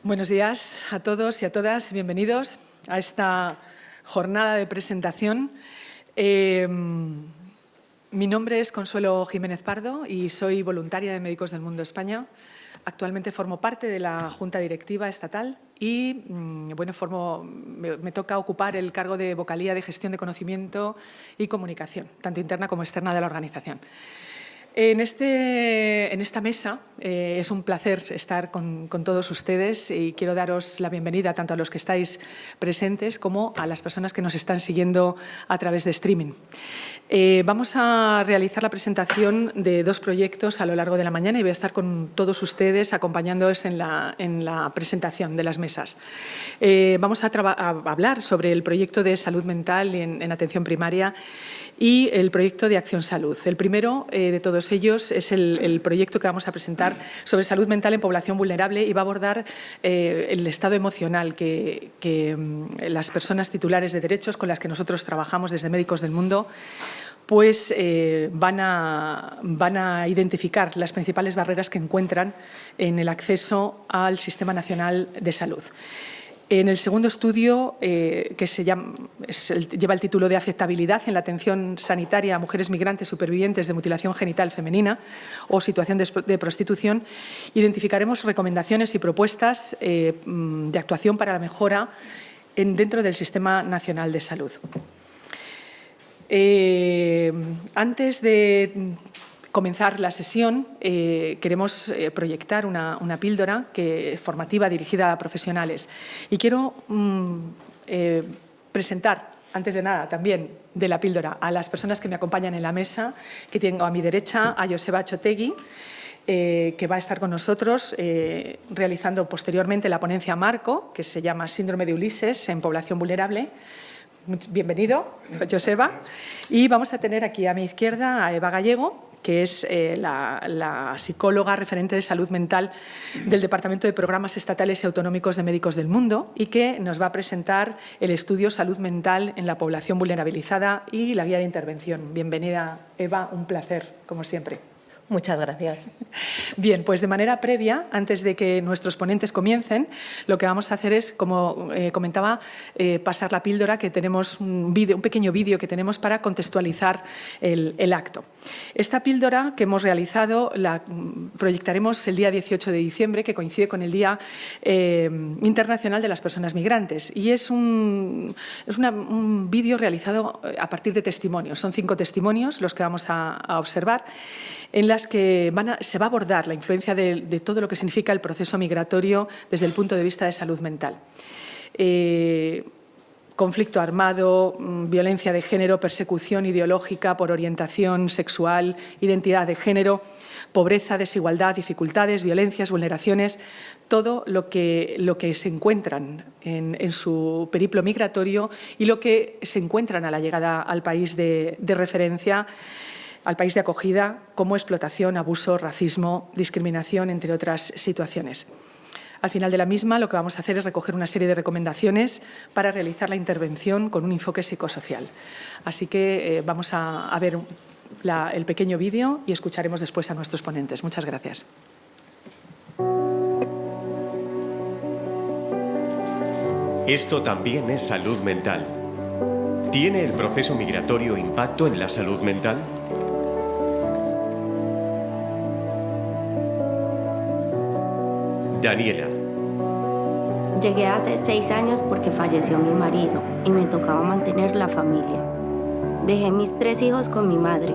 Buenos días a todos y a todas. Bienvenidos a esta jornada de presentación. Mi nombre es Consuelo Jiménez Pardo y soy voluntaria de Médicos del Mundo España. Actualmente formo parte de la Junta Directiva Estatal y me toca ocupar el cargo de vocalía de gestión de conocimiento y comunicación, tanto interna como externa de la organización. En esta mesa es un placer estar con todos ustedes y quiero daros la bienvenida tanto a los que estáis presentes como a las personas que nos están siguiendo a través de streaming. Vamos a realizar la presentación de dos proyectos a lo largo de la mañana y voy a estar con todos ustedes acompañándoos en la presentación de las mesas. Vamos a hablar sobre el proyecto de salud mental en atención primaria y el proyecto de Acción Salud. El primero de todos ellos es el proyecto que vamos a presentar sobre salud mental en población vulnerable y va a abordar el estado emocional que las personas titulares de derechos con las que nosotros trabajamos desde Médicos del Mundo pues van a identificar las principales barreras que encuentran en el acceso al Sistema Nacional de Salud. En el segundo estudio, que lleva el título de Aceptabilidad en la atención sanitaria a mujeres migrantes supervivientes de mutilación genital femenina o situación de prostitución, identificaremos recomendaciones y propuestas de actuación para la mejora dentro del Sistema Nacional de Salud. Antes de comenzar la sesión, queremos proyectar una píldora formativa dirigida a profesionales. Y quiero presentar, antes de nada, también de la píldora, a las personas que me acompañan en la mesa, que tengo a mi derecha a Joseba Txotegi, que va a estar con nosotros realizando posteriormente la ponencia marco, que se llama Síndrome de Ulises en población vulnerable. Bienvenido, Joseba. Y vamos a tener aquí a mi izquierda a Eva Gallego, que es la psicóloga referente de salud mental del Departamento de Programas Estatales y Autonómicos de Médicos del Mundo y que nos va a presentar el estudio Salud Mental en la población vulnerabilizada y la guía de intervención. Bienvenida, Eva, un placer, como siempre. Muchas gracias. Bien, pues de manera previa, antes de que nuestros ponentes comiencen, lo que vamos a hacer es, como comentaba, pasar la píldora, que tenemos un pequeño vídeo que tenemos para contextualizar el acto. Esta píldora que hemos realizado la proyectaremos el día 18 de diciembre, que coincide con el Día Internacional de las Personas Migrantes. Y es un vídeo realizado a partir de testimonios. Son 5 testimonios los que vamos a observar, en las que se va a abordar la influencia de todo lo que significa el proceso migratorio desde el punto de vista de salud mental. Conflicto armado, violencia de género, persecución ideológica por orientación sexual, identidad de género, pobreza, desigualdad, dificultades, violencias, vulneraciones, todo lo que se encuentran en su periplo migratorio y lo que se encuentran a la llegada al país de referencia, al país de acogida, como explotación, abuso, racismo, discriminación, entre otras situaciones. Al final de la misma, lo que vamos a hacer es recoger una serie de recomendaciones para realizar la intervención con un enfoque psicosocial. Así que vamos a ver el pequeño vídeo y escucharemos después a nuestros ponentes. Muchas gracias. Esto también es salud mental. ¿Tiene el proceso migratorio impacto en la salud mental? Daniela. Llegué hace 6 años porque falleció mi marido y me tocaba mantener la familia. Dejé mis 3 hijos con mi madre.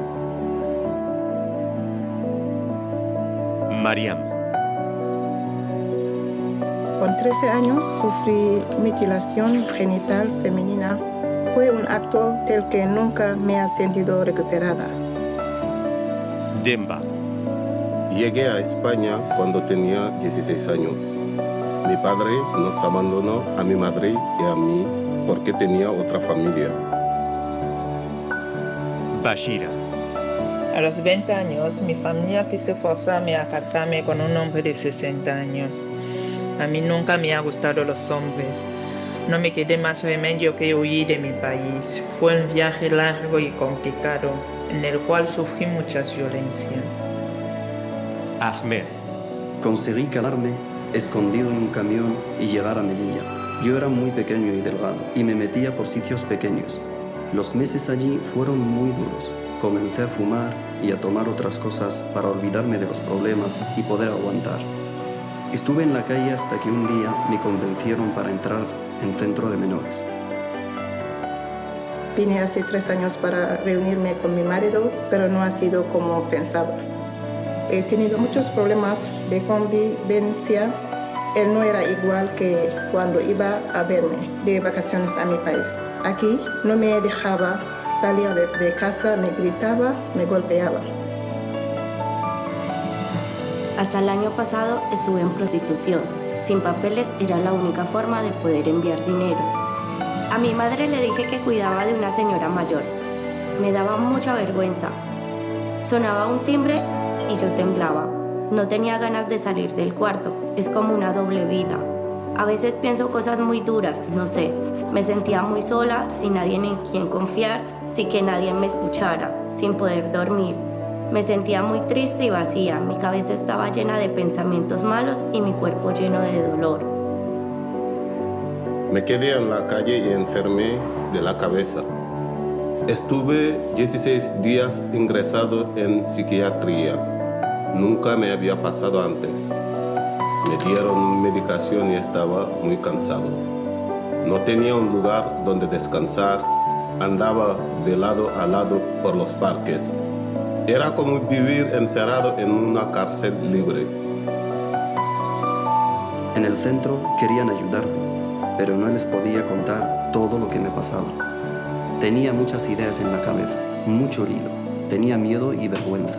Mariam. Con 13 años sufrí mutilación genital femenina. Fue un acto del que nunca me he sentido recuperada. Demba. Llegué a España cuando tenía 16 años. Mi padre nos abandonó a mi madre y a mí porque tenía otra familia. Bashira. A los 20 años, mi familia quiso forzarme a casarme con un hombre de 60 años. A mí nunca me han gustado los hombres. No me quedé más remedio que huir de mi país. Fue un viaje largo y complicado, en el cual sufrí muchas violencias. Ahmed. Conseguí quedarme escondido en un camión y llegar a Melilla. Yo era muy pequeño y delgado y me metía por sitios pequeños. Los meses allí fueron muy duros. Comencé a fumar y a tomar otras cosas para olvidarme de los problemas y poder aguantar. Estuve en la calle hasta que un día me convencieron para entrar en centro de menores. Vine hace 3 años para reunirme con mi marido, pero no ha sido como pensaba. He tenido muchos problemas de convivencia. Él no era igual que cuando iba a verme de vacaciones a mi país. Aquí no me dejaba salir de casa, me gritaba, me golpeaba. Hasta el año pasado estuve en prostitución. Sin papeles era la única forma de poder enviar dinero. A mi madre le dije que cuidaba de una señora mayor. Me daba mucha vergüenza. Sonaba un timbre y yo temblaba. No tenía ganas de salir del cuarto. Es como una doble vida. A veces pienso cosas muy duras, no sé. Me sentía muy sola, sin nadie en quien confiar, sin que nadie me escuchara, sin poder dormir. Me sentía muy triste y vacía. Mi cabeza estaba llena de pensamientos malos y mi cuerpo lleno de dolor. Me quedé en la calle y enfermé de la cabeza. Estuve 16 días ingresado en psiquiatría. Nunca me había pasado antes. Me dieron medicación y estaba muy cansado. No tenía un lugar donde descansar. Andaba de lado a lado por los parques. Era como vivir encerrado en una cárcel libre. En el centro querían ayudarme, pero no les podía contar todo lo que me pasaba. Tenía muchas ideas en la cabeza, mucho lío. Tenía miedo y vergüenza.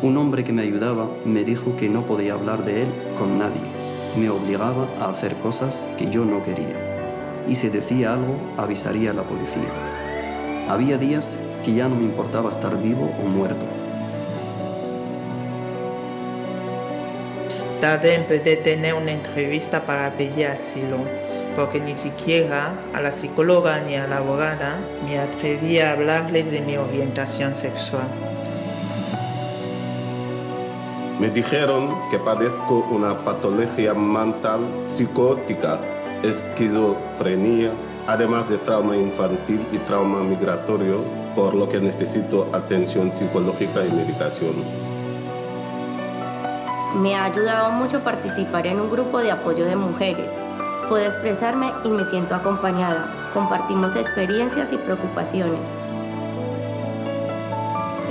Un hombre que me ayudaba me dijo que no podía hablar de él con nadie. Me obligaba a hacer cosas que yo no quería. Y si decía algo, avisaría a la policía. Había días que ya no me importaba estar vivo o muerto. Tardé en poder tener una entrevista para pedir asilo, porque ni siquiera a la psicóloga ni a la abogada me atreví a hablarles de mi orientación sexual. Me dijeron que padezco una patología mental psicótica, esquizofrenia, además de trauma infantil y trauma migratorio, por lo que necesito atención psicológica y medicación. Me ha ayudado mucho participar en un grupo de apoyo de mujeres. Puedo expresarme y me siento acompañada. Compartimos experiencias y preocupaciones.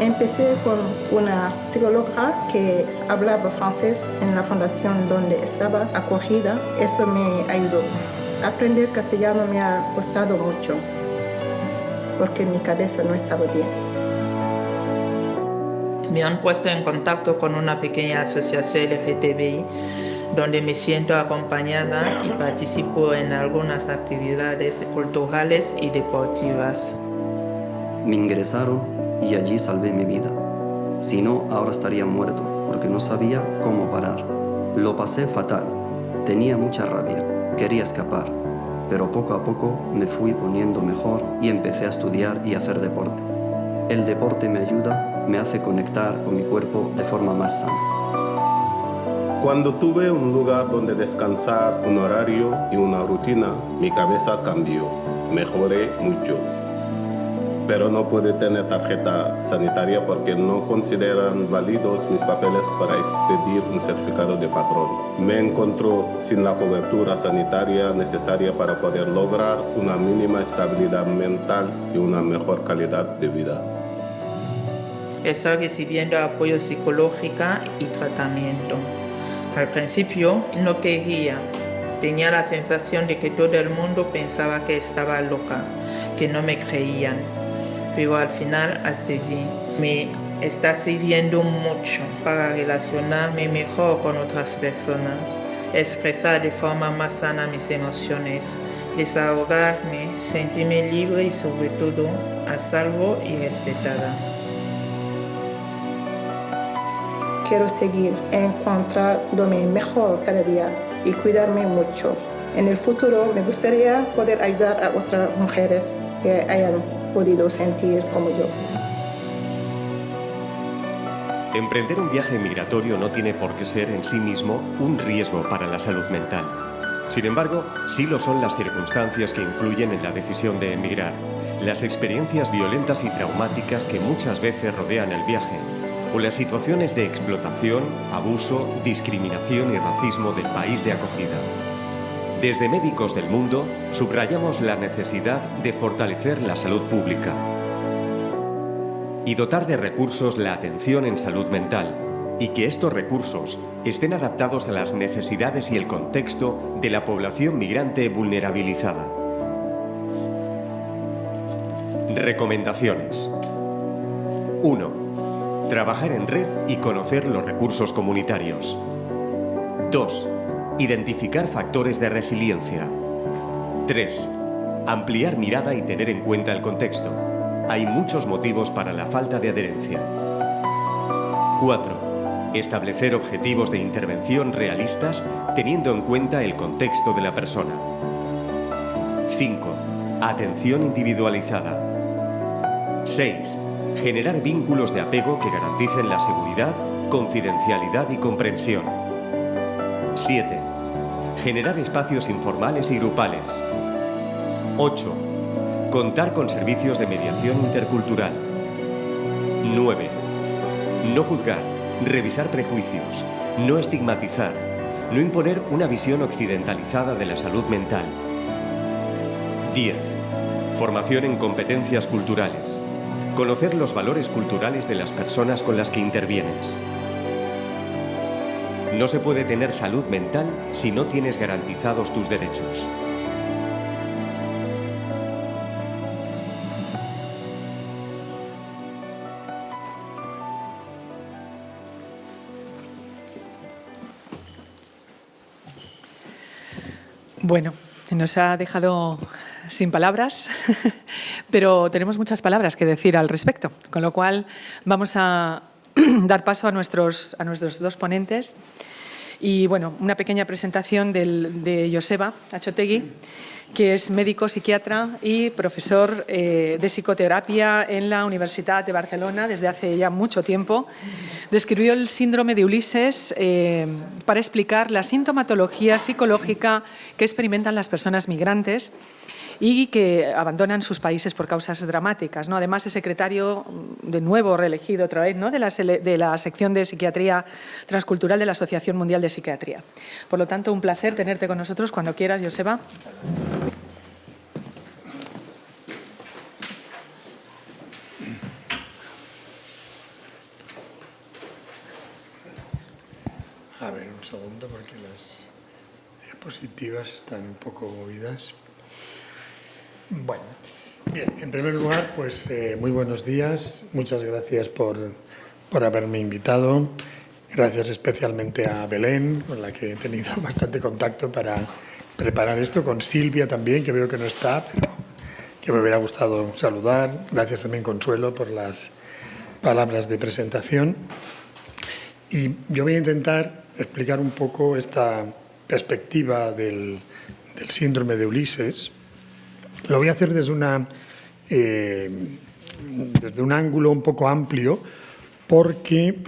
Empecé con una psicóloga que hablaba francés en la fundación donde estaba acogida. Eso me ayudó. Aprender castellano me ha costado mucho porque mi cabeza no estaba bien. Me han puesto en contacto con una pequeña asociación LGTBI donde me siento acompañada y participo en algunas actividades culturales y deportivas. Me ingresaron y allí salvé mi vida. Si no, ahora estaría muerto, porque no sabía cómo parar. Lo pasé fatal. Tenía mucha rabia. Quería escapar. Pero poco a poco me fui poniendo mejor y empecé a estudiar y a hacer deporte. El deporte me ayuda, me hace conectar con mi cuerpo de forma más sana. Cuando tuve un lugar donde descansar, un horario y una rutina, mi cabeza cambió. Mejoré mucho. Pero no pude tener tarjeta sanitaria porque no consideran válidos mis papeles para expedir un certificado de patrón. Me encontró sin la cobertura sanitaria necesaria para poder lograr una mínima estabilidad mental y una mejor calidad de vida. Estoy recibiendo apoyo psicológico y tratamiento. Al principio no quería. Tenía la sensación de que todo el mundo pensaba que estaba loca, que no me creían. Pero al final accedí. Me está sirviendo mucho para relacionarme mejor con otras personas, expresar de forma más sana mis emociones, desahogarme, sentirme libre y sobre todo a salvo y respetada. Quiero seguir encontrándome mejor cada día y cuidarme mucho. En el futuro me gustaría poder ayudar a otras mujeres que hayan podido sentir como yo. Emprender un viaje migratorio no tiene por qué ser en sí mismo un riesgo para la salud mental. Sin embargo, sí lo son las circunstancias que influyen en la decisión de emigrar, las experiencias violentas y traumáticas que muchas veces rodean el viaje, o las situaciones de explotación, abuso, discriminación y racismo del país de acogida. Desde Médicos del Mundo, subrayamos la necesidad de fortalecer la salud pública y dotar de recursos la atención en salud mental, y que estos recursos estén adaptados a las necesidades y el contexto de la población migrante vulnerabilizada. Recomendaciones. 1. Trabajar en red y conocer los recursos comunitarios. 2. Identificar factores de resiliencia. 3. Ampliar mirada y tener en cuenta el contexto. Hay muchos motivos para la falta de adherencia. 4. Establecer objetivos de intervención realistas teniendo en cuenta el contexto de la persona. 5. Atención individualizada. 6. Generar vínculos de apego que garanticen la seguridad, confidencialidad y comprensión. 7. Generar espacios informales y grupales. 8. Contar con servicios de mediación intercultural. 9. No juzgar, revisar prejuicios, no estigmatizar, no imponer una visión occidentalizada de la salud mental. 10. Formación en competencias culturales. Conocer los valores culturales de las personas con las que intervienes. No se puede tener salud mental si no tienes garantizados tus derechos. Bueno, nos ha dejado sin palabras, pero tenemos muchas palabras que decir al respecto, con lo cual vamos a dar paso a nuestros dos ponentes. Y bueno, una pequeña presentación de Joseba Atxotegui, que es médico psiquiatra y profesor de psicoterapia en la Universidad de Barcelona desde hace ya mucho tiempo. Describió el síndrome de Ulises para explicar la sintomatología psicológica que experimentan las personas migrantes y que abandonan sus países por causas dramáticas, ¿no? Además, es secretario, de nuevo reelegido otra vez, ¿no? de la sección de psiquiatría transcultural de la Asociación Mundial de Psiquiatría. Por lo tanto, un placer tenerte con nosotros cuando quieras, Joseba. A ver, un segundo, porque las diapositivas están un poco movidas. Bueno, bien, en primer lugar, pues muy buenos días. Muchas gracias por haberme invitado. Gracias especialmente a Belén, con la que he tenido bastante contacto para preparar esto, con Silvia también, que veo que no está, pero que me hubiera gustado saludar. Gracias también, Consuelo, por las palabras de presentación. Y yo voy a intentar explicar un poco esta perspectiva del síndrome de Ulises. Lo voy a hacer desde un ángulo un poco amplio, porque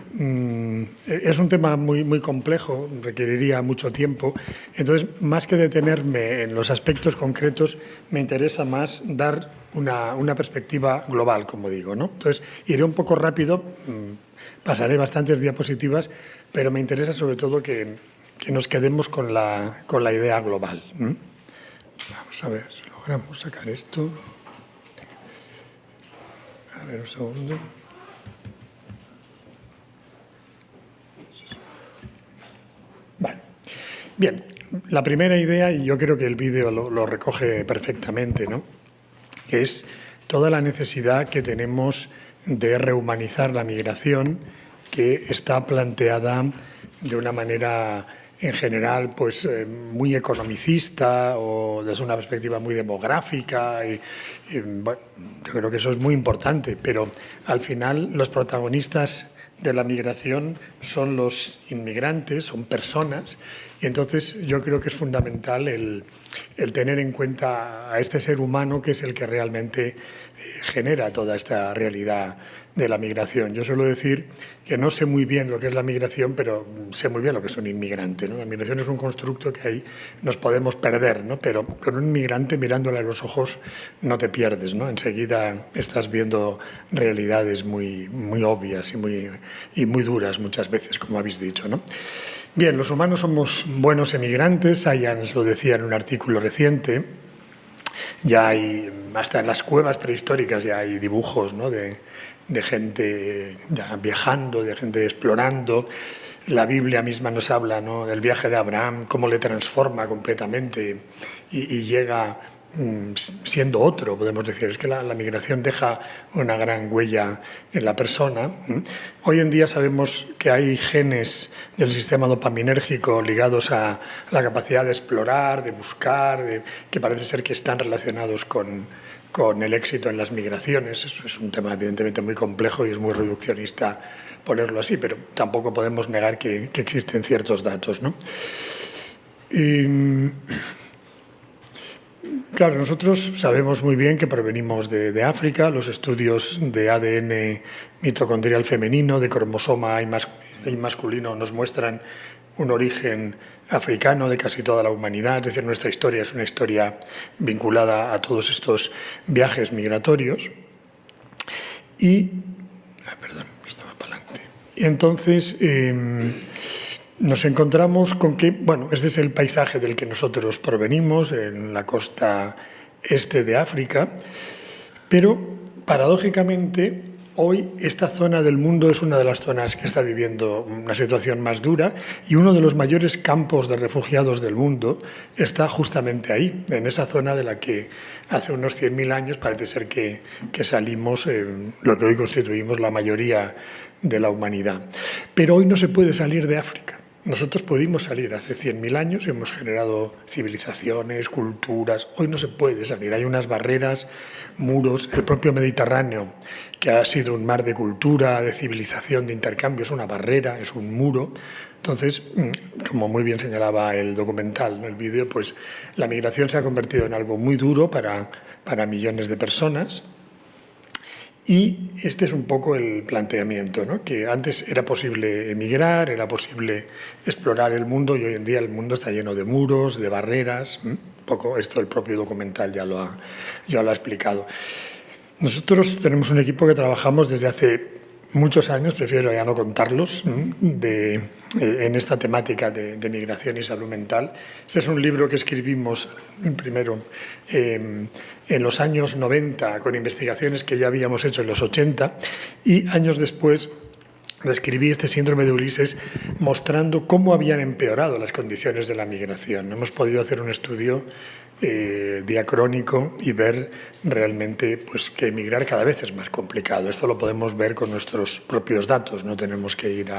es un tema muy, muy complejo, requeriría mucho tiempo. Entonces, más que detenerme en los aspectos concretos, me interesa más dar una perspectiva global, como digo, ¿no? Entonces, iré un poco rápido, pasaré bastantes diapositivas, pero me interesa sobre todo que nos quedemos con la idea global. Vamos a ver si logramos sacar esto. A ver, un segundo. Vale. Bien, la primera idea, y yo creo que el vídeo lo recoge perfectamente, ¿no? Es toda la necesidad que tenemos de rehumanizar la migración, que está planteada de una manera en general pues muy economicista o desde una perspectiva muy demográfica y bueno, yo creo que eso es muy importante, pero al final los protagonistas de la migración son los inmigrantes, son personas, y entonces yo creo que es fundamental el tener en cuenta a este ser humano, que es el que realmente genera toda esta realidad de la migración. Yo suelo decir que no sé muy bien lo que es la migración, pero sé muy bien lo que es un inmigrante, ¿no? La migración es un constructo que ahí nos podemos perder, ¿no? Pero con un inmigrante mirándole a los ojos no te pierdes, ¿no? Enseguida estás viendo realidades muy, muy obvias y muy duras muchas veces, como habéis dicho, ¿no? Bien, los humanos somos buenos emigrantes. Science lo decía en un artículo reciente. Ya hay, hasta en las cuevas prehistóricas ya hay dibujos, ¿no? de gente ya viajando, de gente explorando. La Biblia misma nos habla, ¿no? del viaje de Abraham, cómo le transforma completamente y llega siendo otro, podemos decir. Es que la migración deja una gran huella en la persona. Hoy en día sabemos que hay genes del sistema dopaminérgico ligados a la capacidad de explorar, de buscar, que parece ser que están relacionados con el éxito en las migraciones. Eso es un tema evidentemente muy complejo y es muy reduccionista ponerlo así, pero tampoco podemos negar que existen ciertos datos, ¿no? Claro, nosotros sabemos muy bien que provenimos de África. Los estudios de ADN mitocondrial femenino, de cromosoma y masculino nos muestran un origen africano de casi toda la humanidad. Es decir, nuestra historia es una historia vinculada a todos estos viajes migratorios. Y entonces nos encontramos con que, bueno, este es el paisaje del que nosotros provenimos, en la costa este de África, pero paradójicamente hoy esta zona del mundo es una de las zonas que está viviendo una situación más dura y uno de los mayores campos de refugiados del mundo está justamente ahí, en esa zona de la que hace unos 100.000 años parece ser que salimos, lo que hoy constituimos la mayoría de la humanidad. Pero hoy no se puede salir de África. Nosotros pudimos salir hace 100.000 años, hemos generado civilizaciones, culturas. Hoy no se puede salir, hay unas barreras, muros. El propio Mediterráneo, que ha sido un mar de cultura, de civilización, de intercambio, es una barrera, es un muro. Entonces, como muy bien señalaba el documental, ¿no? El vídeo, pues la migración se ha convertido en algo muy duro para millones de personas. Y este es un poco el planteamiento, ¿no? Que antes era posible emigrar, era posible explorar el mundo y hoy en día el mundo está lleno de muros, de barreras. Un poco esto el propio documental ya lo ha explicado. Nosotros tenemos un equipo que trabajamos desde hace muchos años, prefiero ya no contarlos, en esta temática de migración y salud mental. Este es un libro que escribimos primero en los años 90 con investigaciones que ya habíamos hecho en los 80 y años después describí este síndrome de Ulises mostrando cómo habían empeorado las condiciones de la migración. Hemos podido hacer un estudio diacrónico y ver realmente pues, que emigrar cada vez es más complicado. Esto lo podemos ver con nuestros propios datos, no tenemos que ir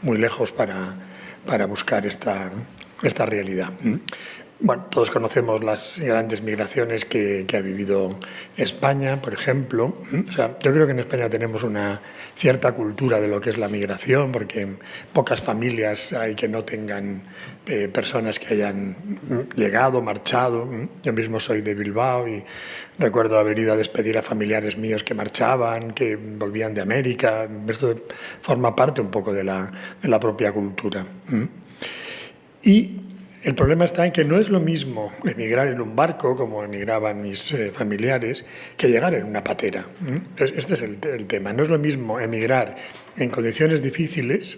muy lejos para buscar esta realidad. Bueno, todos conocemos las grandes migraciones que ha vivido España, por ejemplo. O sea, yo creo que en España tenemos una cierta cultura de lo que es la migración, porque pocas familias hay que no tengan personas que hayan llegado, marchado. Yo mismo soy de Bilbao y recuerdo haber ido a despedir a familiares míos que marchaban, que volvían de América. Esto forma parte un poco de la propia cultura. Y el problema está en que no es lo mismo emigrar en un barco, como emigraban mis familiares, que llegar en una patera. Este es el tema. No es lo mismo emigrar en condiciones difíciles,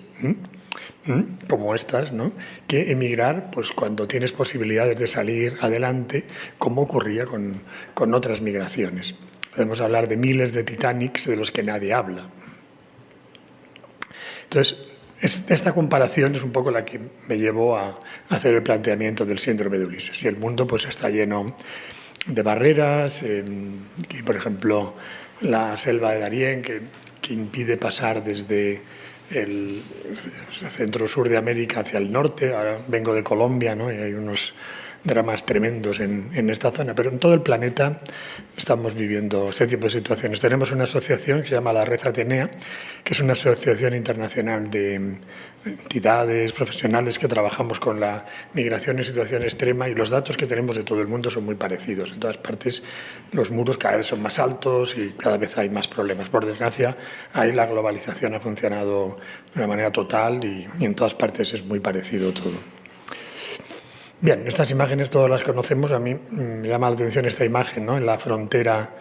como estas, ¿no?, que emigrar pues, cuando tienes posibilidades de salir adelante, como ocurría con otras migraciones. Podemos hablar de miles de Titanics de los que nadie habla. Entonces, esta comparación es un poco la que me llevó a hacer el planteamiento del síndrome de Ulises. Y el mundo pues, está lleno de barreras, que, por ejemplo, la selva de Darién, que impide pasar desde el centro-sur de América hacia el norte. Ahora vengo de Colombia, ¿no? Y hay unos dramas tremendos en esta zona, pero en todo el planeta estamos viviendo este tipo de situaciones. Tenemos una asociación que se llama la Red Atenea, que es una asociación internacional de entidades profesionales que trabajamos con la migración en situación extrema, y los datos que tenemos de todo el mundo son muy parecidos. En todas partes los muros cada vez son más altos y cada vez hay más problemas. Por desgracia, ahí la globalización ha funcionado de una manera total y en todas partes es muy parecido todo. Bien, estas imágenes todas las conocemos. A mí me llama la atención esta imagen, ¿no?, en la frontera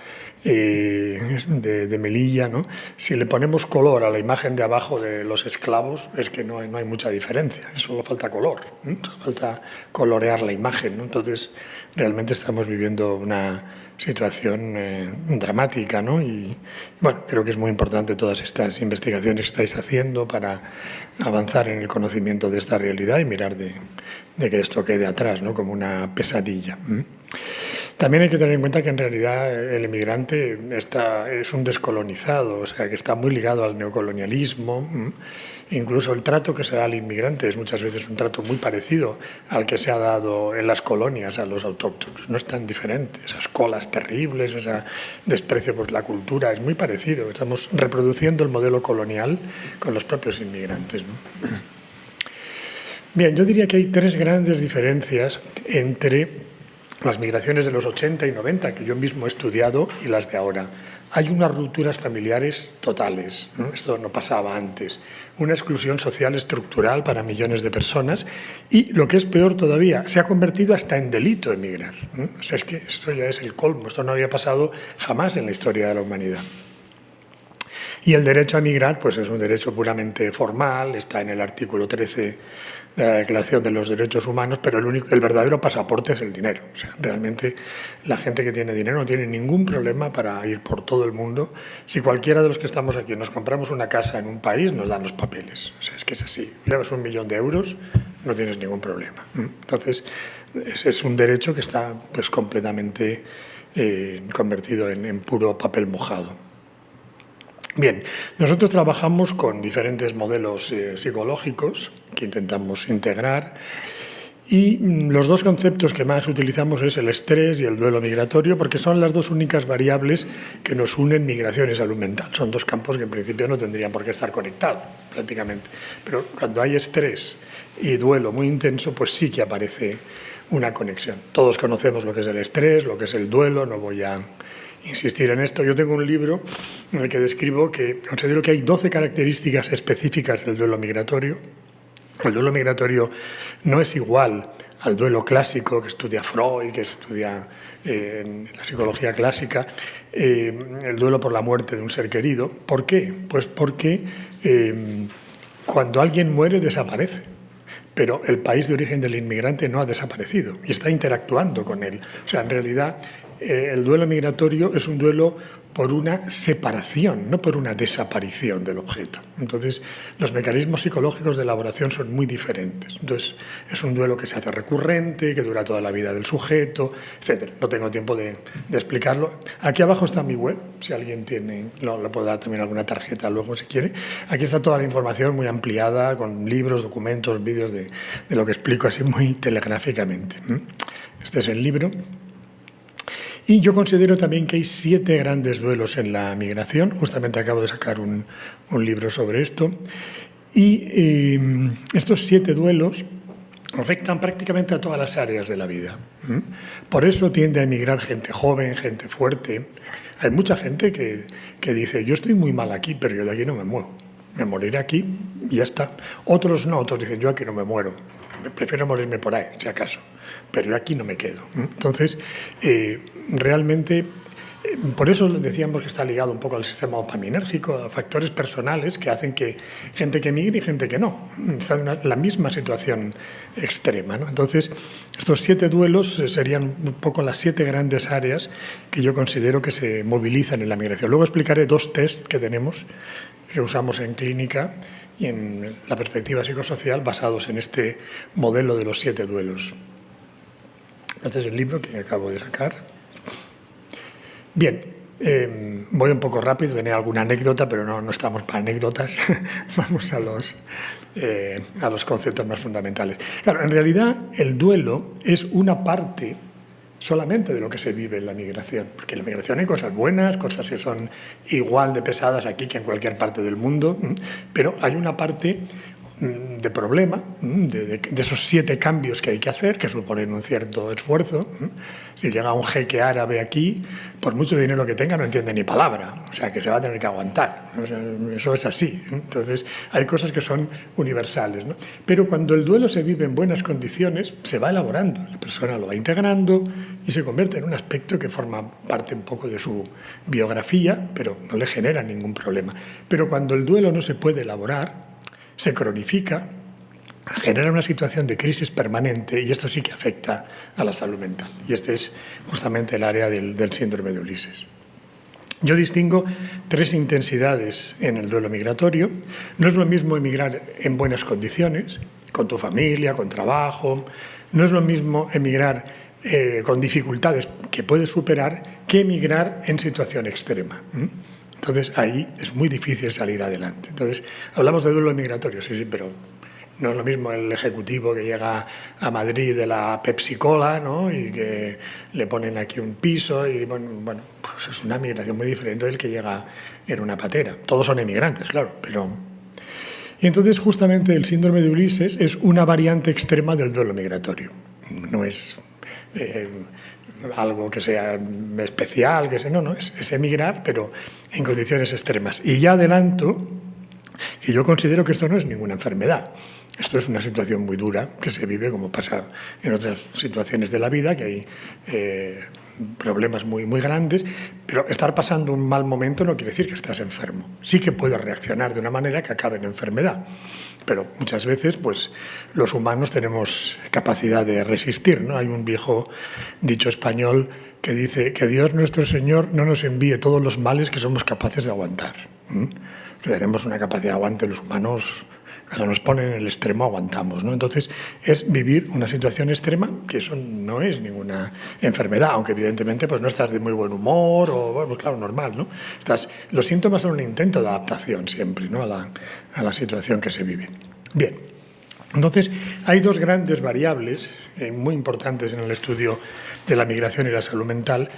de Melilla, ¿no? Si le ponemos color a la imagen de abajo de los esclavos, es que no hay mucha diferencia, solo falta color, ¿no? Solo falta colorear la imagen, ¿no? Entonces, realmente estamos viviendo una situación dramática, ¿no? Y bueno, creo que es muy importante todas estas investigaciones que estáis haciendo para avanzar en el conocimiento de esta realidad y mirar de que esto quede atrás, ¿no?, como una pesadilla. También hay que tener en cuenta que en realidad el emigrante es un descolonizado, o sea, que está muy ligado al neocolonialismo. Incluso el trato que se da al inmigrante es muchas veces un trato muy parecido al que se ha dado en las colonias a los autóctonos. No es tan diferente. Esas colas terribles, ese desprecio por la cultura, es muy parecido. Estamos reproduciendo el modelo colonial con los propios inmigrantes, ¿no? Bien, yo diría que hay tres grandes diferencias entre las migraciones de los 80 y 90, que yo mismo he estudiado, y las de ahora. Hay unas rupturas familiares totales, ¿no? Esto no pasaba antes. Una exclusión social estructural para millones de personas y, lo que es peor todavía, se ha convertido hasta en delito emigrar, ¿no? O sea, es que esto ya es el colmo. Esto no había pasado jamás en la historia de la humanidad. Y el derecho a emigrar, pues es un derecho puramente formal, está en el artículo 13 de la Declaración de los Derechos Humanos, pero el verdadero pasaporte es el dinero. O sea, realmente la gente que tiene dinero no tiene ningún problema para ir por todo el mundo. Si cualquiera de los que estamos aquí nos compramos una casa en un país, nos dan los papeles. O sea, es que es así. Llevas 1 millón de euros, no tienes ningún problema. Entonces, es un derecho que está pues completamente convertido en puro papel mojado. Bien, nosotros trabajamos con diferentes modelos psicológicos que intentamos integrar, y los dos conceptos que más utilizamos es el estrés y el duelo migratorio, porque son las dos únicas variables que nos unen migración y salud mental. Son dos campos que en principio no tendrían por qué estar conectados prácticamente, pero cuando hay estrés y duelo muy intenso, pues sí que aparece una conexión. Todos conocemos lo que es el estrés, lo que es el duelo, no voy a insistir en esto. Yo tengo un libro en el que describo que considero que hay 12 características específicas del duelo migratorio. El duelo migratorio no es igual al duelo clásico que estudia Freud, que estudia en la psicología clásica, el duelo por la muerte de un ser querido. ¿Por qué? Pues porque cuando alguien muere desaparece, pero el país de origen del inmigrante no ha desaparecido y está interactuando con él. O sea, en realidad el duelo migratorio es un duelo por una separación, no por una desaparición del objeto. Entonces, los mecanismos psicológicos de elaboración son muy diferentes. Entonces, es un duelo que se hace recurrente, que dura toda la vida del sujeto, etc. No tengo tiempo de explicarlo. Aquí abajo está mi web, si alguien tiene, le puedo dar también alguna tarjeta luego si quiere. Aquí está toda la información muy ampliada, con libros, documentos, vídeos de lo que explico así muy telegráficamente. Este es el libro. Y yo considero también que hay 7 grandes duelos en la migración. Justamente acabo de sacar un libro sobre esto. Y estos 7 duelos afectan prácticamente a todas las áreas de la vida. Por eso tiende a emigrar gente joven, gente fuerte. Hay mucha gente que dice, yo estoy muy mal aquí, pero yo de aquí no me muevo. Me moriré aquí y ya está. Otros no, otros dicen, yo aquí no me muero. Prefiero morirme por ahí, si acaso, pero yo aquí no me quedo. Entonces, realmente, por eso decíamos que está ligado un poco al sistema dopaminérgico, a factores personales que hacen que gente que migre y gente que no está en la misma situación extrema, ¿no? Entonces, estos 7 duelos serían un poco las 7 grandes áreas que yo considero que se movilizan en la migración. Luego explicaré 2 test que tenemos, que usamos en clínica y en la perspectiva psicosocial, basados en este modelo de los 7 duelos. Este es el libro que acabo de sacar. Bien, Voy un poco rápido, tenía alguna anécdota, pero no estamos para anécdotas. Vamos a los conceptos más fundamentales. Claro, en realidad el duelo es una parte solamente de lo que se vive en la migración, porque en la migración hay cosas buenas, cosas que son igual de pesadas aquí que en cualquier parte del mundo, pero hay una parte de problema, de esos 7 cambios que hay que hacer, que suponen un cierto esfuerzo. Si llega un jeque árabe aquí, por mucho dinero que tenga, no entiende ni palabra, o sea, que se va a tener que aguantar. O sea, eso es así. Entonces, hay cosas que son universales, ¿no? Pero cuando el duelo se vive en buenas condiciones, se va elaborando, la persona lo va integrando y se convierte en un aspecto que forma parte un poco de su biografía, pero no le genera ningún problema. Pero cuando el duelo no se puede elaborar, se cronifica, genera una situación de crisis permanente y esto sí que afecta a la salud mental. Y este es justamente el área del síndrome de Ulises. Yo distingo 3 intensidades en el duelo migratorio. No es lo mismo emigrar en buenas condiciones, con tu familia, con trabajo. No es lo mismo emigrar con dificultades que puedes superar que emigrar en situación extrema. Entonces, ahí es muy difícil salir adelante. Entonces, hablamos de duelo migratorio, sí, pero no es lo mismo el ejecutivo que llega a Madrid de la Pepsi Cola, ¿no? Y que le ponen aquí un piso y, bueno, pues es una migración muy diferente del que llega en una patera. Todos son emigrantes, claro, pero... Y entonces, justamente, el síndrome de Ulises es una variante extrema del duelo migratorio. No es... algo que sea especial, que sea, no, es emigrar, pero en condiciones extremas. Y ya adelanto que yo considero que esto no es ninguna enfermedad. Esto es una situación muy dura que se vive, como pasa en otras situaciones de la vida, que hay problemas muy, muy grandes, pero estar pasando un mal momento no quiere decir que estás enfermo. Sí que puedes reaccionar de una manera que acabe en enfermedad, pero muchas veces pues, los humanos tenemos capacidad de resistir, ¿no? Hay un viejo dicho español que dice que Dios nuestro Señor no nos envíe todos los males que somos capaces de aguantar. Que tenemos una capacidad de aguante los humanos. Cuando nos ponen en el extremo aguantamos, ¿no? Entonces es vivir una situación extrema, que eso no es ninguna enfermedad, aunque evidentemente pues no estás de muy buen humor o, bueno, pues claro, normal, ¿no? Los síntomas son un intento de adaptación siempre, ¿no? a la situación que se vive. Bien, entonces hay 2 grandes variables muy importantes en el estudio de la migración y la salud mental.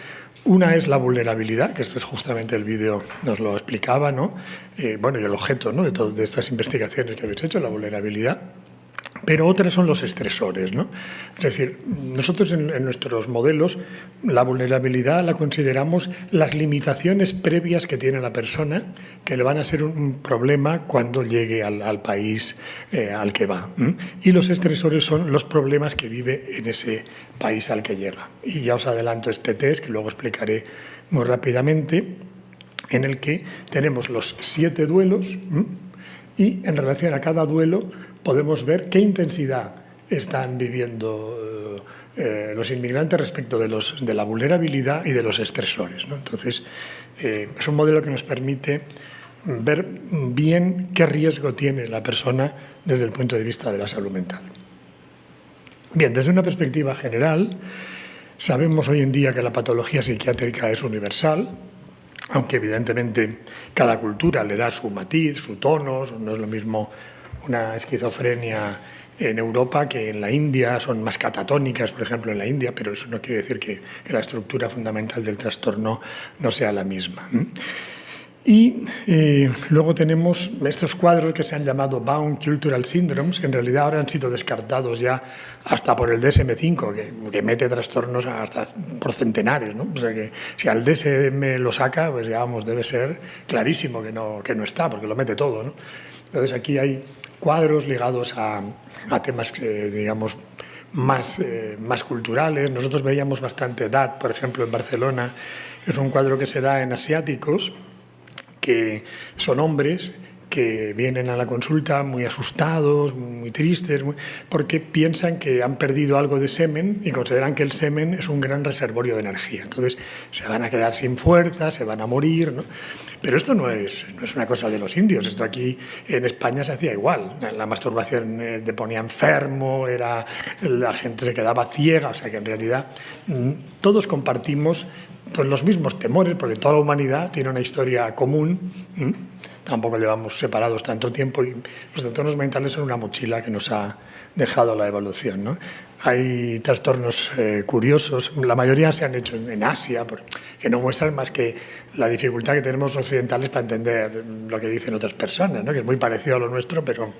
Una es la vulnerabilidad, que esto es justamente el vídeo nos lo explicaba, ¿no? Y el objeto, ¿no? de estas investigaciones que habéis hecho, la vulnerabilidad. Pero otras son los estresores, ¿no? Es decir, nosotros en nuestros modelos la vulnerabilidad la consideramos las limitaciones previas que tiene la persona que le van a ser un problema cuando llegue al país al que va. Y los estresores son los problemas que vive en ese país al que llega. Y ya os adelanto este test, que luego explicaré muy rápidamente, en el que tenemos los 7 duelos y en relación a cada duelo podemos ver qué intensidad están viviendo los inmigrantes respecto de la vulnerabilidad y de los estresores, ¿no? Entonces, es un modelo que nos permite ver bien qué riesgo tiene la persona desde el punto de vista de la salud mental. Bien, desde una perspectiva general, sabemos hoy en día que la patología psiquiátrica es universal, aunque evidentemente cada cultura le da su matiz, su tono, no es lo mismo una esquizofrenia en Europa que en la India, son más catatónicas, por ejemplo, en la India, pero eso no quiere decir que la estructura fundamental del trastorno no sea la misma. Y luego tenemos estos cuadros que se han llamado Bound Cultural Syndromes, que en realidad ahora han sido descartados ya hasta por el DSM-5, que mete trastornos hasta por centenares, ¿no? O sea que si al DSM lo saca, pues ya debe ser clarísimo que no está, porque lo mete todo, ¿no? Entonces aquí hay cuadros ligados a temas que, digamos, más culturales. Nosotros veíamos bastante DAT, por ejemplo, en Barcelona. Es un cuadro que se da en asiáticos, que son hombres que vienen a la consulta muy asustados, muy tristes, porque piensan que han perdido algo de semen y consideran que el semen es un gran reservorio de energía. Entonces se van a quedar sin fuerza, se van a morir, ¿no? Pero esto no es una cosa de los indios. Esto aquí en España se hacía igual. La masturbación te ponía enfermo, la gente se quedaba ciega. O sea que en realidad todos compartimos pues, los mismos temores, porque toda la humanidad tiene una historia común. Tampoco llevamos separados tanto tiempo y los trastornos mentales son una mochila que nos ha dejado la evolución, ¿no? Hay trastornos curiosos, la mayoría se han hecho en Asia, que no muestran más que la dificultad que tenemos los occidentales para entender lo que dicen otras personas, ¿no? Que es muy parecido a lo nuestro, pero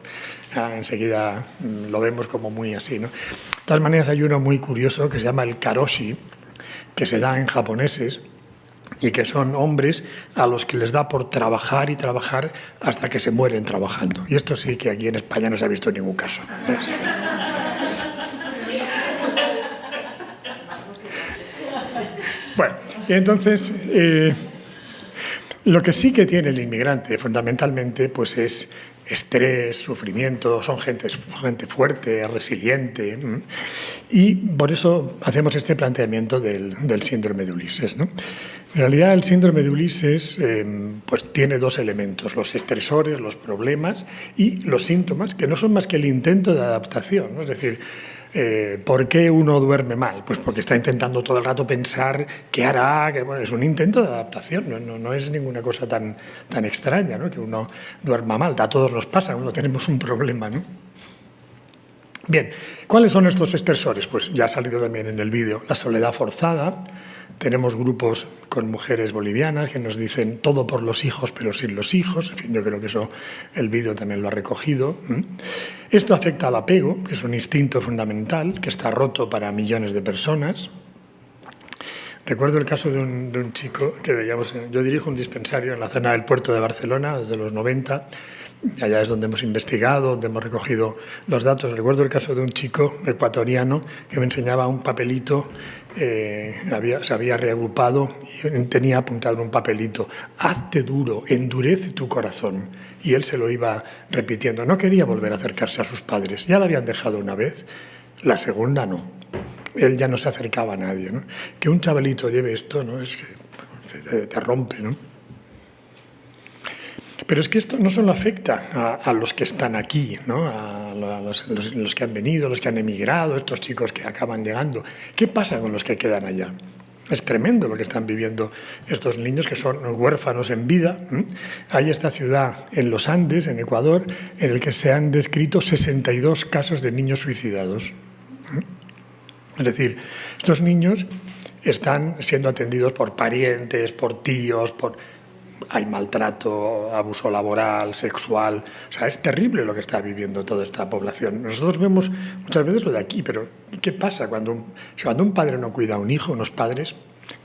enseguida lo vemos como muy así, ¿no? De todas maneras, hay uno muy curioso que se llama el karoshi, que se da en japoneses, y que son hombres a los que les da por trabajar y trabajar hasta que se mueren trabajando. Y esto sí que aquí en España no se ha visto en ningún caso. Bueno, y entonces lo que sí que tiene el inmigrante fundamentalmente pues es estrés, sufrimiento, son gente fuerte, resiliente, y por eso hacemos este planteamiento del síndrome de Ulises, ¿no? En realidad el síndrome de Ulises pues tiene dos elementos, los estresores, los problemas y los síntomas, que no son más que el intento de adaptación, ¿no? Es decir, ¿por qué uno duerme mal? Pues porque está intentando todo el rato pensar qué hará, que bueno, es un intento de adaptación, no es ninguna cosa tan extraña, ¿no? Que uno duerma mal, a todos nos pasa, uno tenemos un problema, ¿no? Bien, ¿cuáles son estos estresores? Pues ya ha salido también en el vídeo, la soledad forzada. Tenemos grupos con mujeres bolivianas que nos dicen todo por los hijos pero sin los hijos. En fin, yo creo que eso el vídeo también lo ha recogido. Esto afecta al apego, que es un instinto fundamental que está roto para millones de personas. Recuerdo el caso de un chico que veíamos, yo dirijo un dispensario en la zona del puerto de Barcelona desde los 90, allá es donde hemos investigado, donde hemos recogido los datos. Recuerdo el caso de un chico ecuatoriano que me enseñaba un papelito, se había reagrupado y tenía apuntado en un papelito: hazte duro, endurece tu corazón. Y él se lo iba repitiendo. No quería volver a acercarse a sus padres. Ya lo habían dejado una vez, la segunda no. Él ya no se acercaba a nadie, ¿no? Que un chavalito lleve esto, ¿no? Es que te rompe, ¿no? Pero es que esto no solo afecta a los que están aquí, ¿no? A los que han venido, los que han emigrado, estos chicos que acaban llegando. ¿Qué pasa con los que quedan allá? Es tremendo lo que están viviendo estos niños que son huérfanos en vida. Hay esta ciudad en los Andes, en Ecuador, en el que se han descrito 62 casos de niños suicidados. Es decir, estos niños están siendo atendidos por parientes, por tíos, hay maltrato, abuso laboral, sexual. O sea, es terrible lo que está viviendo toda esta población. Nosotros vemos muchas veces lo de aquí, pero ¿qué pasa cuando un padre no cuida a un hijo, unos padres?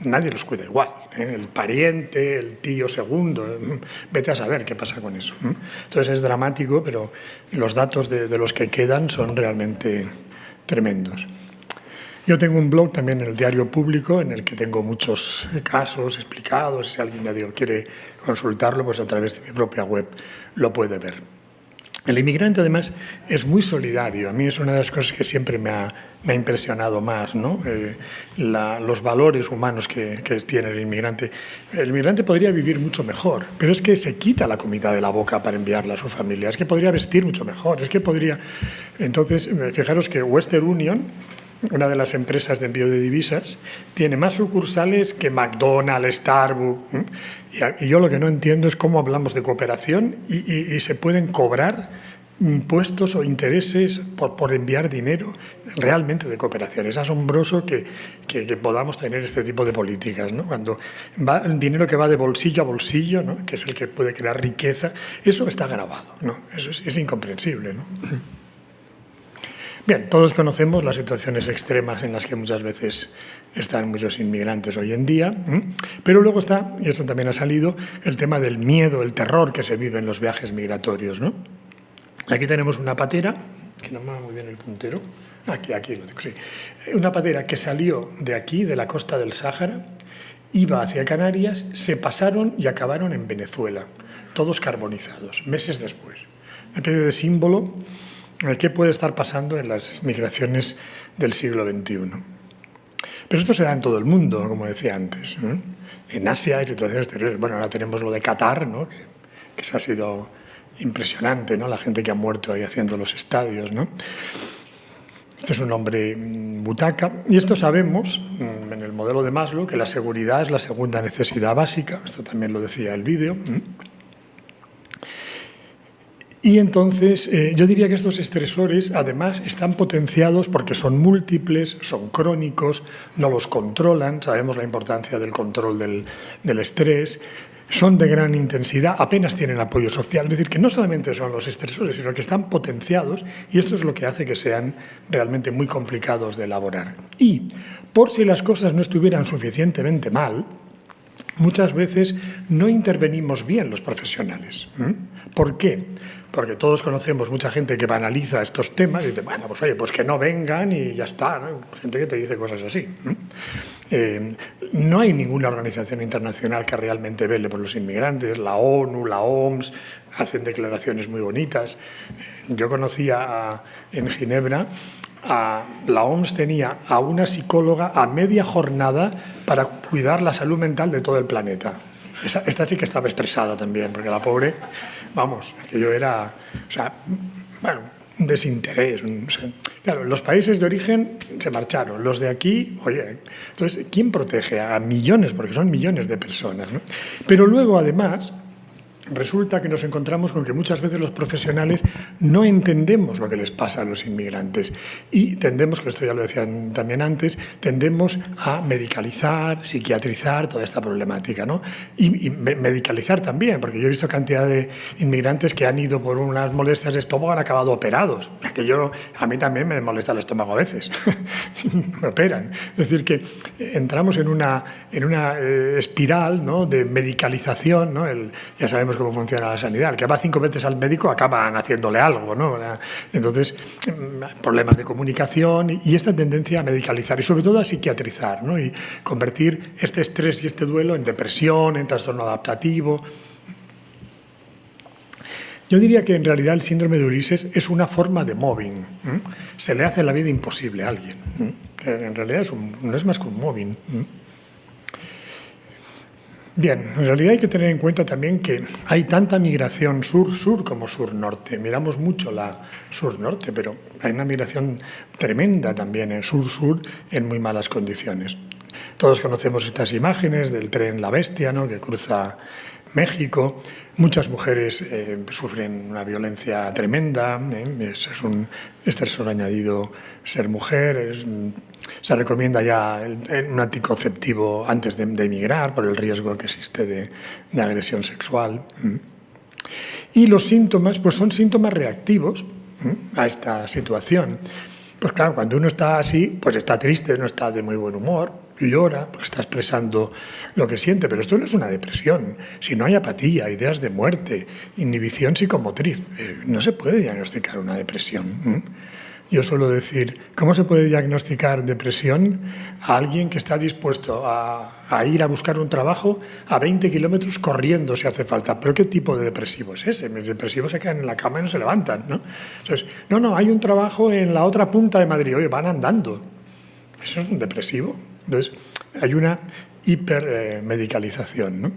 Nadie los cuida igual, ¿eh? El pariente, el tío segundo, vete a saber qué pasa con eso. Entonces es dramático, pero los datos de los que quedan son realmente tremendos. Yo tengo un blog también en el Diario Público en el que tengo muchos casos explicados. Si alguien quiere consultarlo, pues a través de mi propia web lo puede ver. El inmigrante, además, es muy solidario. A mí es una de las cosas que siempre me ha impresionado más, ¿no? Los valores humanos que tiene el inmigrante. El inmigrante podría vivir mucho mejor, pero es que se quita la comida de la boca para enviarla a su familia. Es que podría vestir mucho mejor. Es que podría... Entonces, fijaros que Western Union, una de las empresas de envío de divisas, tiene más sucursales que McDonald's, Starbucks. Y yo lo que no entiendo es cómo hablamos de cooperación y se pueden cobrar impuestos o intereses por enviar dinero realmente de cooperación. Es asombroso que podamos tener este tipo de políticas, ¿no? Cuando va el dinero que va de bolsillo a bolsillo, ¿no? Que es el que puede crear riqueza, eso está grabado, ¿no? Eso es incomprensible, ¿no? Bien, todos conocemos las situaciones extremas en las que muchas veces están muchos inmigrantes hoy en día, pero luego está, y eso también ha salido, el tema del miedo, el terror que se vive en los viajes migratorios, ¿no? Aquí tenemos una patera, que no me va muy bien el puntero, aquí lo tengo, sí. Una patera que salió de aquí, de la costa del Sáhara, iba hacia Canarias, se pasaron y acabaron en Venezuela. todos carbonizados, meses después. Una especie de símbolo de qué puede estar pasando en las migraciones del siglo XXI. Pero esto se da en todo el mundo, como decía antes, ¿no? En Asia hay situaciones terribles. Bueno, ahora tenemos lo de Qatar, ¿no? que eso ha sido impresionante, ¿no? La gente que ha muerto ahí haciendo los estadios, ¿no? Este es un hombre butaca. Y esto sabemos, en el modelo de Maslow, que la seguridad es la segunda necesidad básica. Esto también lo decía el vídeo. Y entonces yo diría que estos estresores además están potenciados porque son múltiples, son crónicos, no los controlan, sabemos la importancia del control del estrés, son de gran intensidad, apenas tienen apoyo social, es decir, que no solamente son los estresores, sino que están potenciados y esto es lo que hace que sean realmente muy complicados de elaborar. Y por si las cosas no estuvieran suficientemente mal, muchas veces no intervenimos bien los profesionales. ¿Por qué? Porque todos conocemos mucha gente que banaliza estos temas y dice, bueno, pues oye, pues que no vengan y ya está, ¿no? Gente que te dice cosas así. No hay ninguna organización internacional que realmente vele por los inmigrantes. La ONU, la OMS hacen declaraciones muy bonitas. Yo conocía en Ginebra, la OMS tenía a una psicóloga a media jornada para cuidar la salud mental de todo el planeta. Esta sí que estaba estresada también, porque la pobre, vamos, aquello era, o sea, bueno, un desinterés. Claro, los países de origen se marcharon, los de aquí, oye, entonces, ¿quién protege a millones? Porque son millones de personas, ¿no? Pero luego, además, resulta que nos encontramos con que muchas veces los profesionales no entendemos lo que les pasa a los inmigrantes y tendemos, que esto ya lo decían también antes, tendemos a medicalizar, psiquiatrizar toda esta problemática, ¿no? Y medicalizar también, porque yo he visto cantidad de inmigrantes que han ido por unas molestias de estómago, han acabado operados. A mí también me molesta el estómago a veces, me operan. Es decir, que entramos en una espiral, ¿no?, de medicalización, ¿no? Ya sabemos cómo funciona la sanidad. El que va 5 veces al médico acaban haciéndole algo, ¿no? Entonces, problemas de comunicación y esta tendencia a medicalizar y sobre todo a psiquiatrizar, ¿no? Y convertir este estrés y este duelo en depresión, en trastorno adaptativo. Yo diría que en realidad el síndrome de Ulises es una forma de mobbing. Se le hace la vida imposible a alguien. En realidad no es más que un mobbing. Bien, en realidad hay que tener en cuenta también que hay tanta migración sur-sur como sur-norte. Miramos mucho la sur-norte, pero hay una migración tremenda también en sur-sur en muy malas condiciones. Todos conocemos estas imágenes del tren La Bestia, ¿no?, que cruza México. Muchas mujeres sufren una violencia tremenda. Es un estresor añadido ser mujer. Se recomienda ya un anticonceptivo antes de emigrar por el riesgo que existe de agresión sexual. Y los síntomas, pues son síntomas reactivos a esta situación. Pues claro, cuando uno está así, pues está triste, no está de muy buen humor, llora, pues está expresando lo que siente, pero esto no es una depresión. Si no hay apatía, ideas de muerte, inhibición psicomotriz, no se puede diagnosticar una depresión. Yo suelo decir, ¿cómo se puede diagnosticar depresión a alguien que está dispuesto a ir a buscar un trabajo a 20 kilómetros corriendo si hace falta? ¿Pero qué tipo de depresivo es ese? Los depresivos se quedan en la cama y no se levantan, ¿no? Entonces, no, hay un trabajo en la otra punta de Madrid. Oye, van andando. ¿Eso es un depresivo? Entonces, hay una hipermedicalización, ¿no?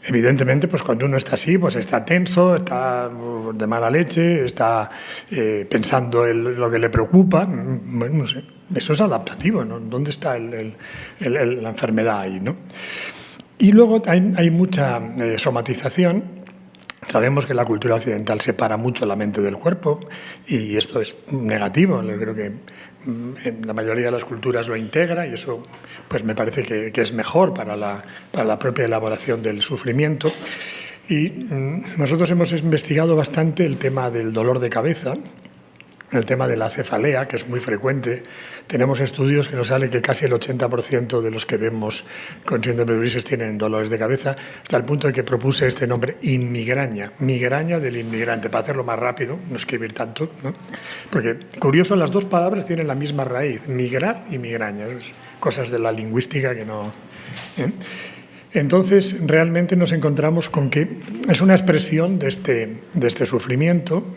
Evidentemente, pues cuando uno está así, pues está tenso, está de mala leche, está pensando en lo que le preocupa. Bueno, no sé, eso es adaptativo, ¿no? ¿Dónde está la enfermedad ahí, ¿no? Y luego hay mucha somatización. Sabemos que la cultura occidental separa mucho la mente del cuerpo y esto es negativo. Yo creo que la mayoría de las culturas lo integra y eso pues me parece que es mejor para la propia elaboración del sufrimiento. Y nosotros hemos investigado bastante el tema del dolor de cabeza, el tema de la cefalea, que es muy frecuente. Tenemos estudios que nos sale que casi el 80% de los que vemos con síndrome de Ulises tienen dolores de cabeza, hasta el punto de que propuse este nombre, inmigraña, migraña del inmigrante, para hacerlo más rápido, no escribir tanto, ¿no? Porque, curioso, las dos palabras tienen la misma raíz, migrar y migraña, cosas de la lingüística que no... Entonces, realmente nos encontramos con que es una expresión de este sufrimiento.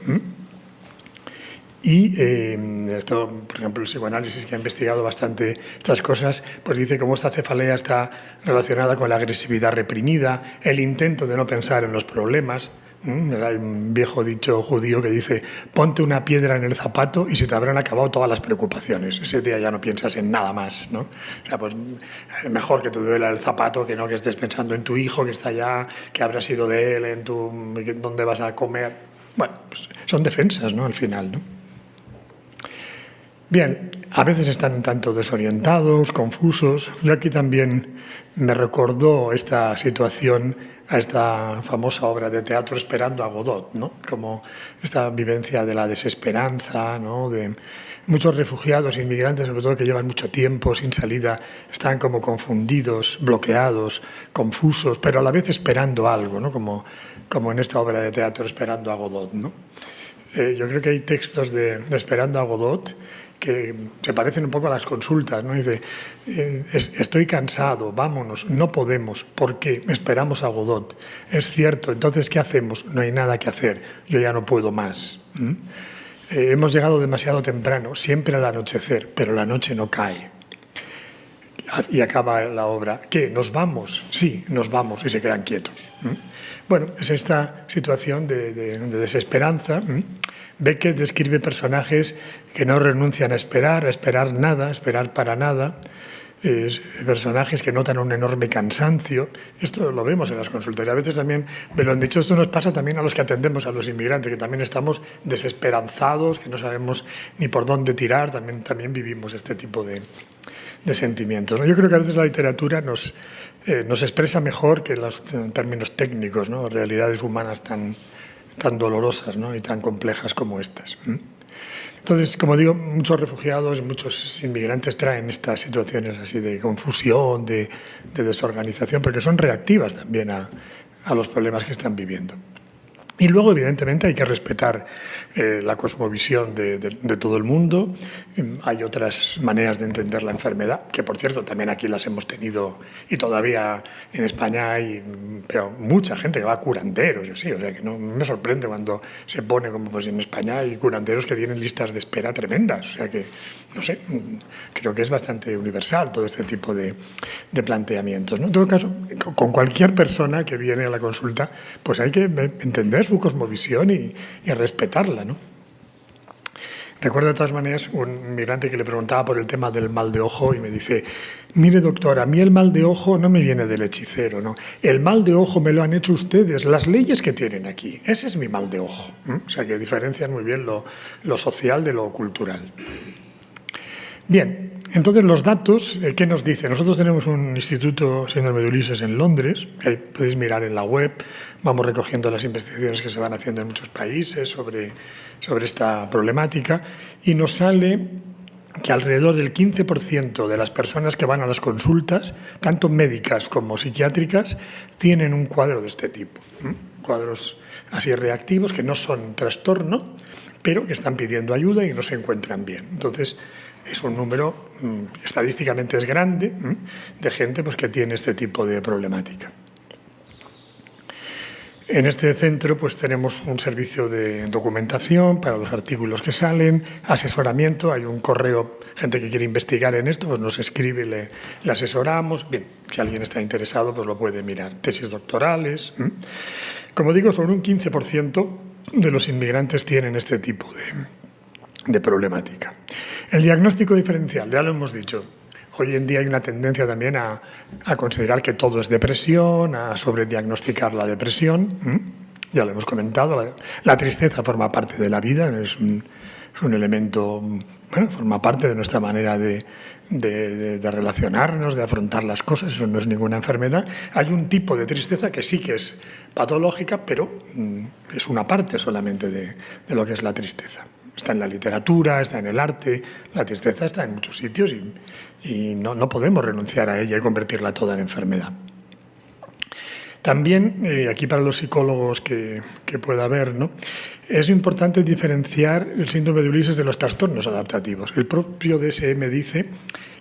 Y esto, por ejemplo, el psicoanálisis, que ha investigado bastante estas cosas, pues dice cómo esta cefalea está relacionada con la agresividad reprimida, el intento de no pensar en los problemas. Hay un viejo dicho judío que dice: ponte una piedra en el zapato y se te habrán acabado todas las preocupaciones. Ese día ya no piensas en nada más, ¿no? O sea, pues mejor que te duela el zapato que no que estés pensando en tu hijo que está allá, que habrá sido de él, en dónde vas a comer. Bueno, pues son defensas, ¿no? Al final, ¿no? Bien, a veces están un tanto desorientados, confusos. Yo aquí también me recordó esta situación a esta famosa obra de teatro Esperando a Godot, ¿no? Como esta vivencia de la desesperanza, ¿no? De muchos refugiados, inmigrantes, sobre todo que llevan mucho tiempo sin salida, están como confundidos, bloqueados, confusos, pero a la vez esperando algo, ¿no? Como en esta obra de teatro Esperando a Godot, ¿no? Yo creo que hay textos de Esperando a Godot que se parecen un poco a las consultas, ¿no? Dice: estoy cansado, vámonos, no podemos, ¿por qué? Esperamos a Godot. Es cierto, entonces, ¿qué hacemos? No hay nada que hacer, yo ya no puedo más. Hemos llegado demasiado temprano, siempre al anochecer, pero la noche no cae. Y acaba la obra. ¿Qué? ¿Nos vamos? Sí, nos vamos, y se quedan quietos. Bueno, es esta situación de desesperanza. Beckett describe personajes que no renuncian a esperar nada, a esperar para nada. Personajes que notan un enorme cansancio. Esto lo vemos en las consultas. A veces también me lo han dicho, esto nos pasa también a los que atendemos a los inmigrantes, que también estamos desesperanzados, que no sabemos ni por dónde tirar. También vivimos este tipo de sentimientos, ¿no? Yo creo que a veces la literatura nos expresa mejor que los términos técnicos, ¿no? Realidades humanas tan dolorosas, ¿no? Y tan complejas como estas. Entonces, como digo, muchos refugiados y muchos inmigrantes traen estas situaciones así de confusión, de desorganización, porque son reactivas también a los problemas que están viviendo. Y luego, evidentemente, hay que respetar la cosmovisión de todo el mundo. Hay otras maneras de entender la enfermedad, que, por cierto, también aquí las hemos tenido, y todavía en España hay, pero mucha gente que va a curanderos, sí, o sea, que no me sorprende cuando se pone, como pues en España hay curanderos que tienen listas de espera tremendas, o sea que, no sé, creo que es bastante universal todo este tipo de planteamientos, ¿no? En todo caso, con cualquier persona que viene a la consulta, pues hay que entender su cosmovisión y respetarla, ¿no? Recuerdo de todas maneras un migrante que le preguntaba por el tema del mal de ojo y me dice: mire, doctora, a mí el mal de ojo no me viene del hechicero, ¿no? El mal de ojo me lo han hecho ustedes, las leyes que tienen aquí. Ese es mi mal de ojo. O sea, que diferencian muy bien lo social de lo cultural. Bien, entonces los datos, ¿qué nos dicen? Nosotros tenemos un instituto, Síndrome de Ulises, en Londres, que ahí podéis mirar en la web. Vamos recogiendo las investigaciones que se van haciendo en muchos países sobre esta problemática, y nos sale que alrededor del 15% de las personas que van a las consultas, tanto médicas como psiquiátricas, tienen un cuadro de este tipo. Cuadros así reactivos que no son trastorno, pero que están pidiendo ayuda y no se encuentran bien. Entonces, es un número, estadísticamente es grande, de gente pues, que tiene este tipo de problemática. En este centro pues, tenemos un servicio de documentación para los artículos que salen, asesoramiento, hay un correo, gente que quiere investigar en esto, pues nos escribe y le asesoramos. Bien, si alguien está interesado, pues lo puede mirar. Tesis doctorales. Como digo, solo un 15% de los inmigrantes tienen este tipo de problemática. El diagnóstico diferencial, ya lo hemos dicho. Hoy en día hay una tendencia también a considerar que todo es depresión, a sobrediagnosticar la depresión. Ya lo hemos comentado, la tristeza forma parte de la vida, es un elemento, bueno, forma parte de nuestra manera de relacionarnos, de afrontar las cosas, eso no es ninguna enfermedad. Hay un tipo de tristeza que sí que es patológica, pero es una parte solamente de lo que es la tristeza. Está en la literatura, está en el arte, la tristeza está en muchos sitios y no podemos renunciar a ella y convertirla toda en enfermedad. También, aquí para los psicólogos que pueda haber, ¿no? Es importante diferenciar el síndrome de Ulises de los trastornos adaptativos. El propio DSM dice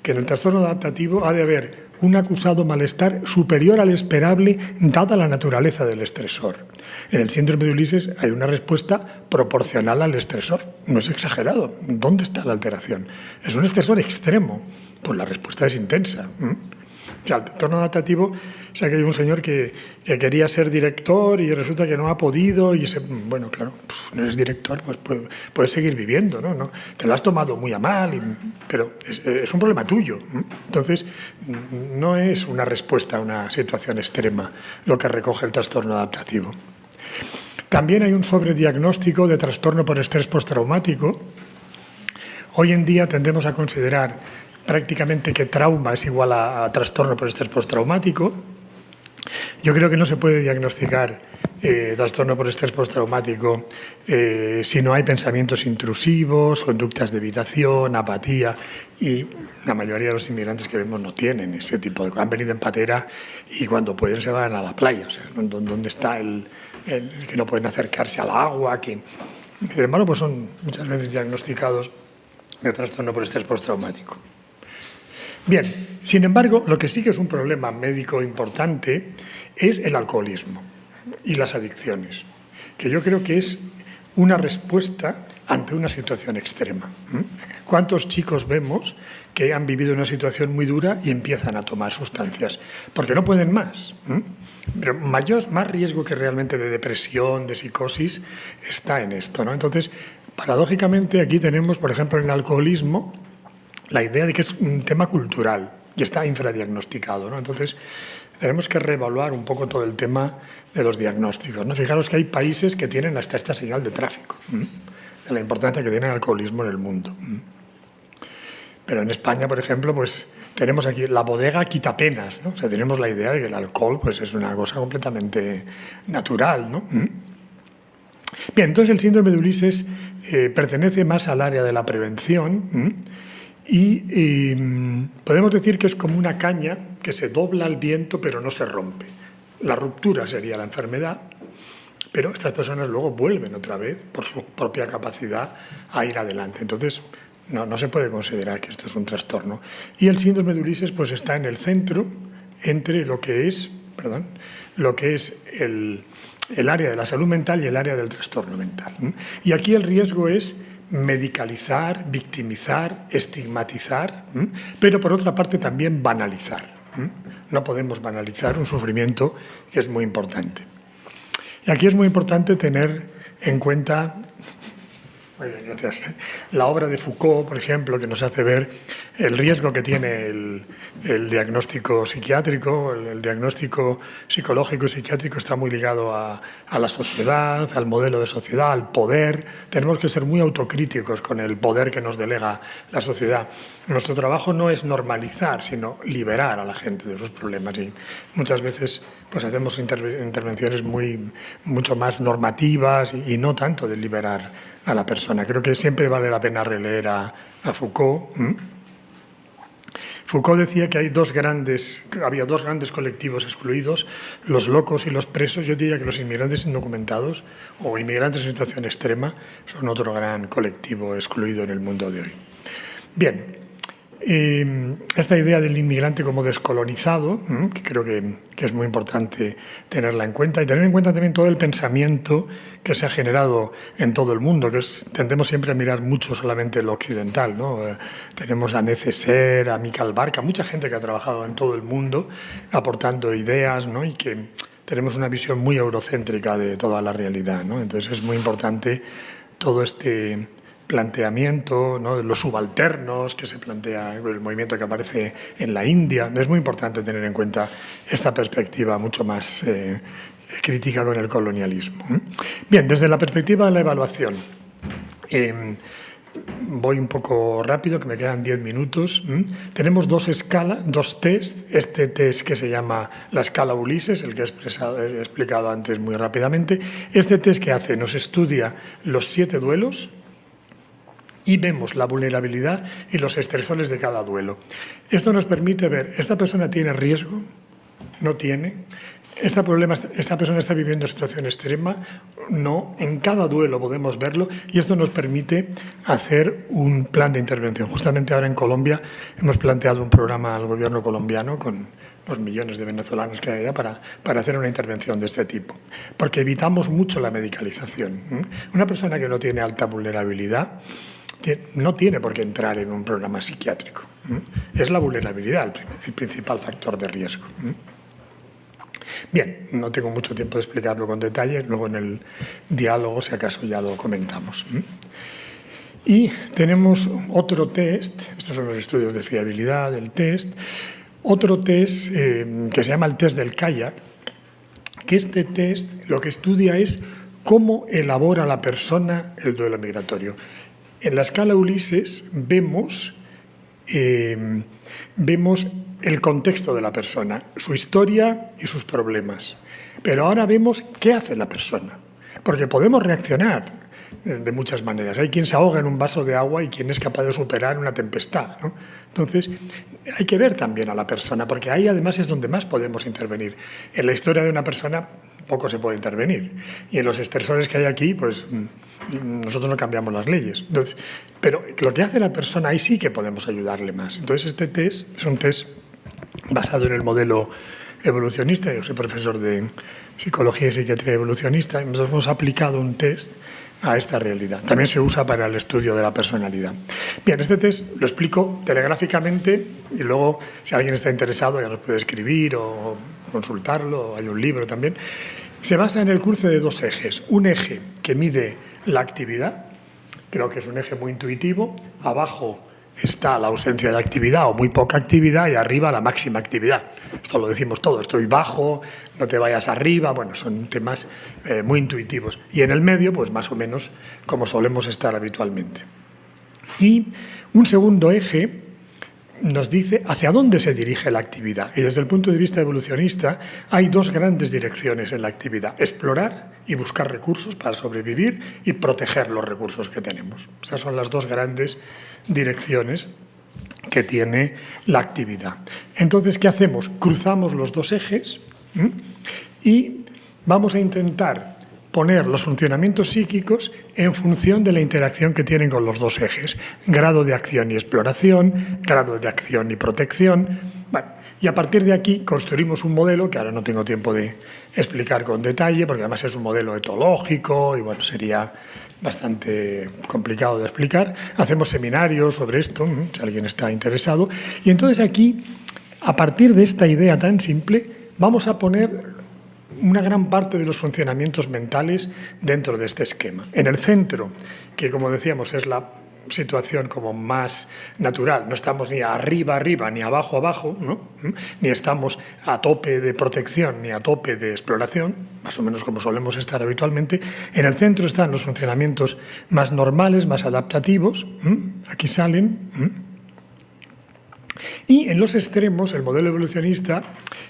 que en el trastorno adaptativo ha de haber un acusado malestar superior al esperable dada la naturaleza del estresor. En el síndrome de Ulises hay una respuesta proporcional al estresor. No es exagerado. ¿Dónde está la alteración? Es un estresor extremo. Pues la respuesta es intensa. O sea, el trastorno adaptativo, o sea, que hay un señor que quería ser director y resulta que no ha podido y bueno, claro, pues no eres director, pues puedes seguir viviendo, ¿no? Te lo has tomado muy a mal, pero es un problema tuyo. Entonces, no es una respuesta a una situación extrema lo que recoge el trastorno adaptativo. También hay un sobrediagnóstico de trastorno por estrés postraumático. Hoy en día tendemos a considerar prácticamente que trauma es igual a trastorno por estrés postraumático. Yo creo que no se puede diagnosticar trastorno por estrés postraumático si no hay pensamientos intrusivos, conductas de evitación, apatía, y la mayoría de los inmigrantes que vemos no tienen ese tipo de cosas. Han venido en patera y cuando pueden se van a la playa. O sea, ¿dónde está el que no pueden acercarse al agua? Sin embargo, pues son muchas veces diagnosticados de trastorno por estrés postraumático. Bien, sin embargo, lo que sí que es un problema médico importante es el alcoholismo y las adicciones, que yo creo que es una respuesta ante una situación extrema. ¿Cuántos chicos vemos que han vivido una situación muy dura y empiezan a tomar sustancias? Porque no pueden más. Pero más riesgo que realmente de depresión, de psicosis, está en esto, ¿no? Entonces, paradójicamente, aquí tenemos, por ejemplo, en el alcoholismo, la idea de que es un tema cultural y está infradiagnosticado, ¿no? Entonces, tenemos que reevaluar un poco todo el tema de los diagnósticos, ¿no? Fijaros que hay países que tienen hasta esta señal de tráfico, de la importancia que tiene el alcoholismo en el mundo. Pero en España, por ejemplo, pues tenemos aquí la bodega quitapenas, ¿no? O sea, tenemos la idea de que el alcohol pues, es una cosa completamente natural, ¿no? Bien, entonces el síndrome de Ulises pertenece más al área de la prevención y podemos decir que es como una caña que se dobla al viento pero no se rompe. La ruptura sería la enfermedad, pero estas personas luego vuelven otra vez por su propia capacidad a ir adelante. Entonces, no se puede considerar que esto es un trastorno. Y el síndrome de Ulises pues, está en el centro entre lo que es el área de la salud mental y el área del trastorno mental. Y aquí el riesgo es medicalizar, victimizar, estigmatizar, pero por otra parte también banalizar. No podemos banalizar un sufrimiento que es muy importante. Y aquí es muy importante tener en cuenta, la obra de Foucault, por ejemplo, que nos hace ver el riesgo que tiene el diagnóstico psiquiátrico. El diagnóstico psicológico y psiquiátrico está muy ligado a la sociedad, al modelo de sociedad, al poder. Tenemos que ser muy autocríticos con el poder que nos delega la sociedad. Nuestro trabajo no es normalizar, sino liberar a la gente de sus problemas. Y muchas veces pues hacemos intervenciones mucho más normativas y no tanto de liberar a la persona. Creo que siempre vale la pena releer a Foucault. Foucault decía que había dos grandes colectivos excluidos, los locos y los presos. Yo diría que los inmigrantes indocumentados o inmigrantes en situación extrema son otro gran colectivo excluido en el mundo de hoy. Bien, esta idea del inmigrante como descolonizado, que creo que es muy importante tenerla en cuenta, y tener en cuenta también todo el pensamiento que se ha generado en todo el mundo, que tendemos siempre a mirar mucho solamente lo occidental, ¿no? Tenemos a Neceser, a Michael Barca, mucha gente que ha trabajado en todo el mundo aportando ideas, ¿no? Y que tenemos una visión muy eurocéntrica de toda la realidad, ¿no? Entonces es muy importante todo este planteamiento, ¿no? De los subalternos que se plantea, el movimiento que aparece en la India. Es muy importante tener en cuenta esta perspectiva mucho más crítica con el colonialismo. Bien, desde la perspectiva de la evaluación, voy un poco rápido, que me quedan 10 minutos. Tenemos dos escalas, dos test. Este test que se llama la escala Ulises, el que he explicado antes muy rápidamente. Este test que hace, nos estudia los 7 duelos y vemos la vulnerabilidad y los estresores de cada duelo. Esto nos permite ver, ¿esta persona tiene riesgo? ¿No tiene? esta persona está viviendo situación extrema, no, en cada duelo podemos verlo y esto nos permite hacer un plan de intervención. Justamente ahora en Colombia hemos planteado un programa al gobierno colombiano con los millones de venezolanos que hay allá para hacer una intervención de este tipo, porque evitamos mucho la medicalización. Una persona que no tiene alta vulnerabilidad no tiene por qué entrar en un programa psiquiátrico. Es la vulnerabilidad el principal factor de riesgo. Bien, no tengo mucho tiempo de explicarlo con detalle, luego en el diálogo, si acaso, ya lo comentamos. Y tenemos otro test, estos son los estudios de fiabilidad del test, otro test que se llama el test del kayak, que este test lo que estudia es cómo elabora la persona el duelo migratorio. En la escala Ulises vemos el contexto de la persona, su historia y sus problemas. Pero ahora vemos qué hace la persona, porque podemos reaccionar de muchas maneras. Hay quien se ahoga en un vaso de agua y quien es capaz de superar una tempestad, ¿no? Entonces, hay que ver también a la persona, porque ahí además es donde más podemos intervenir. En la historia de una persona poco se puede intervenir. Y en los estresores que hay aquí, pues nosotros no cambiamos las leyes. Entonces, pero lo que hace la persona, ahí sí que podemos ayudarle más. Entonces, este test es un test basado en el modelo evolucionista. Yo soy profesor de psicología y psiquiatría evolucionista y nosotros hemos aplicado un test a esta realidad. También se usa para el estudio de la personalidad. Bien, este test lo explico telegráficamente y luego, si alguien está interesado, ya nos puede escribir o consultarlo, hay un libro también. Se basa en el cruce de dos ejes. Un eje que mide la actividad, creo que es un eje muy intuitivo. Abajo está la ausencia de actividad o muy poca actividad y arriba la máxima actividad. Esto lo decimos todo, estoy bajo, no te vayas arriba, bueno, son temas muy intuitivos. Y en el medio, pues más o menos como solemos estar habitualmente. Y un segundo eje nos dice hacia dónde se dirige la actividad. Y desde el punto de vista evolucionista hay dos grandes direcciones en la actividad: explorar y buscar recursos para sobrevivir y proteger los recursos que tenemos. Estas son las dos grandes direcciones que tiene la actividad. Entonces, ¿qué hacemos? Cruzamos los dos ejes y vamos a intentar poner los funcionamientos psíquicos en función de la interacción que tienen con los dos ejes. Grado de acción y exploración, grado de acción y protección. Bueno, y a partir de aquí construimos un modelo que ahora no tengo tiempo de explicar con detalle, porque además es un modelo etológico y bueno, sería bastante complicado de explicar. Hacemos seminarios sobre esto, si alguien está interesado. Y entonces aquí, a partir de esta idea tan simple, vamos a poner una gran parte de los funcionamientos mentales dentro de este esquema. En el centro, que como decíamos es la situación como más natural, no estamos ni arriba ni abajo, ¿no? Ni estamos a tope de protección ni a tope de exploración, más o menos como solemos estar habitualmente. En el centro están los funcionamientos más normales, más adaptativos, aquí salen. Y en los extremos, el modelo evolucionista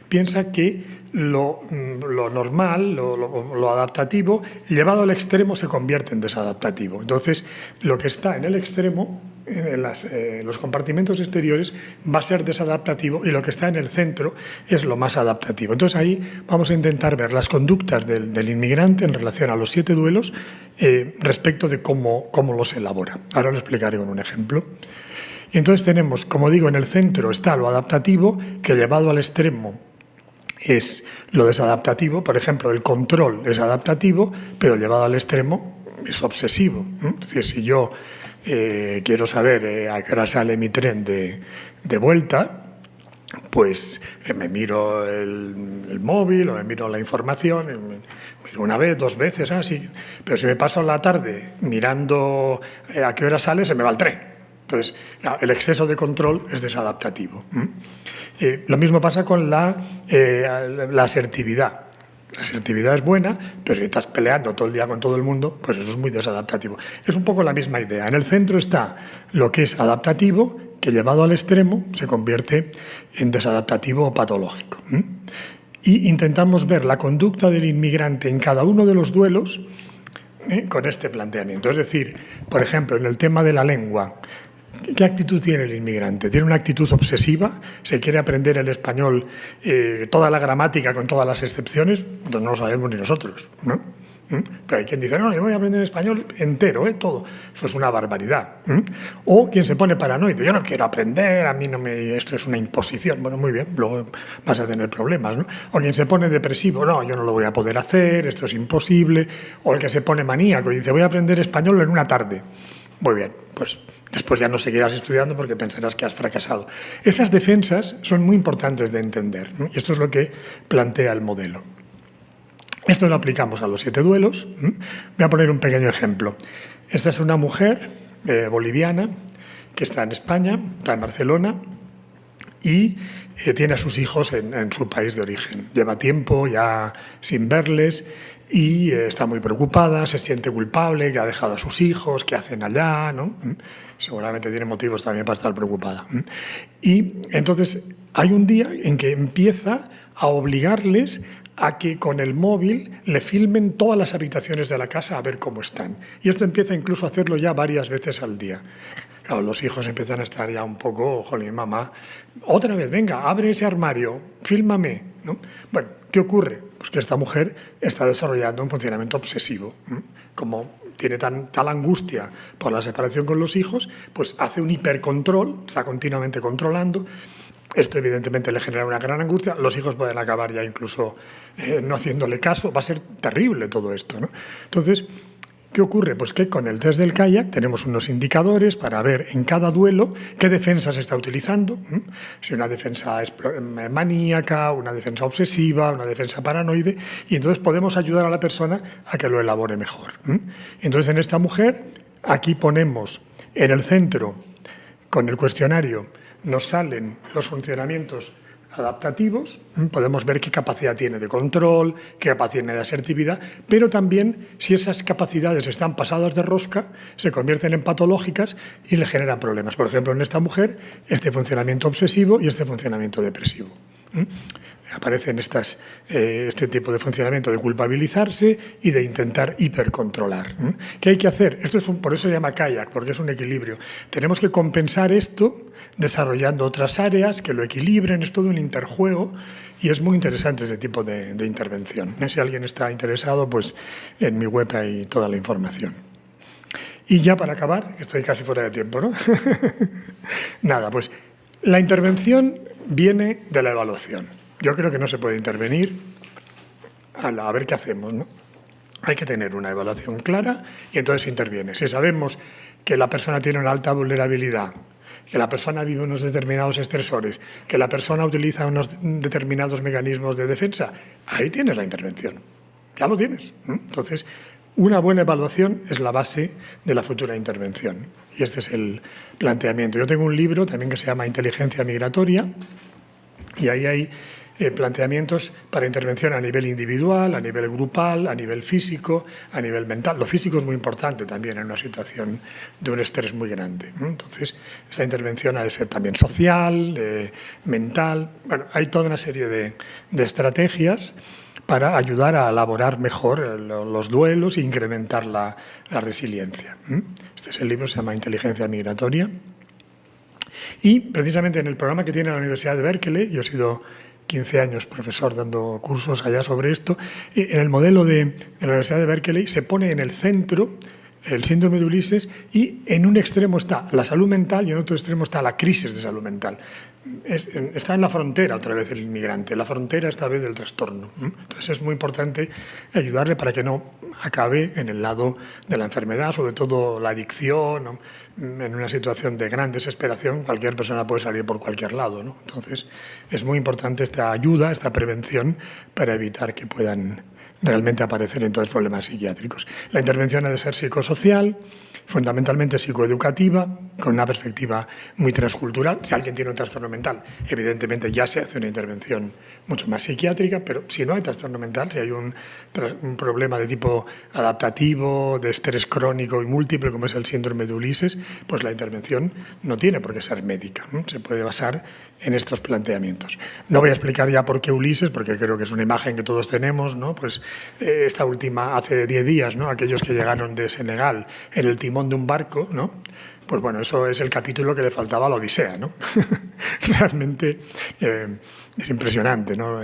piensa que lo normal, lo adaptativo, llevado al extremo se convierte en desadaptativo. Entonces, lo que está en el extremo, en los compartimentos exteriores, va a ser desadaptativo y lo que está en el centro es lo más adaptativo. Entonces, ahí vamos a intentar ver las conductas del inmigrante en relación a los 7 duelos respecto de cómo los elabora. Ahora lo explicaré con un ejemplo. Y entonces tenemos, como digo, en el centro está lo adaptativo, que llevado al extremo es lo desadaptativo. Por ejemplo, el control es adaptativo, pero llevado al extremo es obsesivo. Es decir, si yo quiero saber a qué hora sale mi tren de vuelta, pues me miro el móvil o me miro la información, me miro una vez, 2 veces, así. Pero si me paso la tarde mirando a qué hora sale, se me va el tren. Entonces, el exceso de control es desadaptativo. Lo mismo pasa con la asertividad. La asertividad es buena, pero si estás peleando todo el día con todo el mundo, pues eso es muy desadaptativo. Es un poco la misma idea. En el centro está lo que es adaptativo, que llevado al extremo se convierte en desadaptativo o patológico. Y intentamos ver la conducta del inmigrante en cada uno de los duelos con este planteamiento. Es decir, por ejemplo, en el tema de la lengua, ¿Qué actitud tiene el inmigrante? Tiene una actitud obsesiva, se quiere aprender el español, toda la gramática con todas las excepciones, entonces no lo sabemos ni nosotros, ¿no? Pero hay quien dice, no, yo voy a aprender español entero, todo. Eso es una barbaridad. O quien se pone paranoide, yo no quiero aprender, a mí esto es una imposición. Bueno, muy bien, luego vas a tener problemas, ¿no? O quien se pone depresivo, no, yo no lo voy a poder hacer, esto es imposible. O el que se pone maníaco y dice, voy a aprender español en una tarde. Muy bien, pues después ya no seguirás estudiando porque pensarás que has fracasado. Esas defensas son muy importantes de entender, ¿no? Y esto es lo que plantea el modelo. Esto lo aplicamos a los 7 duelos. Voy a poner un pequeño ejemplo. Esta es una mujer boliviana que está en España, está en Barcelona y tiene a sus hijos en su país de origen. Lleva tiempo ya sin verles y está muy preocupada, se siente culpable, que ha dejado a sus hijos, que hacen allá, ¿no? Seguramente tiene motivos también para estar preocupada. Y entonces hay un día en que empieza a obligarles a que con el móvil le filmen todas las habitaciones de la casa a ver cómo están. Y esto empieza incluso a hacerlo ya varias veces al día. Claro, los hijos empiezan a estar ya un poco, jolín, mamá, otra vez, venga, abre ese armario, fílmame, ¿no? Bueno, ¿qué ocurre? Pues que esta mujer está desarrollando un funcionamiento obsesivo. Como tiene tal angustia por la separación con los hijos, pues hace un hipercontrol, está continuamente controlando. Esto evidentemente le genera una gran angustia. Los hijos pueden acabar ya incluso no haciéndole caso. Va a ser terrible todo esto, ¿no? Entonces, ¿qué ocurre? Pues que con el test del kayak tenemos unos indicadores para ver en cada duelo qué defensa se está utilizando. Si una defensa es maníaca, una defensa obsesiva, una defensa paranoide. Y entonces podemos ayudar a la persona a que lo elabore mejor. Entonces, en esta mujer, aquí ponemos en el centro, con el cuestionario, nos salen los funcionamientos adaptativos, podemos ver qué capacidad tiene de control, qué capacidad tiene de asertividad, pero también si esas capacidades están pasadas de rosca, se convierten en patológicas y le generan problemas. Por ejemplo, en esta mujer, este funcionamiento obsesivo y este funcionamiento depresivo. Aparecen este tipo de funcionamiento de culpabilizarse y de intentar hipercontrolar. ¿Qué hay que hacer? Por eso se llama kayak, porque es un equilibrio. Tenemos que compensar esto desarrollando otras áreas que lo equilibren, es todo un interjuego y es muy interesante ese tipo de intervención. Si alguien está interesado, pues en mi web hay toda la información. Y ya para acabar, estoy casi fuera de tiempo, ¿no? Nada, pues la intervención viene de la evaluación. Yo creo que no se puede intervenir a ver qué hacemos, ¿no? Hay que tener una evaluación clara y entonces se interviene. Si sabemos que la persona tiene una alta vulnerabilidad, que la persona vive unos determinados estresores, que la persona utiliza unos determinados mecanismos de defensa, ahí tienes la intervención. Ya lo tienes. Entonces, una buena evaluación es la base de la futura intervención. Y este es el planteamiento. Yo tengo un libro también que se llama Inteligencia Migratoria y ahí hay planteamientos para intervención a nivel individual, a nivel grupal, a nivel físico, a nivel mental. Lo físico es muy importante también en una situación de un estrés muy grande, ¿no? Entonces, esta intervención ha de ser también social, mental. Bueno, hay toda una serie de estrategias para ayudar a elaborar mejor los duelos e incrementar la resiliencia. Este es el libro, se llama Inteligencia Migratoria. Y precisamente en el programa que tiene la Universidad de Berkeley, yo he sido 15 años profesor dando cursos allá sobre esto, en el modelo de la Universidad de Berkeley se pone en el centro el síndrome de Ulises y en un extremo está la salud mental y en otro extremo está la crisis de salud mental. Está en la frontera otra vez el inmigrante, la frontera esta vez del trastorno. Entonces es muy importante ayudarle para que no acabe en el lado de la enfermedad, sobre todo la adicción, ¿no? En una situación de gran desesperación cualquier persona puede salir por cualquier lado, ¿no? Entonces es muy importante esta ayuda, esta prevención para evitar que puedan realmente aparecer entonces problemas psiquiátricos. La intervención ha de ser psicosocial, fundamentalmente psicoeducativa, con una perspectiva muy transcultural. Si alguien tiene un trastorno mental, evidentemente ya se hace una intervención mucho más psiquiátrica, pero si no hay trastorno mental, si hay un problema de tipo adaptativo, de estrés crónico y múltiple, como es el síndrome de Ulises, pues la intervención no tiene por qué ser médica, ¿no? Se puede basar en estos planteamientos. No voy a explicar ya por qué Ulises, porque creo que es una imagen que todos tenemos, ¿no? Pues esta última hace 10 días, ¿no? Aquellos que llegaron de Senegal en el timón de un barco, ¿no? pues bueno, eso es el capítulo que le faltaba a la Odisea, ¿no? Realmente es impresionante, ¿no?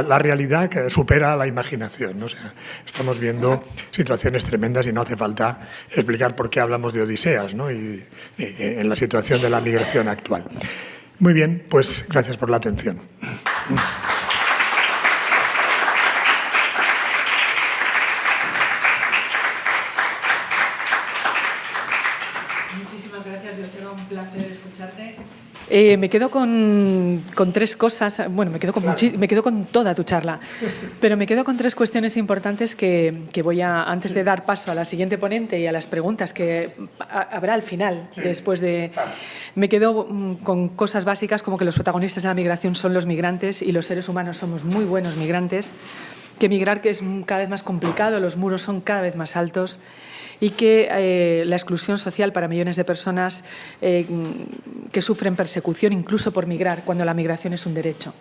La realidad que supera la imaginación, ¿no? O sea, estamos viendo situaciones tremendas y no hace falta explicar por qué hablamos de Odiseas, ¿no? Y en la situación de la migración actual. Muy bien, pues gracias por la atención. Muchísimas gracias, Joseba, un placer escucharte. Me quedo con tres cosas, bueno, me quedo con toda tu charla, pero me quedo con tres cuestiones importantes que voy a, antes de dar paso a la siguiente ponente y a las preguntas que habrá al final, después de... Me quedo con cosas básicas como que los protagonistas de la migración son los migrantes y los seres humanos somos muy buenos migrantes, que migrar que es cada vez más complicado, los muros son cada vez más altos, y que la exclusión social para millones de personas que sufren persecución incluso por migrar, cuando la migración es un derecho.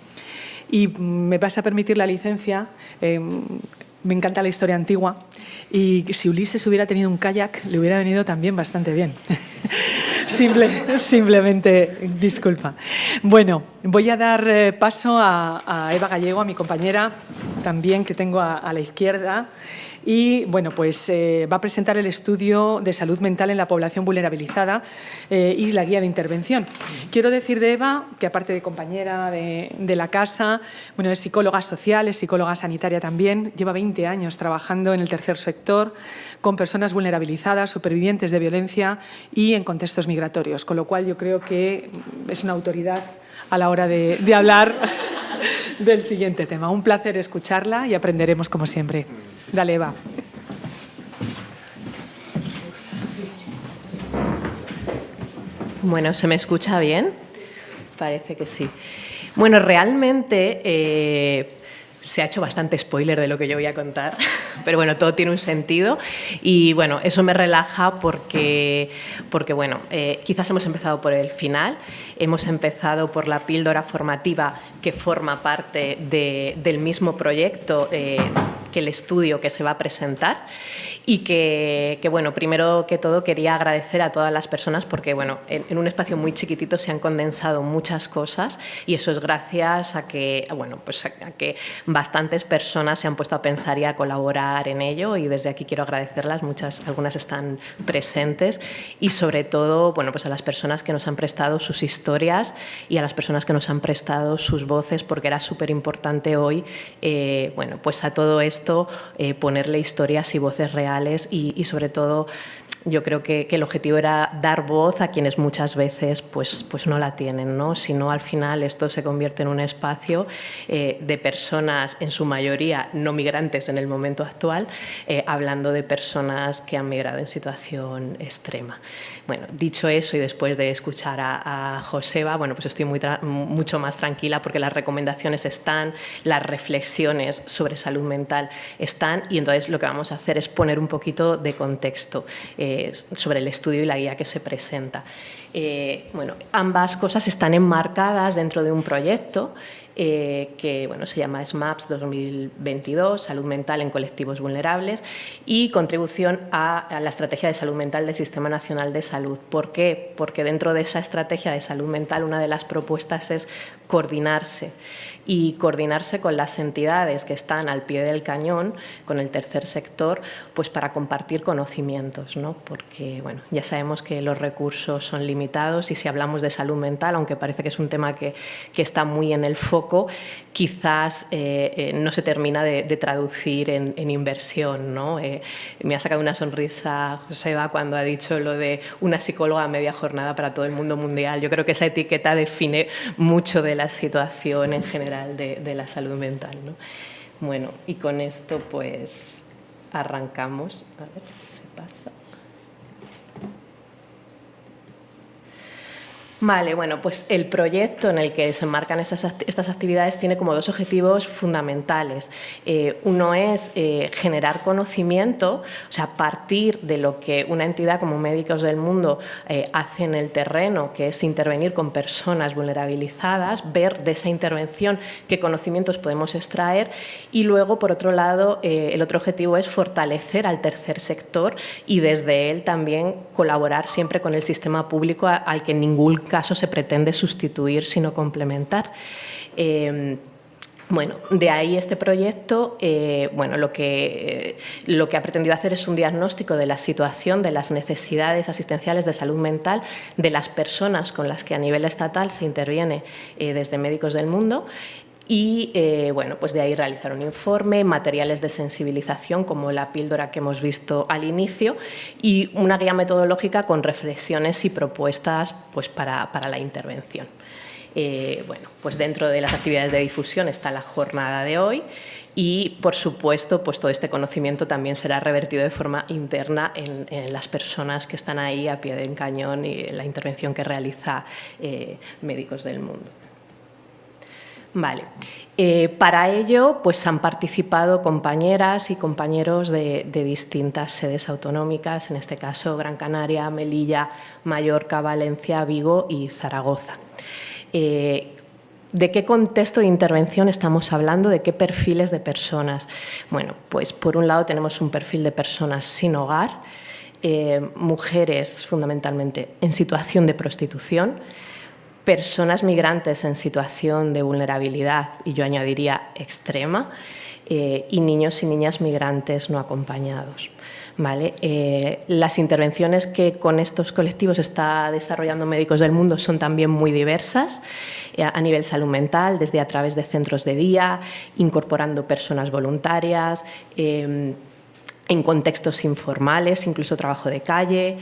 Y me vas a permitir la licencia, me encanta la historia antigua, y si Ulises hubiera tenido un kayak, le hubiera venido también bastante bien. Simplemente, disculpa. Bueno, voy a dar paso a Eva Gallego, a mi compañera también que tengo a la izquierda. Y bueno, pues va a presentar el estudio de salud mental en la población vulnerabilizada y la guía de intervención. Quiero decir de Eva que, aparte de compañera de la casa, bueno, es psicóloga social, es psicóloga sanitaria también, lleva 20 años trabajando en el tercer sector con personas vulnerabilizadas, supervivientes de violencia y en contextos migratorios, con lo cual yo creo que es una autoridad a la hora de hablar del siguiente tema. Un placer escucharla y aprenderemos como siempre. Dale, Eva. Bueno, ¿se me escucha bien? Parece que sí. Bueno, realmente se ha hecho bastante spoiler de lo que yo voy a contar, pero bueno, todo tiene un sentido y bueno, eso me relaja porque bueno, quizás hemos empezado por el final, hemos empezado por la píldora formativa que forma parte del mismo proyecto que el estudio que se va a presentar y que bueno, primero que todo quería agradecer a todas las personas porque bueno, en un espacio muy chiquitito se han condensado muchas cosas y eso es gracias a que, bueno, pues a que bastantes personas se han puesto a pensar y a colaborar en ello y desde aquí quiero agradecerlas, algunas están presentes y sobre todo, bueno, pues a las personas que nos han prestado sus historias y a las personas que nos han prestado sus voces porque era súper importante hoy, bueno, pues a todo esto ponerle historias y voces reales y sobre todo yo creo que el objetivo era dar voz a quienes muchas veces pues no la tienen, ¿no? Si no, al final esto se convierte en un espacio de personas, en su mayoría no migrantes en el momento actual, hablando de personas que han migrado en situación extrema. Bueno, dicho eso y después de escuchar a Joseba, bueno, pues estoy mucho más tranquila porque las recomendaciones están, las reflexiones sobre salud mental están y entonces lo que vamos a hacer es poner un poquito de contexto sobre el estudio y la guía que se presenta. Bueno, ambas cosas están enmarcadas dentro de un proyecto que bueno, se llama SMAPS 2022, Salud Mental en Colectivos Vulnerables y contribución a la Estrategia de Salud Mental del Sistema Nacional de Salud. ¿Por qué? Porque dentro de esa estrategia de salud mental una de las propuestas es coordinarse y coordinarse con las entidades que están al pie del cañón, con el tercer sector, pues para compartir conocimientos, ¿no? Porque bueno, ya sabemos que los recursos son limitados y si hablamos de salud mental, aunque parece que es un tema que está muy en el foco, quizás no se termina de traducir en inversión, ¿no? Me ha sacado una sonrisa Joseba cuando ha dicho lo de una psicóloga a media jornada para todo el mundo mundial. Yo creo que esa etiqueta define mucho de la situación en general de la salud mental, ¿no? Bueno, y con esto pues arrancamos. A ver, se pasa. Vale, bueno, pues el proyecto en el que se enmarcan estas actividades tiene como dos objetivos fundamentales. Uno es generar conocimiento, o sea, partir de lo que una entidad como Médicos del Mundo hace en el terreno, que es intervenir con personas vulnerabilizadas, ver de esa intervención qué conocimientos podemos extraer, y luego, por otro lado, el otro objetivo es fortalecer al tercer sector y desde él también colaborar siempre con el sistema público al que en ningún caso se pretende sustituir, sino complementar. Bueno, de ahí este proyecto, bueno, lo que ha pretendido hacer es un diagnóstico de la situación, de las necesidades asistenciales de salud mental de las personas con las que a nivel estatal se interviene desde Médicos del Mundo. Y bueno, pues de ahí realizar un informe, materiales de sensibilización como la píldora que hemos visto al inicio y una guía metodológica con reflexiones y propuestas pues, para la intervención. Bueno, pues dentro de las actividades de difusión está la jornada de hoy y, por supuesto, pues todo este conocimiento también será revertido de forma interna en las personas que están ahí a pie del cañón y en la intervención que realiza Médicos del Mundo. Vale. Para ello pues han participado compañeras y compañeros de distintas sedes autonómicas, en este caso Gran Canaria, Melilla, Mallorca, Valencia, Vigo y Zaragoza. ¿De qué contexto de intervención estamos hablando? ¿De qué perfiles de personas? Bueno, pues por un lado tenemos un perfil de personas sin hogar, mujeres fundamentalmente en situación de prostitución, personas migrantes en situación de vulnerabilidad, y yo añadiría extrema, y niños y niñas migrantes no acompañados. ¿Vale? Las intervenciones que con estos colectivos está desarrollando Médicos del Mundo son también muy diversas a nivel salud mental, desde a través de centros de día, incorporando personas voluntarias, en contextos informales, incluso trabajo de calle,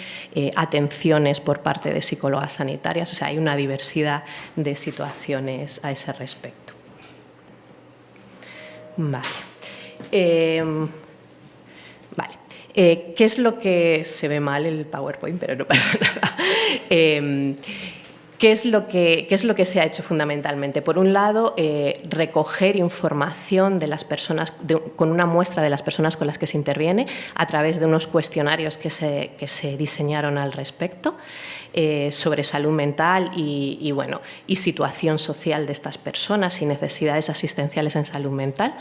atenciones por parte de psicólogas sanitarias, o sea, hay una diversidad de situaciones a ese respecto. Vale. Vale. ¿Qué es lo que se ve mal el PowerPoint? Pero no pasa nada. ¿Qué es lo que se ha hecho fundamentalmente? Por un lado, recoger información de las personas, con una muestra de las personas con las que se interviene a través de unos cuestionarios que se diseñaron al respecto sobre salud mental y situación social de estas personas y necesidades asistenciales en salud mental.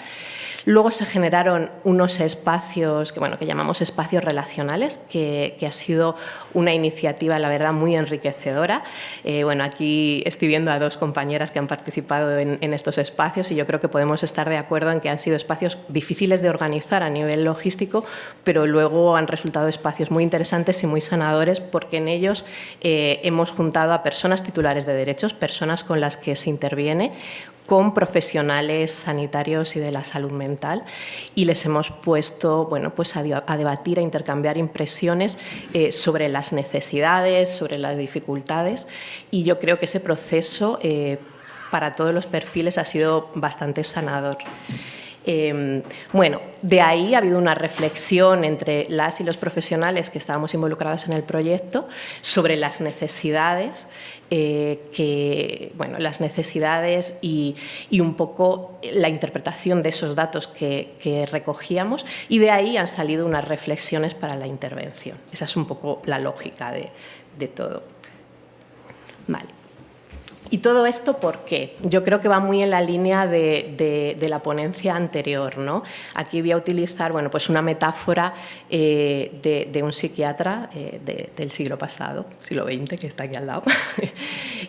Luego se generaron unos espacios que llamamos espacios relacionales, que ha sido una iniciativa, la verdad, muy enriquecedora. Aquí estoy viendo a dos compañeras que han participado en estos espacios y yo creo que podemos estar de acuerdo en que han sido espacios difíciles de organizar a nivel logístico, pero luego han resultado espacios muy interesantes y muy sanadores porque en ellos hemos juntado a personas titulares de derechos, personas con las que se interviene, con profesionales sanitarios y de la salud mental y les hemos puesto a debatir, a intercambiar impresiones sobre las necesidades, sobre las dificultades y yo creo que ese proceso para todos los perfiles ha sido bastante sanador. De ahí ha habido una reflexión entre las y los profesionales que estábamos involucrados en el proyecto sobre las necesidades, las necesidades y un poco la interpretación de esos datos que recogíamos y de ahí han salido unas reflexiones para la intervención. Esa es un poco la lógica de todo. Vale. ¿Y todo esto por qué? Yo creo que va muy en la línea de la ponencia anterior, ¿no? Aquí voy a utilizar una metáfora de un psiquiatra del siglo pasado, siglo XX, que está aquí al lado.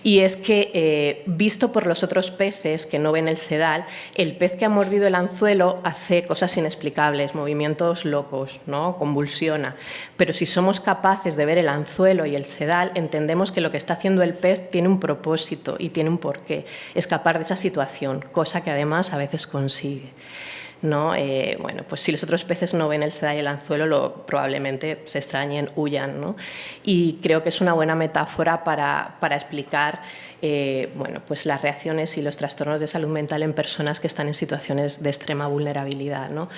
Y es que, visto por los otros peces que no ven el sedal, el pez que ha mordido el anzuelo hace cosas inexplicables, movimientos locos, ¿no? Convulsiona. Pero si somos capaces de ver el anzuelo y el sedal, entendemos que lo que está haciendo el pez tiene un propósito y tiene un porqué, escapar de esa situación, cosa que además a veces consigue, ¿no? Si los otros peces no ven el sedal y el anzuelo, probablemente se extrañen, huyan, ¿no? Y creo que es una buena metáfora para explicar las reacciones y los trastornos de salud mental en personas que están en situaciones de extrema vulnerabilidad, ¿no?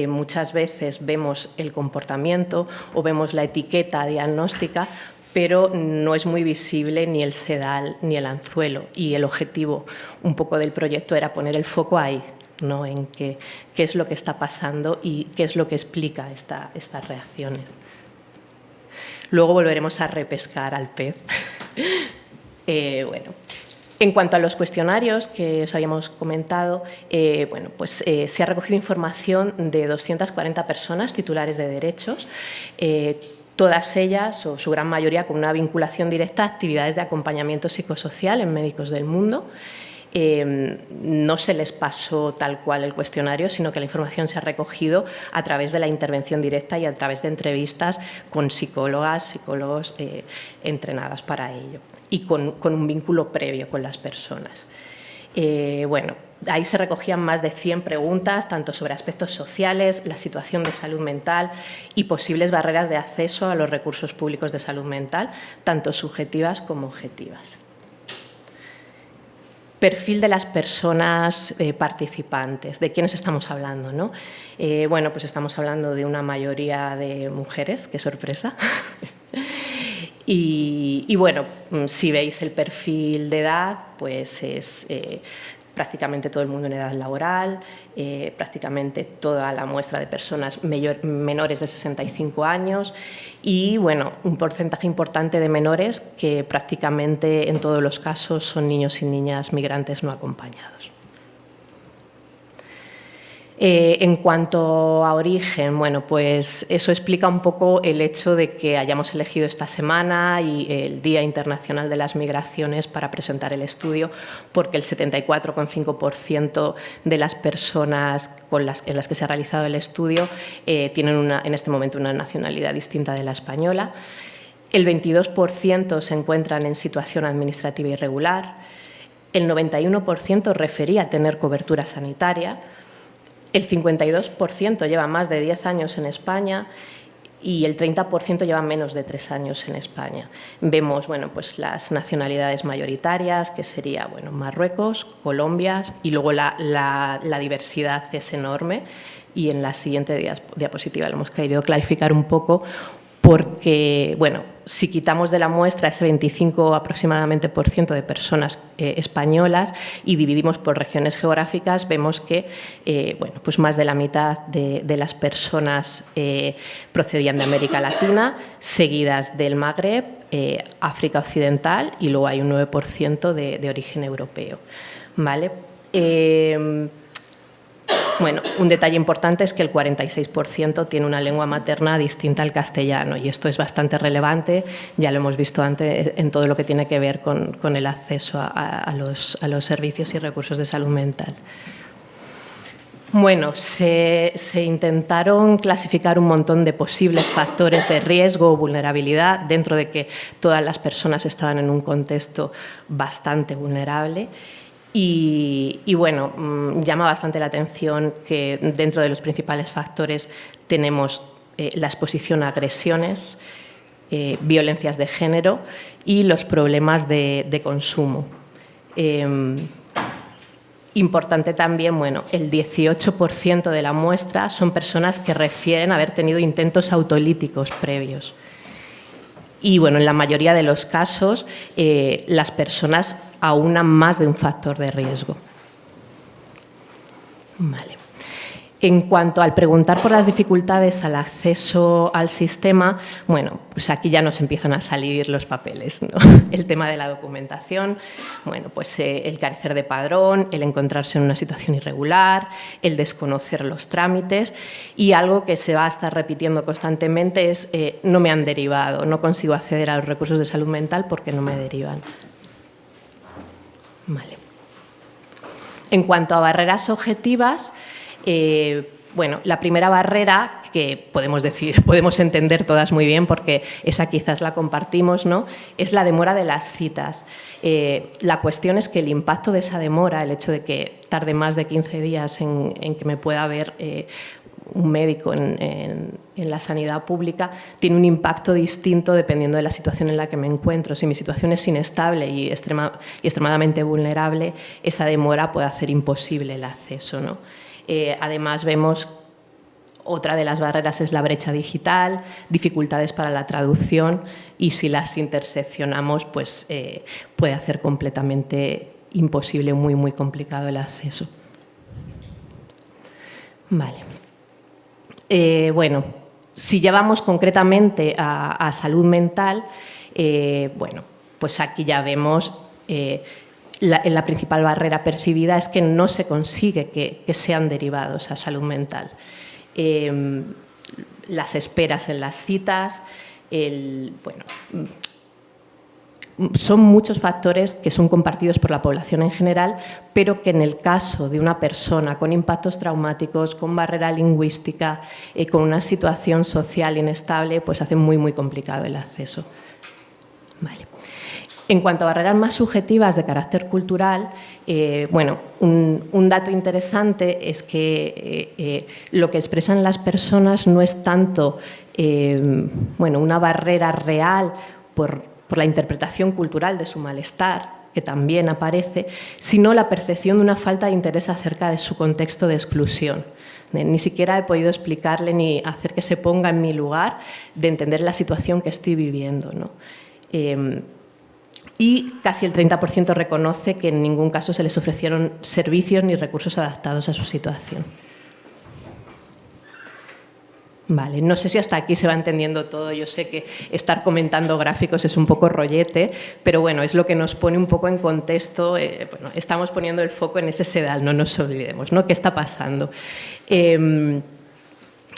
Muchas veces vemos el comportamiento o vemos la etiqueta diagnóstica, pero no es muy visible ni el sedal ni el anzuelo. Y el objetivo un poco del proyecto era poner el foco ahí, ¿no? En qué es lo que está pasando y qué es lo que explica estas reacciones. Luego volveremos a repescar al pez. Bueno. En cuanto a los cuestionarios que os habíamos comentado, se ha recogido información de 240 personas titulares de derechos, todas ellas, o su gran mayoría, con una vinculación directa a actividades de acompañamiento psicosocial en Médicos del Mundo. No se les pasó tal cual el cuestionario, sino que la información se ha recogido a través de la intervención directa y a través de entrevistas con psicólogas, psicólogos entrenadas para ello y con un vínculo previo con las personas. Ahí se recogían más de 100 preguntas, tanto sobre aspectos sociales, la situación de salud mental y posibles barreras de acceso a los recursos públicos de salud mental, tanto subjetivas como objetivas. Perfil de las personas participantes, ¿de quiénes estamos hablando, no? Pues estamos hablando de una mayoría de mujeres, qué sorpresa. Y si veis el perfil de edad, pues es prácticamente todo el mundo en edad laboral, prácticamente toda la muestra de personas menores de 65 años y, un porcentaje importante de menores que prácticamente en todos los casos son niños y niñas migrantes no acompañados. En cuanto a origen, pues eso explica un poco el hecho de que hayamos elegido esta semana y el Día Internacional de las Migraciones para presentar el estudio, porque el 74,5% de las personas en las que se ha realizado el estudio tienen en este momento una nacionalidad distinta de la española. El 22% se encuentran en situación administrativa irregular. El 91% refería tener cobertura sanitaria. El 52% lleva más de 10 años en España y el 30% lleva menos de 3 años en España. Vemos pues las nacionalidades mayoritarias, que sería Marruecos, Colombia, y luego la diversidad es enorme. Y en la siguiente diapositiva lo hemos querido clarificar un poco porque, si quitamos de la muestra ese 25 aproximadamente % de personas españolas y dividimos por regiones geográficas, vemos que pues más de la mitad de las personas procedían de América Latina, seguidas del Magreb, África Occidental y luego hay un 9% de origen europeo. ¿Vale? Un detalle importante es que el 46% tiene una lengua materna distinta al castellano y esto es bastante relevante, ya lo hemos visto antes en todo lo que tiene que ver con el acceso a los servicios y recursos de salud mental. Se intentaron clasificar un montón de posibles factores de riesgo o vulnerabilidad, dentro de que todas las personas estaban en un contexto bastante vulnerable. Y llama bastante la atención que dentro de los principales factores tenemos la exposición a agresiones, violencias de género y los problemas de consumo. Importante también, el 18% de la muestra son personas que refieren haber tenido intentos autolíticos previos. Y en la mayoría de los casos las personas aunan más de un factor de riesgo. Vale. En cuanto al preguntar por las dificultades al acceso al sistema, pues aquí ya nos empiezan a salir los papeles, ¿no? El tema de la documentación, el carecer de padrón, el encontrarse en una situación irregular, el desconocer los trámites y algo que se va a estar repitiendo constantemente es no me han derivado, no consigo acceder a los recursos de salud mental porque no me derivan. Vale. En cuanto a barreras objetivas, la primera barrera que podemos entender todas muy bien porque esa quizás la compartimos, ¿no? Es la demora de las citas. La cuestión es que el impacto de esa demora, el hecho de que tarde más de 15 días en que me pueda ver un médico en la sanidad pública, tiene un impacto distinto dependiendo de la situación en la que me encuentro. Si mi situación es inestable y extremadamente vulnerable, esa demora puede hacer imposible el acceso, ¿no? Además, vemos Otra de las barreras es la brecha digital, dificultades para la traducción y si las interseccionamos pues, puede hacer completamente imposible, muy, muy complicado el acceso. Vale. Bueno, si ya vamos concretamente a salud mental, bueno, pues aquí ya vemos la principal barrera percibida es que no se consigue que sean derivados a salud mental. Las esperas en las citas, bueno, son muchos factores que son compartidos por la población en general, pero que en el caso de una persona con impactos traumáticos, con barrera lingüística, con una situación social inestable, pues hace muy, muy complicado el acceso. Vale. En cuanto a barreras más subjetivas de carácter cultural, bueno, un dato interesante es que lo que expresan las personas no es tanto bueno, una barrera real por la interpretación cultural de su malestar, que también aparece, sino la percepción de una falta de interés acerca de su contexto de exclusión. Ni siquiera he podido explicarle ni hacer que se ponga en mi lugar de entender la situación que estoy viviendo, ¿no? Y casi el 30% reconoce que en ningún caso se les ofrecieron servicios ni recursos adaptados a su situación. Vale, no sé si hasta aquí se va entendiendo todo. Yo sé que estar comentando gráficos es un poco rollete, pero bueno, es lo que nos pone un poco en contexto. Bueno, estamos poniendo el foco en ese sedal, no nos olvidemos, ¿no? ¿Qué está pasando?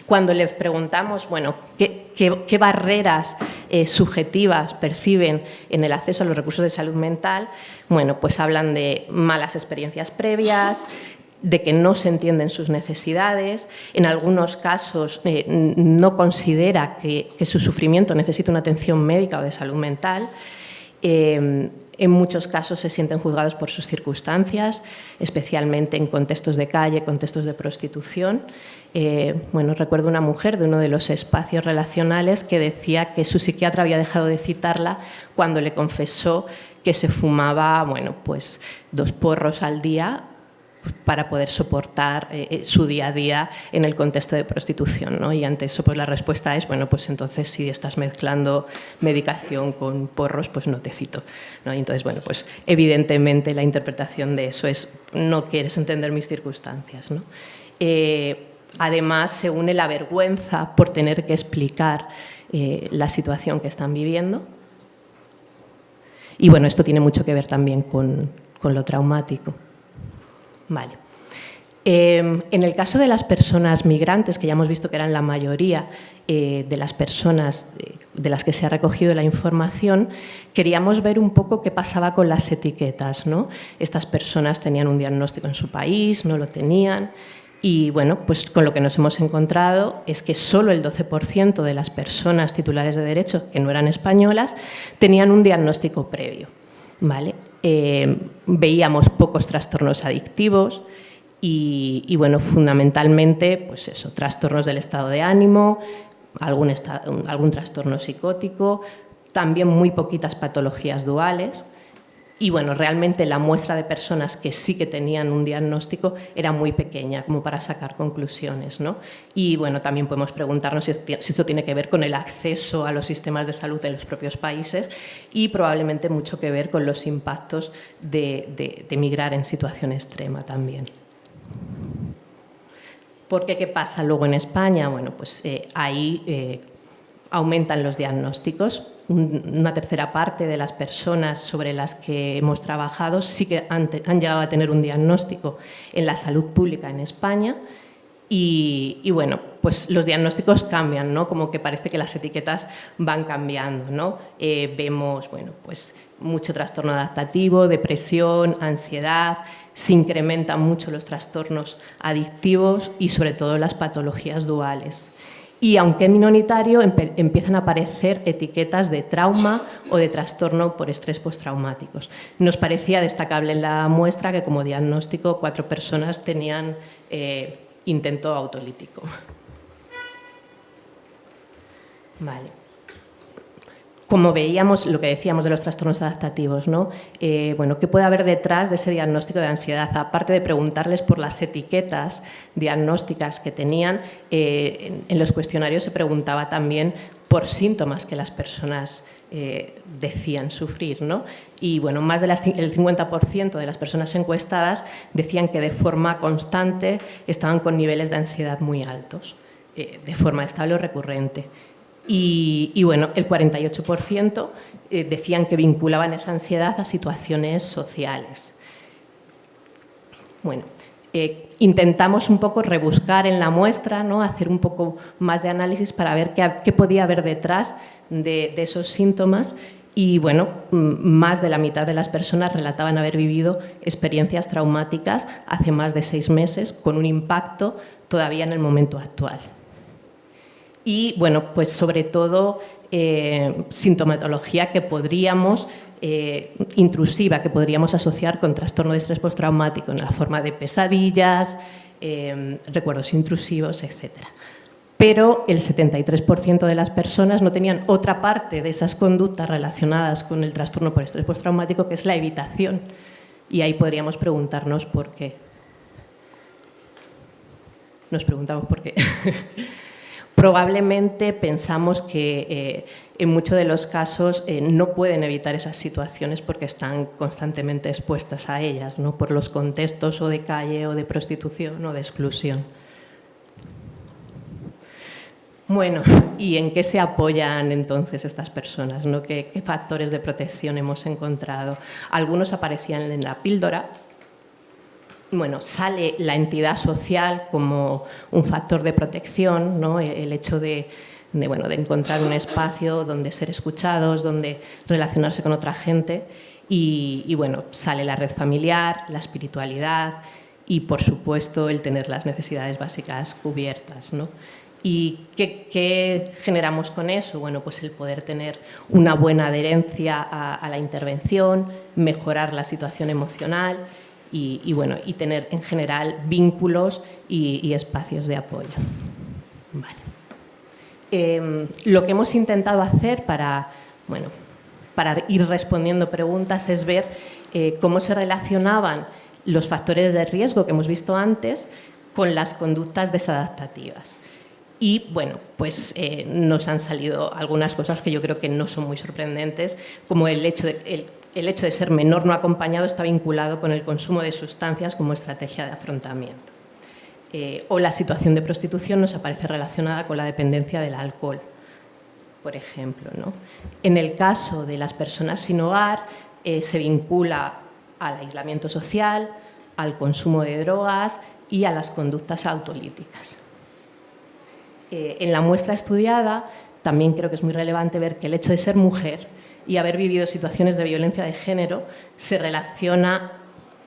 Cuando les preguntamos, bueno, ¿qué barreras subjetivas perciben en el acceso a los recursos de salud mental? Bueno, pues hablan de malas experiencias previas, de que no se entienden sus necesidades, en algunos casos no considera que su sufrimiento necesita una atención médica o de salud mental. En muchos casos se sienten juzgados por sus circunstancias, especialmente en contextos de calle, contextos de prostitución. Bueno, recuerdo una mujer de uno de los espacios relacionales que decía que su psiquiatra había dejado de citarla cuando le confesó que se fumaba, bueno, pues 2 porros al día para poder soportar su día a día en el contexto de prostitución, ¿no? Y ante eso pues la respuesta es, bueno, pues entonces si estás mezclando medicación con porros, pues no te cito, ¿no? Y entonces, bueno, pues evidentemente la interpretación de eso es no quieres entender mis circunstancias, ¿no? Además, se une la vergüenza por tener que explicar la situación que están viviendo. Y bueno, esto tiene mucho que ver también con lo traumático. Vale. En el caso de las personas migrantes, que ya hemos visto que eran la mayoría de las personas de las que se ha recogido la información, queríamos ver un poco qué pasaba con las etiquetas, ¿no? Estas personas tenían un diagnóstico en su país, no lo tenían. Y bueno, pues con lo que nos hemos encontrado es que solo el 12% de las personas titulares de derecho, que no eran españolas, tenían un diagnóstico previo, ¿vale? Veíamos pocos trastornos adictivos y bueno, fundamentalmente, pues eso, trastornos del estado de ánimo, algún trastorno psicótico, también muy poquitas patologías duales. Y bueno, realmente la muestra de personas que sí que tenían un diagnóstico era muy pequeña, como para sacar conclusiones, ¿no? Y bueno, también podemos preguntarnos si esto tiene que ver con el acceso a los sistemas de salud de los propios países y probablemente mucho que ver con los impactos de migrar en situación extrema también. ¿Por qué? ¿Qué pasa luego en España? Bueno, pues ahí aumentan los diagnósticos. Una tercera parte de las personas sobre las que hemos trabajado sí que han llegado a tener un diagnóstico en la salud pública en España y bueno, pues los diagnósticos cambian, ¿no? Como que parece que las etiquetas van cambiando, ¿no? Vemos, bueno, pues mucho trastorno adaptativo, depresión, ansiedad, se incrementan mucho los trastornos adictivos y sobre todo las patologías duales. Y aunque minoritario, empiezan a aparecer etiquetas de trauma o de trastorno por estrés postraumáticos. Nos parecía destacable en la muestra que como diagnóstico 4 personas tenían intento autolítico. Vale. como veíamos, lo que decíamos de los trastornos adaptativos, ¿no? Bueno, ¿qué puede haber detrás de ese diagnóstico de ansiedad? Aparte de preguntarles por las etiquetas diagnósticas que tenían, en los cuestionarios se preguntaba también por síntomas que las personas decían sufrir, ¿no? Y bueno, más del 50% de las personas encuestadas decían que de forma constante estaban con niveles de ansiedad muy altos, de forma estable o recurrente. Y bueno, el 48% decían que vinculaban esa ansiedad a situaciones sociales. Bueno, intentamos un poco rebuscar en la muestra, ¿no? Hacer un poco más de análisis para ver qué podía haber detrás de esos síntomas. Y bueno, más de la mitad de las personas relataban haber vivido experiencias traumáticas hace más de 6 meses con un impacto todavía en el momento actual. Y bueno, pues sobre todo sintomatología que podríamos, intrusiva, que podríamos asociar con trastorno de estrés postraumático en la forma de pesadillas, recuerdos intrusivos, etc. Pero el 73% de las personas no tenían otra parte de esas conductas relacionadas con el trastorno por estrés postraumático, que es la evitación. Y ahí podríamos preguntarnos por qué. Nos preguntamos por qué. Probablemente pensamos que en muchos de los casos no pueden evitar esas situaciones porque están constantemente expuestas a ellas, ¿no? Por los contextos o de calle o de prostitución o de exclusión. Bueno, ¿y en qué se apoyan entonces estas personas, ¿no? ¿Qué factores de protección hemos encontrado? Algunos aparecían en la píldora. Bueno, sale la entidad social como un factor de protección, ¿no? El hecho de encontrar un espacio donde ser escuchados, donde relacionarse con otra gente y bueno, sale la red familiar, la espiritualidad y, por supuesto, el tener las necesidades básicas cubiertas, ¿no? ¿Y qué generamos con eso? Bueno, pues el poder tener una buena adherencia a la intervención, mejorar la situación emocional y tener en general vínculos y espacios de apoyo. Vale. Lo que hemos intentado hacer para ir respondiendo preguntas es ver cómo se relacionaban los factores de riesgo que hemos visto antes con las conductas desadaptativas. Y bueno, pues nos han salido algunas cosas que yo creo que no son muy sorprendentes, como el hecho de ser menor no acompañado está vinculado con el consumo de sustancias como estrategia de afrontamiento. O la situación de prostitución nos aparece relacionada con la dependencia del alcohol, por ejemplo, ¿no? En el caso de las personas sin hogar, se vincula al aislamiento social, al consumo de drogas y a las conductas autolíticas. En la muestra estudiada también creo que es muy relevante ver que el hecho de ser mujer y haber vivido situaciones de violencia de género se relaciona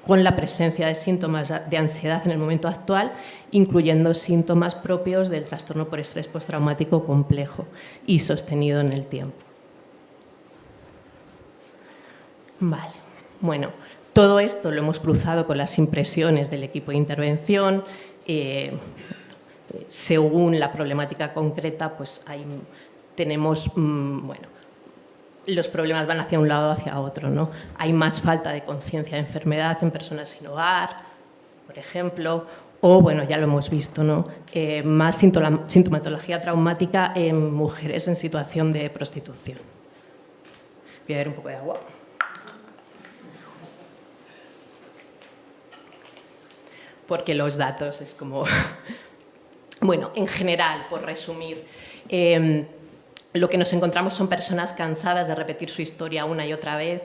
con la presencia de síntomas de ansiedad en el momento actual, incluyendo síntomas propios del trastorno por estrés postraumático complejo y sostenido en el tiempo. Vale. Bueno, todo esto lo hemos cruzado con las impresiones del equipo de intervención. Según la problemática concreta, pues tenemos, los problemas van hacia un lado o hacia otro, ¿no? Hay más falta de conciencia de enfermedad en personas sin hogar, por ejemplo, o, bueno, ya lo hemos visto, ¿no? Más sintomatología traumática en mujeres en situación de prostitución. Voy a beber un poco de agua. Porque los datos es como... Bueno, en general, por resumir, lo que nos encontramos son personas cansadas de repetir su historia una y otra vez,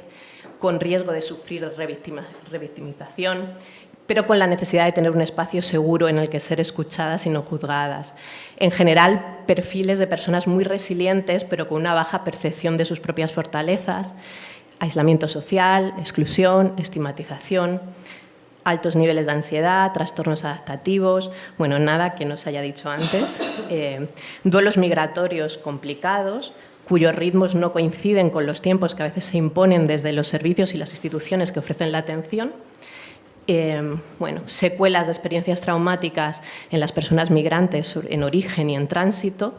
con riesgo de sufrir revictimización, pero con la necesidad de tener un espacio seguro en el que ser escuchadas y no juzgadas. En general, perfiles de personas muy resilientes, pero con una baja percepción de sus propias fortalezas, aislamiento social, exclusión, estigmatización, altos niveles de ansiedad, trastornos adaptativos, bueno, nada que no se haya dicho antes, duelos migratorios complicados, cuyos ritmos no coinciden con los tiempos que a veces se imponen desde los servicios y las instituciones que ofrecen la atención, secuelas de experiencias traumáticas en las personas migrantes en origen y en tránsito,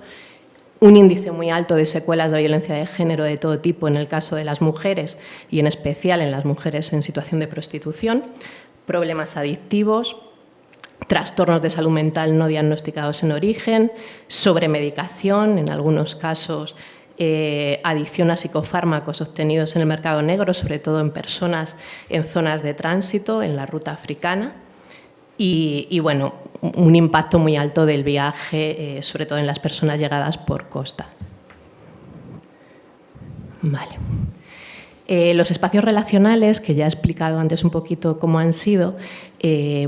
un índice muy alto de secuelas de violencia de género de todo tipo en el caso de las mujeres y en especial en las mujeres en situación de prostitución, problemas adictivos, trastornos de salud mental no diagnosticados en origen, sobremedicación, en algunos casos adicción a psicofármacos obtenidos en el mercado negro, sobre todo en personas en zonas de tránsito, en la ruta africana, y bueno, un impacto muy alto del viaje, sobre todo en las personas llegadas por costa. Vale. Los espacios relacionales, que ya he explicado antes un poquito cómo han sido,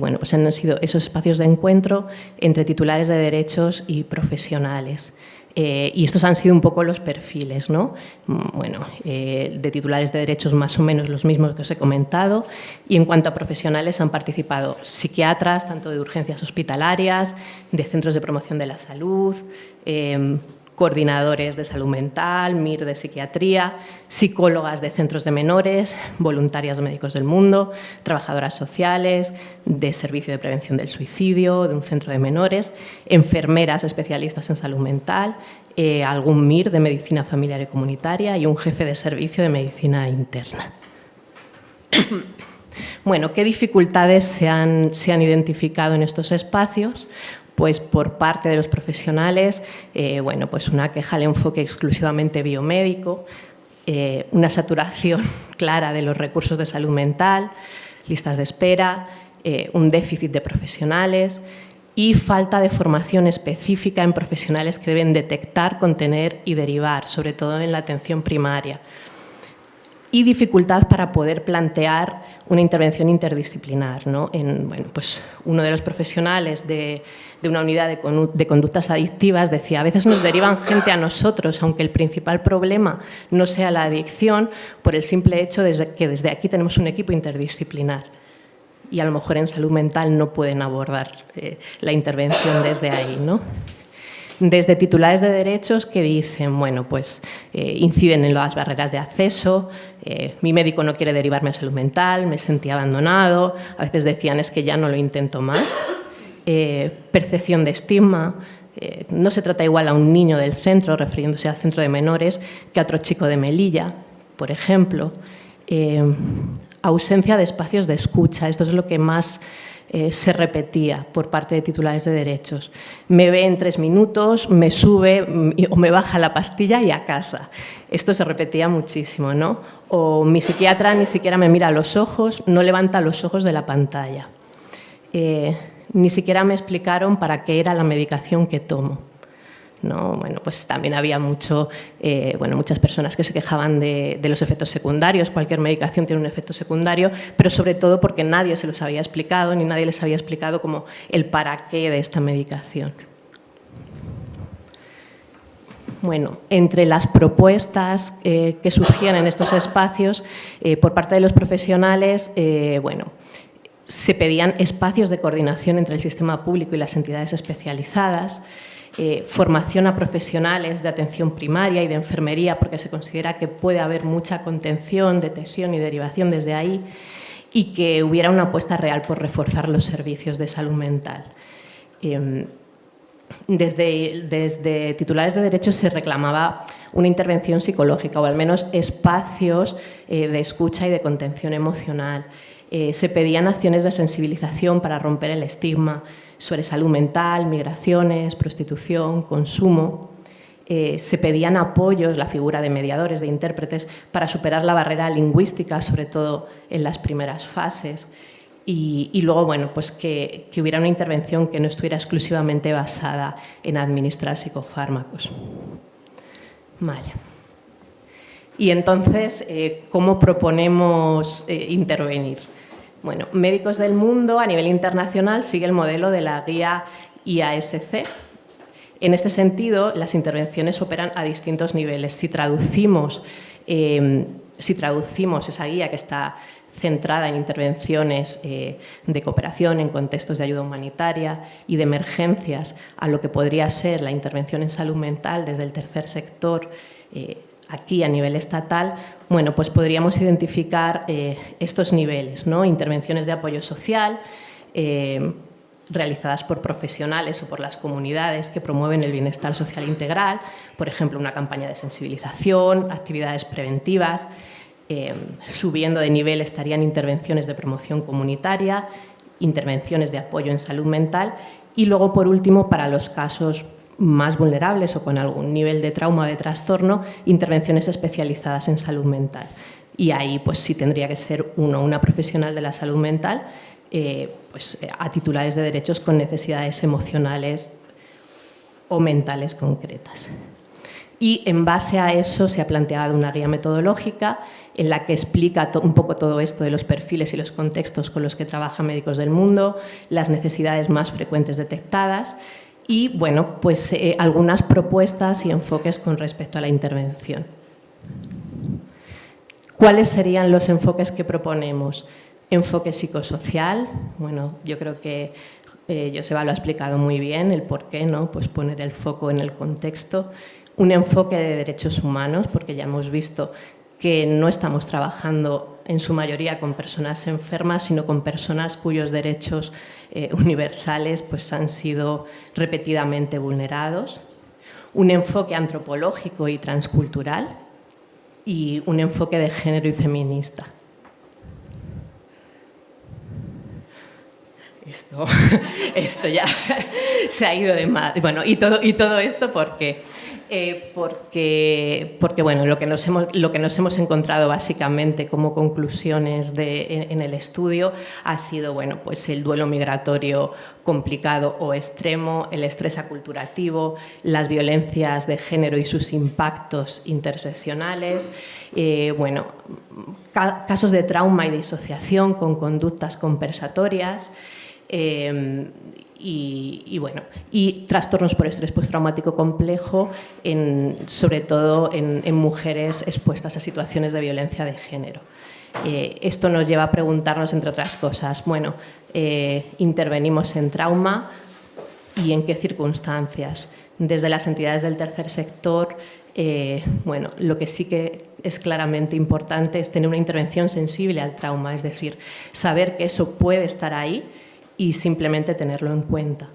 bueno, pues han sido esos espacios de encuentro entre titulares de derechos y profesionales. Y estos han sido un poco los perfiles, ¿no? Bueno, de titulares de derechos más o menos los mismos que os he comentado, y en cuanto a profesionales han participado psiquiatras, tanto de urgencias hospitalarias, de centros de promoción de la salud, coordinadores de salud mental, MIR de psiquiatría, psicólogas de centros de menores, voluntarias de Médicos del Mundo, trabajadoras sociales, de servicio de prevención del suicidio, de un centro de menores, enfermeras especialistas en salud mental, algún MIR de medicina familiar y comunitaria y un jefe de servicio de medicina interna. Bueno, ¿qué dificultades se han identificado en estos espacios? Pues por parte de los profesionales, bueno, pues una queja al enfoque exclusivamente biomédico, una saturación clara de los recursos de salud mental, listas de espera, un déficit de profesionales y falta de formación específica en profesionales que deben detectar, contener y derivar, sobre todo en la atención primaria. Y dificultad para poder plantear una intervención interdisciplinar, ¿no? Bueno, pues uno de los profesionales de una unidad de conductas adictivas decía: a veces nos derivan gente a nosotros, aunque el principal problema no sea la adicción, por el simple hecho de que desde aquí tenemos un equipo interdisciplinar. Y a lo mejor en salud mental no pueden abordar la intervención desde ahí, ¿no? Desde titulares de derechos que dicen, bueno, pues inciden en las barreras de acceso, mi médico no quiere derivarme a salud mental, me sentí abandonado, a veces decían es que ya no lo intento más, percepción de estigma, no se trata igual a un niño del centro, refiriéndose al centro de menores, que a otro chico de Melilla, por ejemplo, ausencia de espacios de escucha, esto es lo que más se repetía por parte de titulares de derechos. Me ve en 3 minutos, me sube o me baja la pastilla y a casa. Esto se repetía muchísimo, ¿no? O mi psiquiatra ni siquiera me mira a los ojos, no levanta los ojos de la pantalla. Ni siquiera me explicaron para qué era la medicación que tomo. ¿No? Bueno, pues también había muchas personas que se quejaban de los efectos secundarios. Cualquier medicación tiene un efecto secundario, pero sobre todo porque nadie se los había explicado, ni nadie les había explicado como el para qué de esta medicación. Bueno, entre las propuestas que surgían en estos espacios por parte de los profesionales, se pedían espacios de coordinación entre el sistema público y las entidades especializadas, formación a profesionales de atención primaria y de enfermería, porque se considera que puede haber mucha contención, detección y derivación desde ahí, y que hubiera una apuesta real por reforzar los servicios de salud mental. Desde titulares de derechos se reclamaba una intervención psicológica o al menos espacios de escucha y de contención emocional. Se pedían acciones de sensibilización para romper el estigma sobre salud mental, migraciones, prostitución, consumo. Se pedían apoyos, la figura de mediadores, de intérpretes, para superar la barrera lingüística, sobre todo en las primeras fases. Y luego, bueno, pues que hubiera una intervención que no estuviera exclusivamente basada en administrar psicofármacos. Vale. Y entonces, ¿cómo proponemos intervenir? Bueno, Médicos del Mundo a nivel internacional sigue el modelo de la guía IASC. En este sentido, las intervenciones operan a distintos niveles. Si traducimos esa guía, que está centrada en intervenciones de cooperación en contextos de ayuda humanitaria y de emergencias, a lo que podría ser la intervención en salud mental desde el tercer sector, aquí a nivel estatal, bueno, pues podríamos identificar estos niveles, ¿no? Intervenciones de apoyo social, realizadas por profesionales o por las comunidades que promueven el bienestar social integral, por ejemplo, una campaña de sensibilización, actividades preventivas. Subiendo de nivel estarían intervenciones de promoción comunitaria, intervenciones de apoyo en salud mental y luego, por último, para los casos más vulnerables o con algún nivel de trauma o de trastorno, intervenciones especializadas en salud mental. Y ahí pues sí tendría que ser una profesional de la salud mental a titulares de derechos con necesidades emocionales o mentales concretas. Y en base a eso se ha planteado una guía metodológica en la que explica un poco todo esto de los perfiles y los contextos con los que trabajan Médicos del Mundo, las necesidades más frecuentes detectadas y bueno, pues, algunas propuestas y enfoques con respecto a la intervención. ¿Cuáles serían los enfoques que proponemos? Enfoque psicosocial. Bueno, yo creo que Joseba lo ha explicado muy bien, el por qué, ¿no? Pues poner el foco en el contexto. Un enfoque de derechos humanos, porque ya hemos visto que no estamos trabajando en su mayoría con personas enfermas, sino con personas cuyos derechos universales pues, han sido repetidamente vulnerados. Un enfoque antropológico y transcultural y un enfoque de género y feminista. Esto ya se ha ido de más. Bueno, y todo esto porque bueno, lo que nos hemos encontrado básicamente como conclusiones en el estudio ha sido bueno, pues el duelo migratorio complicado o extremo, el estrés aculturativo, las violencias de género y sus impactos interseccionales, bueno, casos de trauma y disociación con conductas compensatorias, y trastornos por estrés postraumático complejo, sobre todo en mujeres expuestas a situaciones de violencia de género. Esto nos lleva a preguntarnos, entre otras cosas, bueno, ¿intervenimos en trauma y en qué circunstancias? Desde las entidades del tercer sector, bueno, lo que sí que es claramente importante es tener una intervención sensible al trauma, es decir, saber que eso puede estar ahí y simplemente tenerlo en cuenta.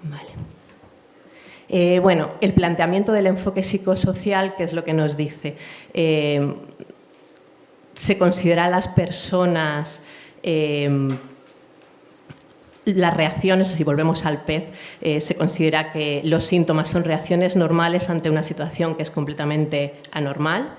Vale. Bueno, el planteamiento del enfoque psicosocial, ¿qué es lo que nos dice? Se considera a las personas, las reacciones, si volvemos al PEZ, se considera que los síntomas son reacciones normales ante una situación que es completamente anormal.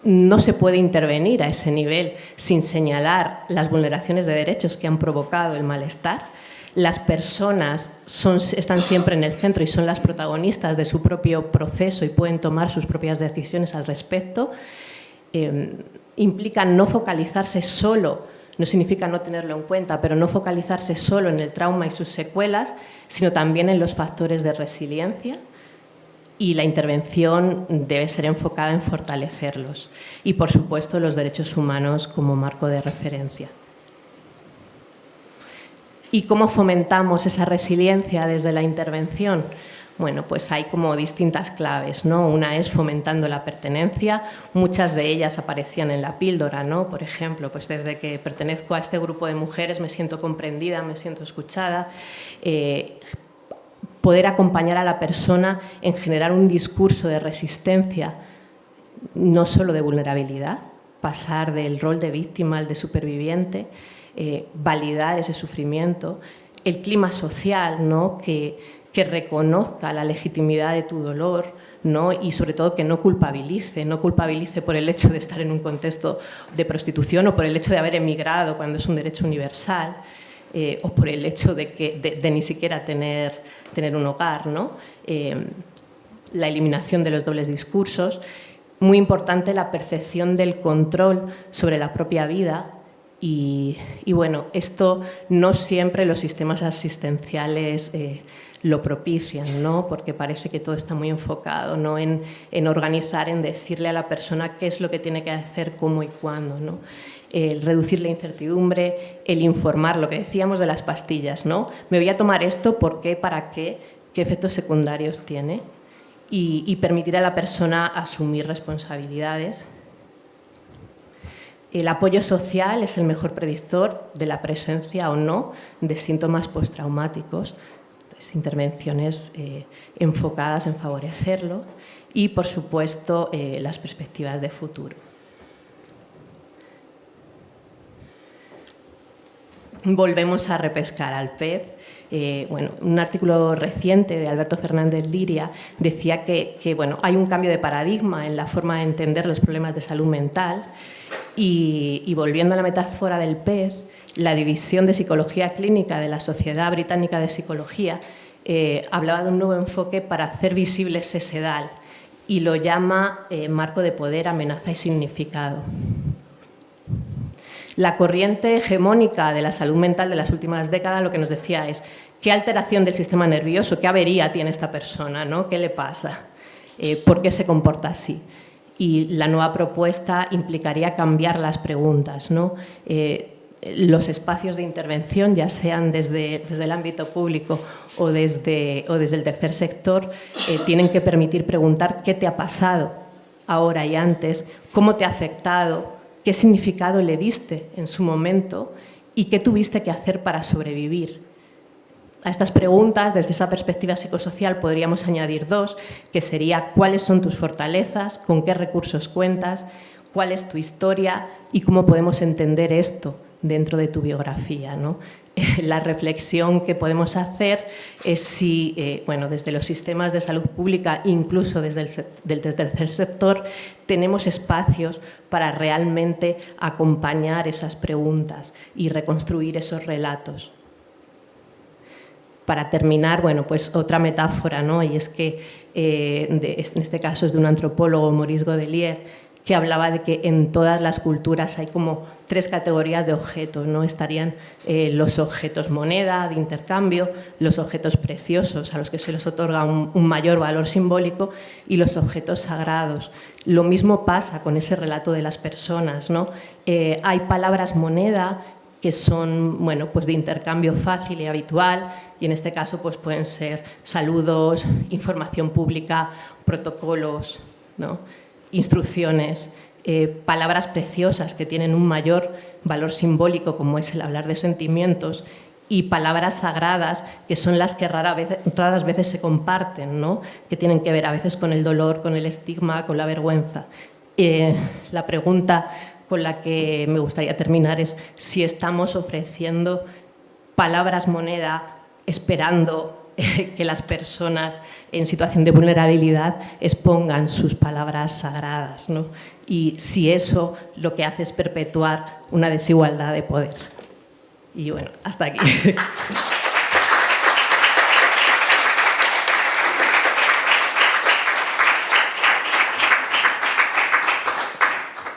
No se puede intervenir a ese nivel sin señalar las vulneraciones de derechos que han provocado el malestar. Las personas están siempre en el centro y son las protagonistas de su propio proceso y pueden tomar sus propias decisiones al respecto. Implica no focalizarse solo, no significa no tenerlo en cuenta, pero no focalizarse solo en el trauma y sus secuelas, sino también en los factores de resiliencia. Y la intervención debe ser enfocada en fortalecerlos. Y, por supuesto, los derechos humanos como marco de referencia. ¿Y cómo fomentamos esa resiliencia desde la intervención? Bueno, pues hay como distintas claves, ¿no? Una es fomentando la pertenencia. Muchas de ellas aparecían en la píldora, ¿no? Por ejemplo, pues desde que pertenezco a este grupo de mujeres me siento comprendida, me siento escuchada. Poder acompañar a la persona en generar un discurso de resistencia, no solo de vulnerabilidad, pasar del rol de víctima al de superviviente, validar ese sufrimiento, el clima social, ¿no? que reconozca la legitimidad de tu dolor, ¿no? Y sobre todo que no culpabilice por el hecho de estar en un contexto de prostitución o por el hecho de haber emigrado cuando es un derecho universal, o por el hecho de ni siquiera tener un hogar, ¿no? La eliminación de los dobles discursos. Muy importante la percepción del control sobre la propia vida y bueno, esto no siempre los sistemas asistenciales lo propician, ¿no? Porque parece que todo está muy enfocado, ¿no? en organizar, en decirle a la persona qué es lo que tiene que hacer, cómo y cuándo, ¿no? El reducir la incertidumbre, el informar, lo que decíamos de las pastillas, ¿no? Me voy a tomar esto, ¿por qué? ¿Para qué? ¿Qué efectos secundarios tiene? Y permitir a la persona asumir responsabilidades. El apoyo social es el mejor predictor de la presencia o no de síntomas postraumáticos. Entonces, intervenciones enfocadas en favorecerlo y, por supuesto, las perspectivas de futuro. Volvemos a repescar al pez. Bueno, un artículo reciente de Alberto Fernández Liria decía que bueno, hay un cambio de paradigma en la forma de entender los problemas de salud mental y volviendo a la metáfora del pez, la división de psicología clínica de la Sociedad Británica de Psicología hablaba de un nuevo enfoque para hacer visible ese sedal y lo llama marco de poder, amenaza y significado. La corriente hegemónica de la salud mental de las últimas décadas lo que nos decía es qué alteración del sistema nervioso, qué avería tiene esta persona, ¿no? ¿Qué le pasa? ¿Por qué se comporta así? Y la nueva propuesta implicaría cambiar las preguntas, ¿no? Los espacios de intervención, ya sean desde el ámbito público o desde el tercer sector, tienen que permitir preguntar qué te ha pasado ahora y antes, cómo te ha afectado, qué significado le diste en su momento y qué tuviste que hacer para sobrevivir. A estas preguntas, desde esa perspectiva psicosocial, podríamos añadir dos, que sería cuáles son tus fortalezas, con qué recursos cuentas, cuál es tu historia y cómo podemos entender esto dentro de tu biografía, ¿no? La reflexión que podemos hacer es si, bueno, desde los sistemas de salud pública, incluso desde el tercer sector, tenemos espacios para realmente acompañar esas preguntas y reconstruir esos relatos. Para terminar, bueno, pues otra metáfora, ¿no? Y es que, en este caso es de un antropólogo, Maurice Godelier, que hablaba de que en todas las culturas hay como 3 categorías de objetos, ¿no? Estarían los objetos moneda de intercambio, los objetos preciosos a los que se les otorga un mayor valor simbólico y los objetos sagrados. Lo mismo pasa con ese relato de las personas, ¿no? Hay palabras moneda que son, bueno, pues de intercambio fácil y habitual y en este caso pues pueden ser saludos, información pública, protocolos, ¿no? Instrucciones, palabras preciosas que tienen un mayor valor simbólico como es el hablar de sentimientos y palabras sagradas que son las que raras veces se comparten, ¿no? Que tienen que ver a veces con el dolor, con el estigma, con la vergüenza. La pregunta con la que me gustaría terminar es si estamos ofreciendo palabras moneda esperando que las personas en situación de vulnerabilidad expongan sus palabras sagradas, ¿no? Y si eso lo que hace es perpetuar una desigualdad de poder. Y bueno, hasta aquí.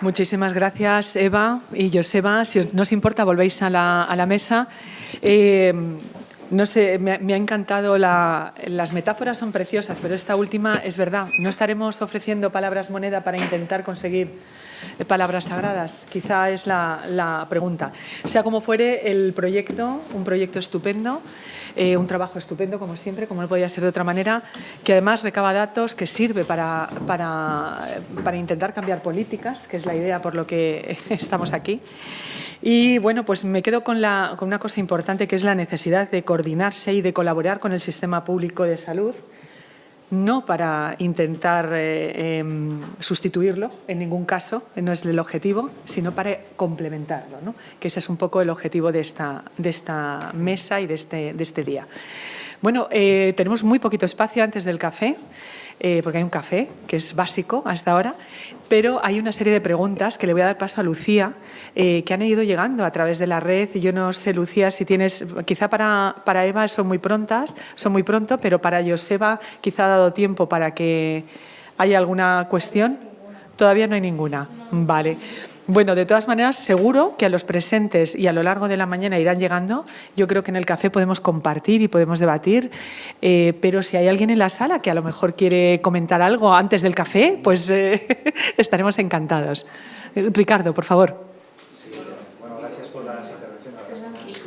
Muchísimas gracias, Eva y Joseba. Si no os importa, volvéis a la mesa. No sé, me ha encantado, las metáforas son preciosas, pero esta última es verdad. ¿No estaremos ofreciendo palabras moneda para intentar conseguir palabras sagradas? Quizá es la pregunta. Sea como fuere, el proyecto, un proyecto estupendo, un trabajo estupendo, como siempre, como no podía ser de otra manera, que además recaba datos, que sirve para intentar cambiar políticas, que es la idea por lo que estamos aquí. Y bueno, pues me quedo con una cosa importante, que es la necesidad de coordinarse y de colaborar con el sistema público de salud, no para intentar sustituirlo en ningún caso, no es el objetivo, sino para complementarlo, ¿no? Que ese es un poco el objetivo de esta mesa y de este día. Bueno, tenemos muy poquito espacio antes del café, porque hay un café, que es básico hasta ahora, pero hay una serie de preguntas que le voy a dar paso a Lucía, que han ido llegando a través de la red. Yo no sé, Lucía, si tienes, quizá para Eva son muy pronto, pero para Joseba quizá ha dado tiempo para que haya alguna cuestión. Todavía no hay ninguna. Vale. Bueno, de todas maneras, seguro que a los presentes y a lo largo de la mañana irán llegando. Yo creo que en el café podemos compartir y podemos debatir, pero si hay alguien en la sala que a lo mejor quiere comentar algo antes del café, pues estaremos encantados. Ricardo, por favor. Sí, bueno, gracias por las intervenciones.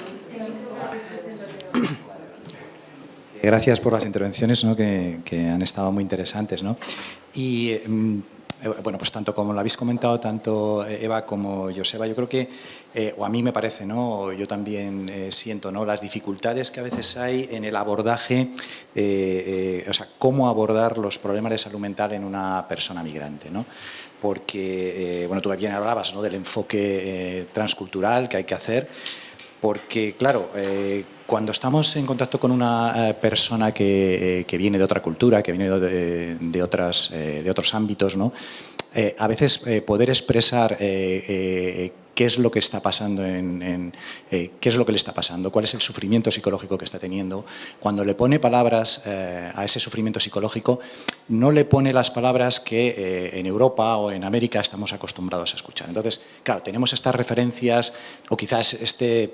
Gracias por las intervenciones, ¿no? que han estado muy interesantes, ¿no? Y bueno, pues tanto como lo habéis comentado, tanto Eva como Joseba, yo creo que, o a mí me parece, ¿no? Yo también siento, ¿no?, las dificultades que a veces hay en el abordaje, o sea, cómo abordar los problemas de salud mental en una persona migrante, ¿no? Porque, bueno, tú bien hablabas, ¿no?, del enfoque transcultural que hay que hacer, porque, claro, cuando estamos en contacto con una persona que viene de otra cultura, que viene de otros ámbitos, ¿no?, a veces poder expresar qué es lo que está pasando, qué es lo que le está pasando, cuál es el sufrimiento psicológico que está teniendo. Cuando le pone palabras a ese sufrimiento psicológico, no le pone las palabras que en Europa o en América estamos acostumbrados a escuchar. Entonces, claro, tenemos estas referencias, o quizás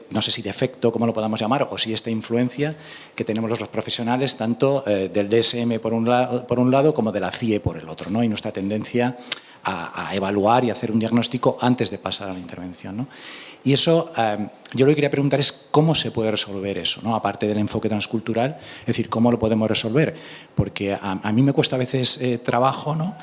no sé si defecto, como lo podamos llamar, o si esta influencia que tenemos los profesionales, tanto del DSM por un lado como de la CIE por el otro, ¿no? Y nuestra tendencia a evaluar y hacer un diagnóstico antes de pasar a la intervención, ¿no? Y eso, yo lo que quería preguntar es cómo se puede resolver eso, ¿no? Aparte del enfoque transcultural, es decir, cómo lo podemos resolver, porque a mí me cuesta a veces trabajo, ¿no?,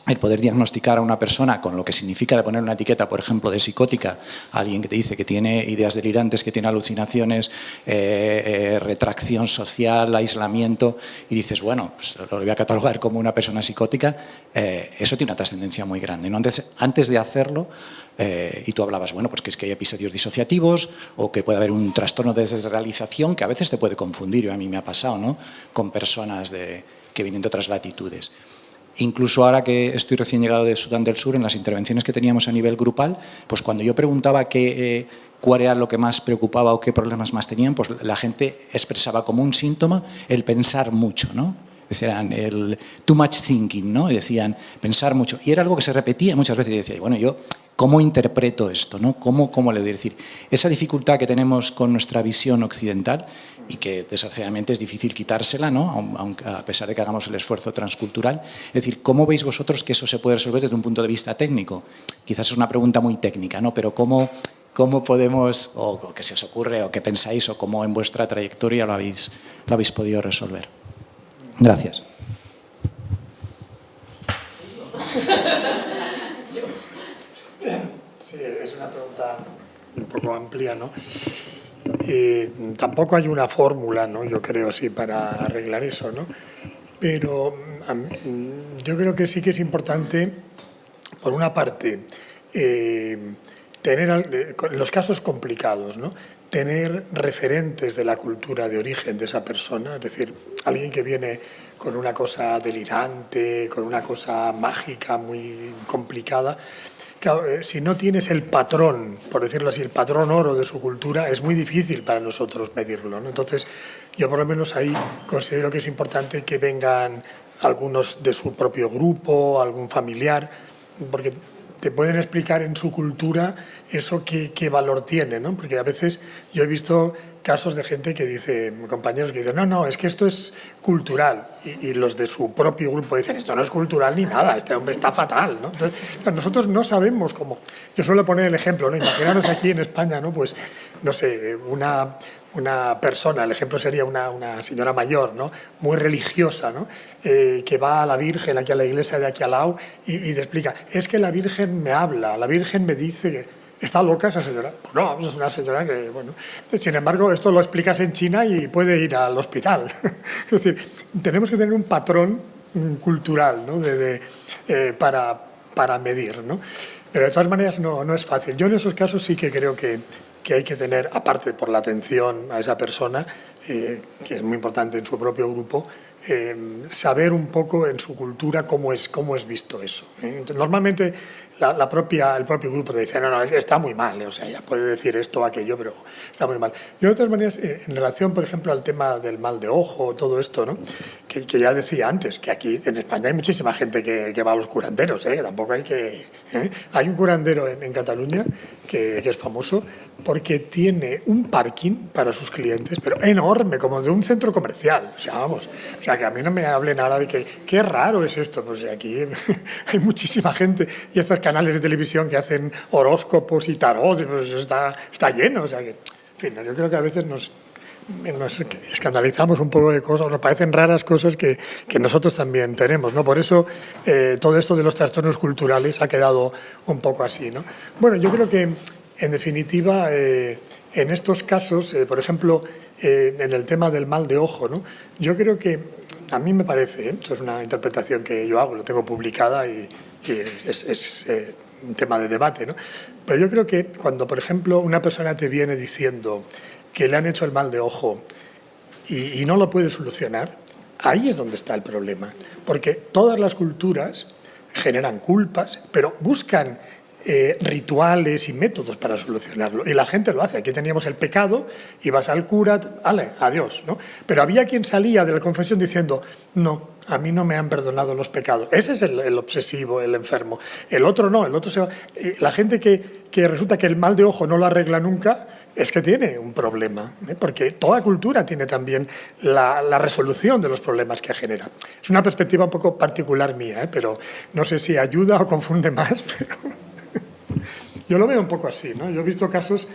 el poder diagnosticar a una persona con lo que significa de poner una etiqueta, por ejemplo, de psicótica, a alguien que te dice que tiene ideas delirantes, que tiene alucinaciones, retracción social, aislamiento, y dices, bueno, pues lo voy a catalogar como una persona psicótica, eso tiene una trascendencia muy grande, ¿no? Antes de hacerlo, y tú hablabas, bueno, pues que es que hay episodios disociativos o que puede haber un trastorno de desrealización que a veces te puede confundir, a mí me ha pasado, ¿no?, con personas que vienen de otras latitudes. Incluso ahora que estoy recién llegado de Sudán del Sur, en las intervenciones que teníamos a nivel grupal, pues cuando yo preguntaba cuál era lo que más preocupaba o qué problemas más tenían, pues la gente expresaba como un síntoma el pensar mucho, ¿no? Decían el too much thinking, ¿no? Y decían pensar mucho. Y era algo que se repetía muchas veces y decía, bueno, yo ¿cómo interpreto esto, ¿no? ¿Cómo le doy? Es decir, esa dificultad que tenemos con nuestra visión occidental y que desgraciadamente es difícil quitársela, ¿no?, aunque, a pesar de que hagamos el esfuerzo transcultural. Es decir, ¿cómo veis vosotros que eso se puede resolver desde un punto de vista técnico? Quizás es una pregunta muy técnica, ¿no?, pero ¿cómo podemos, o qué se os ocurre, o qué pensáis, o cómo en vuestra trayectoria lo habéis podido resolver? Gracias. Sí, es una pregunta un poco amplia, ¿no? Tampoco hay una fórmula, ¿no?, yo creo, así para arreglar eso, ¿no? Pero yo creo que sí que es importante, por una parte, tener, en los casos complicados, ¿no?, tener referentes de la cultura de origen de esa persona, es decir, alguien que viene con una cosa delirante, con una cosa mágica muy complicada. Claro, si no tienes el patrón, por decirlo así, el patrón oro de su cultura, es muy difícil para nosotros medirlo, ¿no? Entonces, yo por lo menos ahí considero que es importante que vengan algunos de su propio grupo, algún familiar, porque te pueden explicar en su cultura eso qué valor tiene, ¿no? Porque a veces yo he visto casos de gente que dice, compañeros que dicen, no, es que esto es cultural, y los de su propio grupo dicen, esto no es cultural ni nada, este hombre está fatal, ¿no? Entonces, nosotros no sabemos cómo. Yo suelo poner el ejemplo, ¿no? Imaginaros aquí en España, ¿no? Pues, no sé, una persona, el ejemplo sería una señora mayor, ¿no?, muy religiosa, ¿no?, que va a la Virgen, aquí a la iglesia de aquí al lado, y te explica, es que la Virgen me habla, la Virgen me dice que... ¿Está loca esa señora? Pues no, es una señora que, bueno... Sin embargo, esto lo explicas en China y puede ir al hospital. Es decir, tenemos que tener un patrón cultural, ¿no?, para medir, ¿no? Pero de todas maneras no es fácil. Yo en esos casos sí que creo que hay que tener, aparte por la atención a esa persona, que es muy importante en su propio grupo, saber un poco en su cultura cómo es visto eso. Entonces, normalmente el propio grupo te dice, no, está muy mal, o sea, ya puede decir esto o aquello, pero está muy mal. Y de todas maneras, en relación, por ejemplo, al tema del mal de ojo, todo esto, ¿no?, que ya decía antes, que aquí en España hay muchísima gente que va a los curanderos, que tampoco hay que... Hay un curandero en Cataluña que es famoso porque tiene un parking para sus clientes, pero enorme, como de un centro comercial. O sea, vamos, o sea, que a mí no me hablen ahora de que qué raro es esto. Pues aquí hay muchísima gente y estos canales de televisión que hacen horóscopos y tarot, pues está lleno. O sea que, en fin, yo creo que a veces nos escandalizamos un poco de cosas, nos parecen raras cosas que nosotros también tenemos, ¿no? Por eso todo esto de los trastornos culturales ha quedado un poco así, ¿no? Bueno, yo creo que, en definitiva, en estos casos, por ejemplo, en el tema del mal de ojo, ¿no? Yo creo que, a mí me parece, esto es una interpretación que yo hago, lo tengo publicada y es un tema de debate, ¿no? Pero yo creo que cuando, por ejemplo, una persona te viene diciendo que le han hecho el mal de ojo y no lo puede solucionar, ahí es donde está el problema. Porque todas las culturas generan culpas, pero buscan rituales y métodos para solucionarlo. Y la gente lo hace. Aquí teníamos el pecado y vas al cura, vale, adiós, ¿no? Pero había quien salía de la confesión diciendo, no, a mí no me han perdonado los pecados. Ese es el obsesivo, el enfermo. El otro no, el otro se va. La gente que resulta que el mal de ojo no lo arregla nunca, es que tiene un problema, porque toda cultura tiene también la resolución de los problemas que genera. Es una perspectiva un poco particular mía, pero no sé si ayuda o confunde más, pero yo lo veo un poco así, ¿no? Yo he visto casos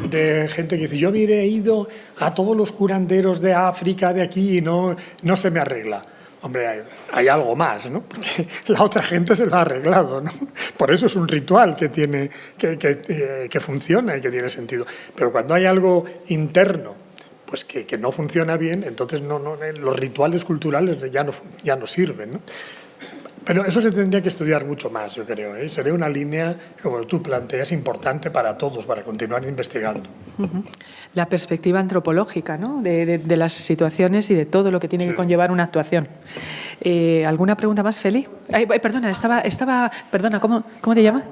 de gente que dice, yo he ido a todos los curanderos de África, de aquí, y no se me arregla. Hombre, hay algo más, ¿no? Porque la otra gente se lo ha arreglado, ¿no? Por eso es un ritual que tiene, que funciona y que tiene sentido. Pero cuando hay algo interno, pues que no funciona bien, entonces los rituales culturales ya no sirven, ¿no? Pero eso se tendría que estudiar mucho más, yo creo, ¿eh? Sería una línea, como tú planteas, importante para todos, para continuar investigando. La perspectiva antropológica, ¿no? de las situaciones y de todo lo que tiene que conllevar una actuación. ¿Alguna pregunta más, Feli? Perdona, perdona, ¿cómo te llamas?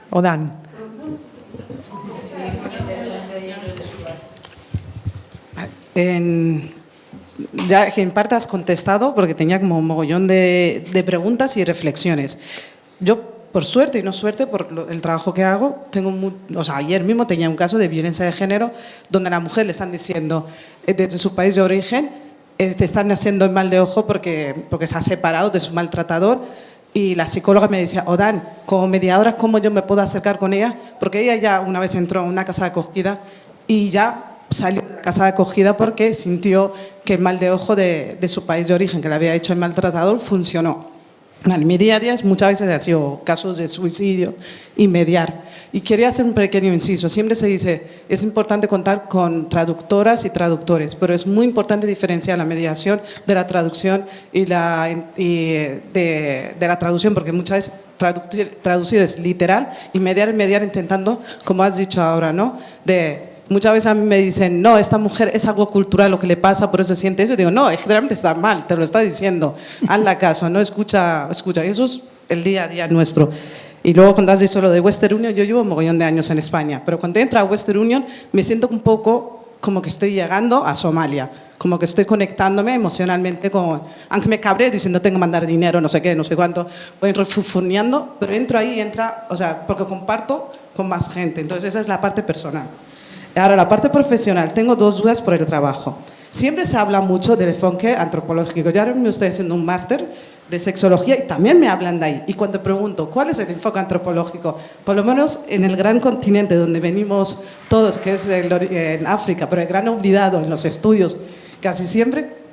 Odán. Ya que en parte has contestado, porque tenía como un mogollón de preguntas y reflexiones. Yo, por suerte y no suerte, por el trabajo que hago, ayer mismo tenía un caso de violencia de género donde a la mujer le están diciendo desde su país de origen, te están haciendo el mal de ojo porque se ha separado de su maltratador, y la psicóloga me decía, Odán, como mediadora, ¿cómo yo me puedo acercar con ella? Porque ella ya una vez entró en una casa de acogida y ya salió de la casa de acogida porque sintió que el mal de ojo de su país de origen, que le había hecho el maltratador, funcionó. En mi día a día muchas veces ha sido casos de suicidio y mediar. Y quería hacer un pequeño inciso. Siempre se dice, es importante contar con traductoras y traductores, pero es muy importante diferenciar la mediación de la traducción y de la traducción, porque muchas veces traducir es literal y mediar es mediar intentando, como has dicho ahora, ¿no? Muchas veces a mí me dicen, no, esta mujer es algo cultural lo que le pasa, por eso siente eso. Y digo, no, generalmente está mal, te lo está diciendo. Hazle caso, no escucha. Eso es el día a día nuestro. Y luego cuando has dicho lo de Western Union, yo llevo un mogollón de años en España, pero cuando entro a Western Union me siento un poco como que estoy llegando a Somalia, como que estoy conectándome emocionalmente con, aunque me cabré diciendo tengo que mandar dinero, no sé qué, no sé cuánto, voy refufuneando, pero entro ahí y porque comparto con más gente, entonces esa es la parte personal. Ahora, la parte profesional, tengo dos dudas por el trabajo. Siempre se habla mucho del enfoque antropológico. Yo ahora mismo estoy haciendo un máster de sexología y también me hablan de ahí. Y cuando pregunto, ¿cuál es el enfoque antropológico? Por lo menos en el gran continente donde venimos todos, que es en África, pero el gran olvidado en los estudios, casi siempre,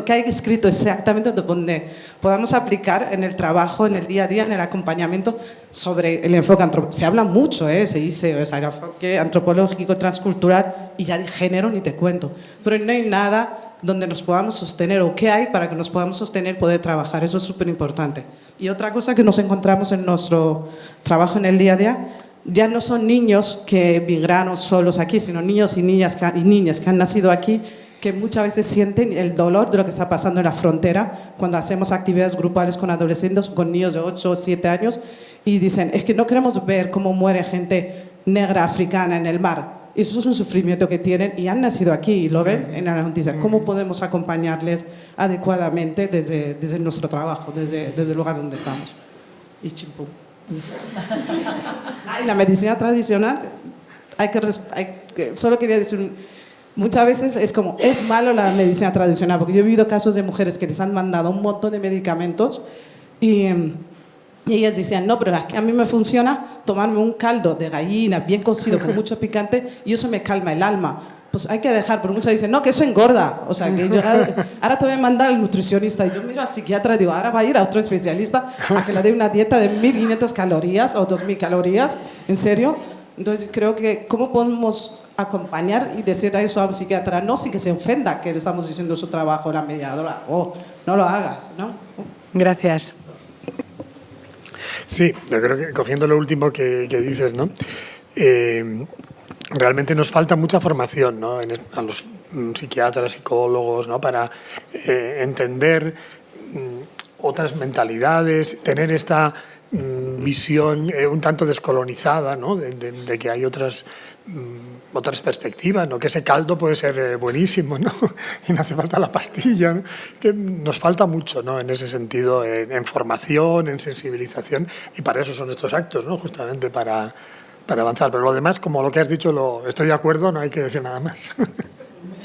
¿qué hay escrito exactamente donde podamos aplicar en el trabajo, en el día a día, en el acompañamiento sobre el enfoque antropológico? Se habla mucho, se dice, el enfoque antropológico, transcultural, y ya de género ni te cuento. Pero no hay nada donde nos podamos sostener, o qué hay para que nos podamos sostener, poder trabajar. Eso es súper importante. Y otra cosa que nos encontramos en nuestro trabajo en el día a día, ya no son niños que migraron solos aquí, sino niños y niñas que han nacido aquí, que muchas veces sienten el dolor de lo que está pasando en la frontera cuando hacemos actividades grupales con adolescentes, con niños de 8 o 7 años, y dicen, es que no queremos ver cómo muere gente negra africana en el mar. Eso es un sufrimiento que tienen y han nacido aquí y lo ven en la noticia. ¿Cómo podemos acompañarles adecuadamente desde nuestro trabajo, desde el lugar donde estamos? Y chimpum. Y la medicina tradicional, solo quería decir, muchas veces es malo la medicina tradicional, porque yo he vivido casos de mujeres que les han mandado un montón de medicamentos y ellas decían, no, pero es que a mí me funciona tomarme un caldo de gallina bien cocido con mucho picante y eso me calma el alma. pues hay que dejar, pero muchas dicen, no, que eso engorda. O sea, que yo, ahora te voy a mandar al nutricionista. Y yo miro al psiquiatra y digo, ahora va a ir a otro especialista a que le dé una dieta de 1.500 calorías o 2.000 calorías. ¿En serio? Entonces creo que, ¿cómo podemos acompañar y decir a eso a un psiquiatra? No, sin que se ofenda que le estamos diciendo su trabajo, la mediadora. Oh, no lo hagas, ¿no? Gracias. Sí, yo creo que cogiendo lo último que dices, ¿no? Realmente nos falta mucha formación, ¿no? A los psiquiatras, psicólogos, ¿no? Para entender otras mentalidades, tener esta visión un tanto descolonizada, ¿no? De que hay otras perspectivas, ¿no? Que ese caldo puede ser buenísimo, ¿no? Y no hace falta la pastilla, ¿no? Que nos falta mucho, ¿no? En ese sentido, en formación, en sensibilización, y para eso son estos actos, ¿no? Justamente para avanzar. Pero lo demás, como lo que has dicho, estoy de acuerdo, no hay que decir nada más.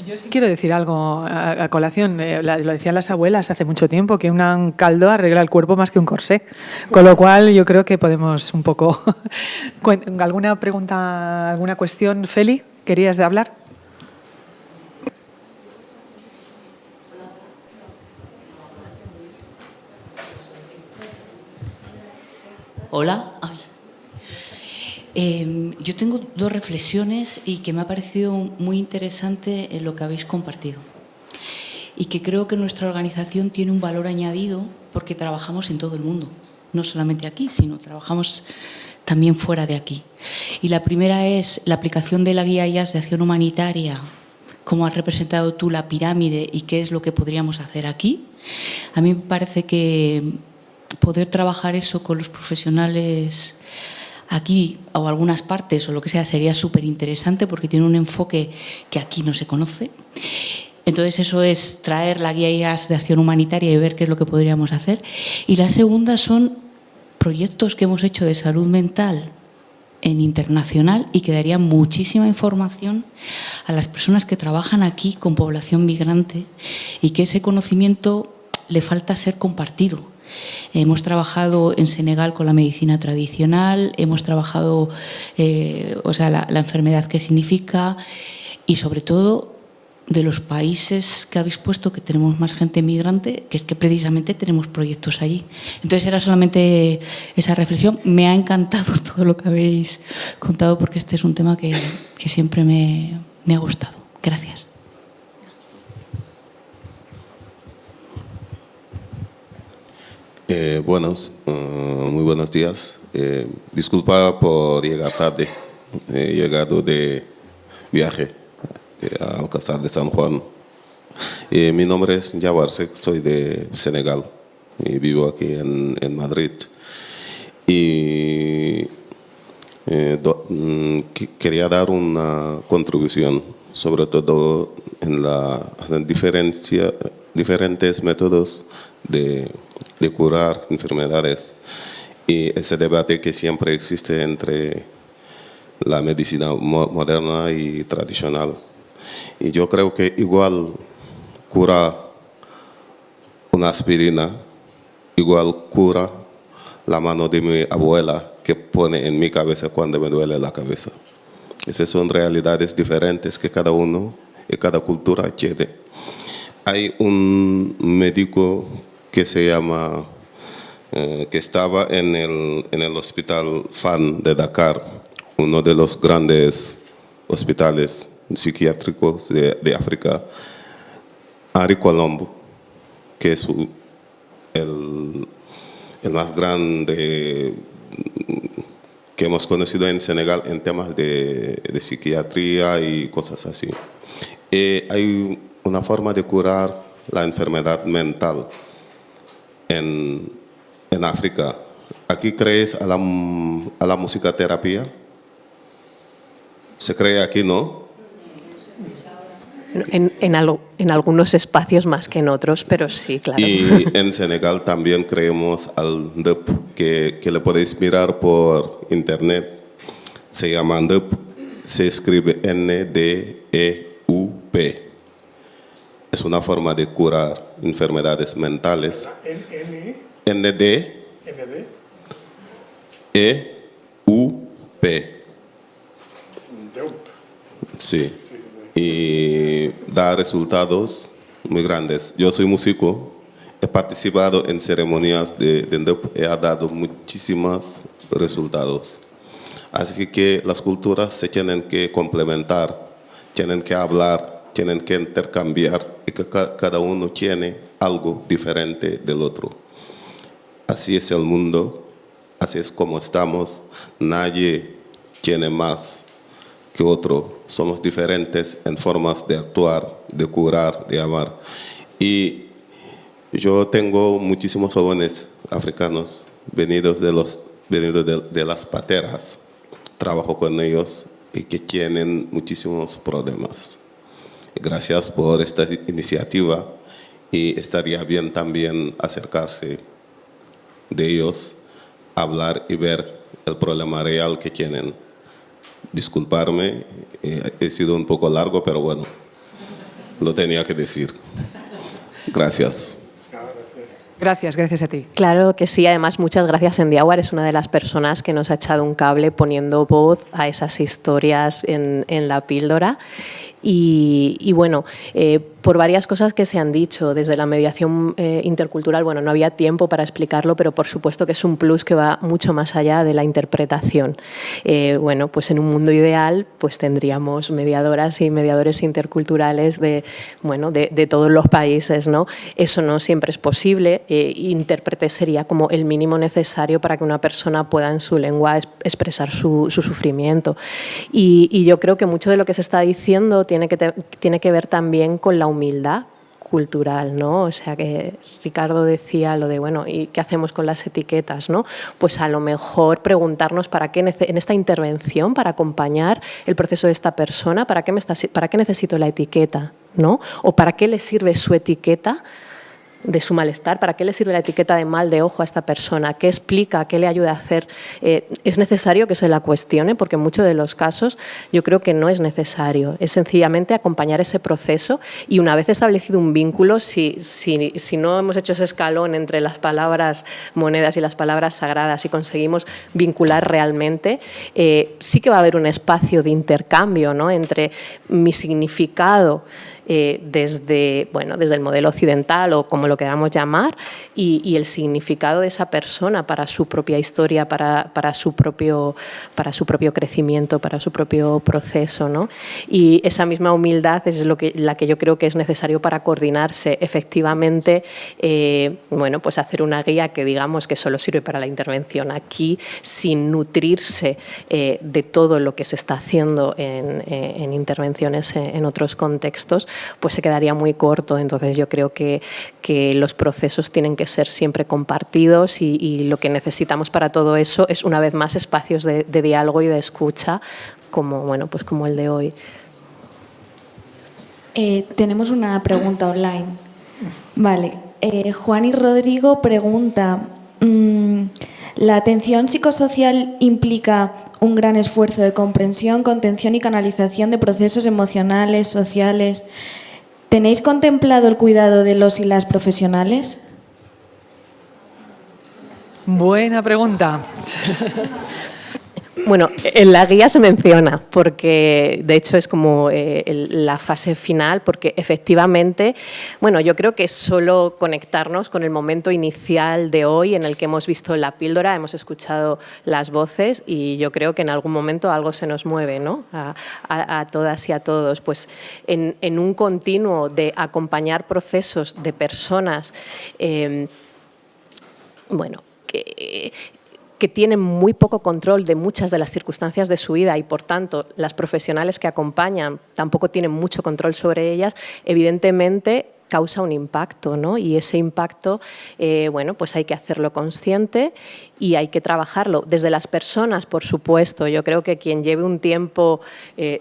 Yo sí quiero decir algo a colación. Lo decían las abuelas hace mucho tiempo, que un caldo arregla el cuerpo más que un corsé. Con lo cual yo creo que podemos un poco... ¿Alguna pregunta, alguna cuestión? Feli, ¿querías hablar? Hola. Yo tengo dos reflexiones y que me ha parecido muy interesante en lo que habéis compartido. Y que creo que nuestra organización tiene un valor añadido porque trabajamos en todo el mundo. No solamente aquí, sino trabajamos también fuera de aquí. Y la primera es la aplicación de la guía IAS de acción humanitaria. Cómo has representado tú la pirámide y qué es lo que podríamos hacer aquí. A mí me parece que poder trabajar eso con los profesionales aquí o algunas partes o lo que sea sería súper interesante porque tiene un enfoque que aquí no se conoce. Entonces eso es traer la guía IAS de acción humanitaria y ver qué es lo que podríamos hacer. Y la segunda son proyectos que hemos hecho de salud mental en internacional y que darían muchísima información a las personas que trabajan aquí con población migrante y que ese conocimiento le falta ser compartido. Hemos trabajado en Senegal con la medicina tradicional, hemos trabajado la enfermedad que significa y sobre todo de los países que habéis puesto que tenemos más gente migrante, que es que precisamente tenemos proyectos allí. Entonces era solamente esa reflexión. Me ha encantado todo lo que habéis contado porque este es un tema que siempre me ha gustado. Gracias. Muy buenos días. Disculpa por llegar tarde. He llegado de viaje a Alcázar de San Juan. Mi nombre es Jawar Seck, soy de Senegal y vivo aquí en Madrid. Y quería dar una contribución, sobre todo en diferentes métodos de curar enfermedades y ese debate que siempre existe entre la medicina moderna y tradicional. Y yo creo que igual cura una aspirina, igual cura la mano de mi abuela que pone en mi cabeza cuando me duele la cabeza. Esas son realidades diferentes que cada uno y cada cultura tiene. Hay un médico que se llama, que estaba en el Hospital Fan de Dakar, uno de los grandes hospitales psiquiátricos de África, Henri Colombo, que es el más grande que hemos conocido en Senegal en temas de psiquiatría y cosas así. Hay una forma de curar la enfermedad mental en África. ¿Aquí crees a la musicoterapia? ¿Se cree aquí, no? En algunos espacios más que en otros, pero sí, claro. Y en Senegal también creemos al NDEP, que le podéis mirar por internet. Se llama NDEP, se escribe N-D-E-U-P. Es una forma de curar enfermedades mentales. N-D-E-U-P. Sí. y da resultados muy grandes. Yo soy músico, he participado en ceremonias donde he dado muchísimos resultados. Así que las culturas se tienen que complementar, tienen que hablar, tienen que intercambiar y que cada uno tiene algo diferente del otro. Así es el mundo, así es como estamos. Nadie tiene más que otro. Somos diferentes en formas de actuar, de curar, de amar. Y yo tengo muchísimos jóvenes africanos venidos de las pateras. Trabajo con ellos y que tienen muchísimos problemas. Gracias por esta iniciativa y estaría bien también acercarse de ellos, hablar y ver el problema real que tienen. Disculparme, he sido un poco largo, pero bueno, lo tenía que decir. Gracias. Gracias a ti. Claro que sí, además muchas gracias. Endiawar es una de las personas que nos ha echado un cable poniendo voz a esas historias en la píldora. Y bueno, por varias cosas que se han dicho, desde la mediación intercultural, bueno, no había tiempo para explicarlo, pero por supuesto que es un plus que va mucho más allá de la interpretación. Bueno, pues en un mundo ideal pues tendríamos mediadoras y mediadores interculturales de todos los países, ¿no? Eso no siempre es posible. Intérprete sería como el mínimo necesario para que una persona pueda en su lengua expresar su sufrimiento. Y yo creo que mucho de lo que se está diciendo tiene que ver también con la humildad cultural, ¿no? O sea, que Ricardo decía lo de, bueno, ¿y qué hacemos con las etiquetas, no? Pues a lo mejor preguntarnos para qué en esta intervención, para acompañar el proceso de esta persona, ¿para qué necesito la etiqueta, ¿no? O ¿para qué le sirve su etiqueta de su malestar? ¿Para qué le sirve la etiqueta de mal de ojo a esta persona? ¿Qué explica? ¿Qué le ayuda a hacer? ¿Es necesario que se la cuestione? Porque en muchos de los casos yo creo que no es necesario. Es sencillamente acompañar ese proceso y una vez establecido un vínculo, si no hemos hecho ese escalón entre las palabras monedas y las palabras sagradas y conseguimos vincular realmente, sí que va a haber un espacio de intercambio, ¿no? Entre mi significado desde el modelo occidental o como lo queramos llamar y el significado de esa persona para su propia historia, para su propio crecimiento, para su propio proceso, ¿no? Y esa misma humildad es la que yo creo que es necesario para coordinarse efectivamente, pues hacer una guía que digamos que solo sirve para la intervención aquí sin nutrirse de todo lo que se está haciendo en intervenciones en otros contextos, pues se quedaría muy corto. Entonces yo creo que los procesos tienen que ser siempre compartidos y lo que necesitamos para todo eso es una vez más espacios de diálogo y de escucha como el de hoy. Tenemos una pregunta online. Vale. Juan y Rodrigo pregunta, ¿la atención psicosocial implica un gran esfuerzo de comprensión, contención y canalización de procesos emocionales, sociales? ¿Tenéis contemplado el cuidado de los y las profesionales? Buena pregunta. Bueno, en la guía se menciona, porque de hecho es como la fase final, porque efectivamente, bueno, yo creo que es solo conectarnos con el momento inicial de hoy en el que hemos visto la píldora, hemos escuchado las voces y yo creo que en algún momento algo se nos mueve, ¿no? A todas y a todos. Pues en un continuo de acompañar procesos de personas, que tienen muy poco control de muchas de las circunstancias de su vida y, por tanto, las profesionales que acompañan tampoco tienen mucho control sobre ellas, evidentemente causa un impacto, ¿no? Y ese impacto, pues hay que hacerlo consciente y hay que trabajarlo desde las personas, por supuesto. Yo creo que quien lleve un tiempo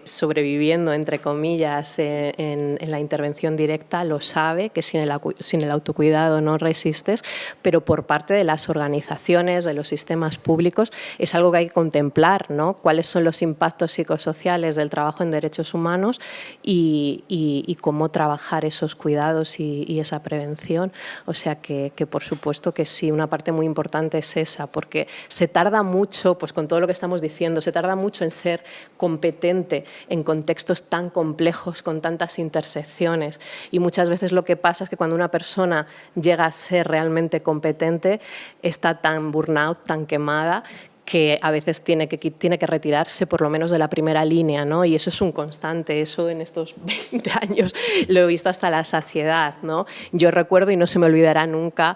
sobreviviendo, entre comillas, en la intervención directa lo sabe, que sin el autocuidado no resistes, pero por parte de las organizaciones, de los sistemas públicos, es algo que hay que contemplar, ¿no? Cuáles son los impactos psicosociales del trabajo en derechos humanos y cómo trabajar esos cuidados y esa prevención. O sea que por supuesto que sí, una parte muy importante es esa, porque se tarda mucho, pues con todo lo que estamos diciendo, se tarda mucho en ser competente en contextos tan complejos, con tantas intersecciones, y muchas veces lo que pasa es que cuando una persona llega a ser realmente competente está tan burnout, tan quemada, que a veces tiene que retirarse por lo menos de la primera línea, ¿no? Y eso es un constante, eso en estos 20 años lo he visto hasta la saciedad, ¿no? Yo recuerdo, y no se me olvidará nunca,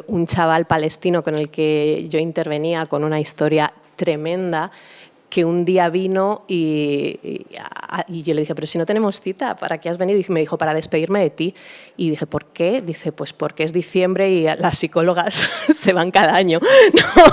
un chaval palestino con el que yo intervenía con una historia tremenda, que un día vino y yo le dije, pero si no tenemos cita, ¿para qué has venido? Y me dijo, para despedirme de ti. Y dije, ¿por qué? Dice, pues porque es diciembre y las psicólogas se van cada año, ¿no?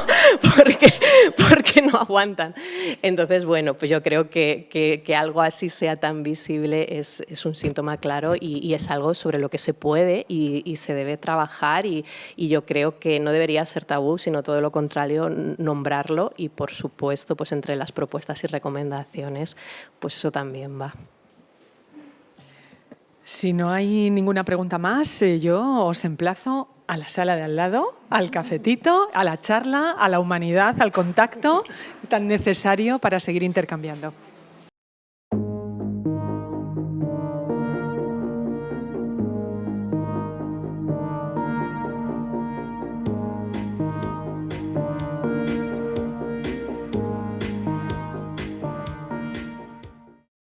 porque no aguantan. Entonces, bueno, pues yo creo que algo así sea tan visible es un síntoma claro y es algo sobre lo que se puede y se debe trabajar y yo creo que no debería ser tabú, sino todo lo contrario, nombrarlo y, por supuesto, pues entre las propuestas y recomendaciones, pues eso también va. Si no hay ninguna pregunta más, yo os emplazo a la sala de al lado, al cafetito, a la charla, a la humanidad, al contacto tan necesario para seguir intercambiando.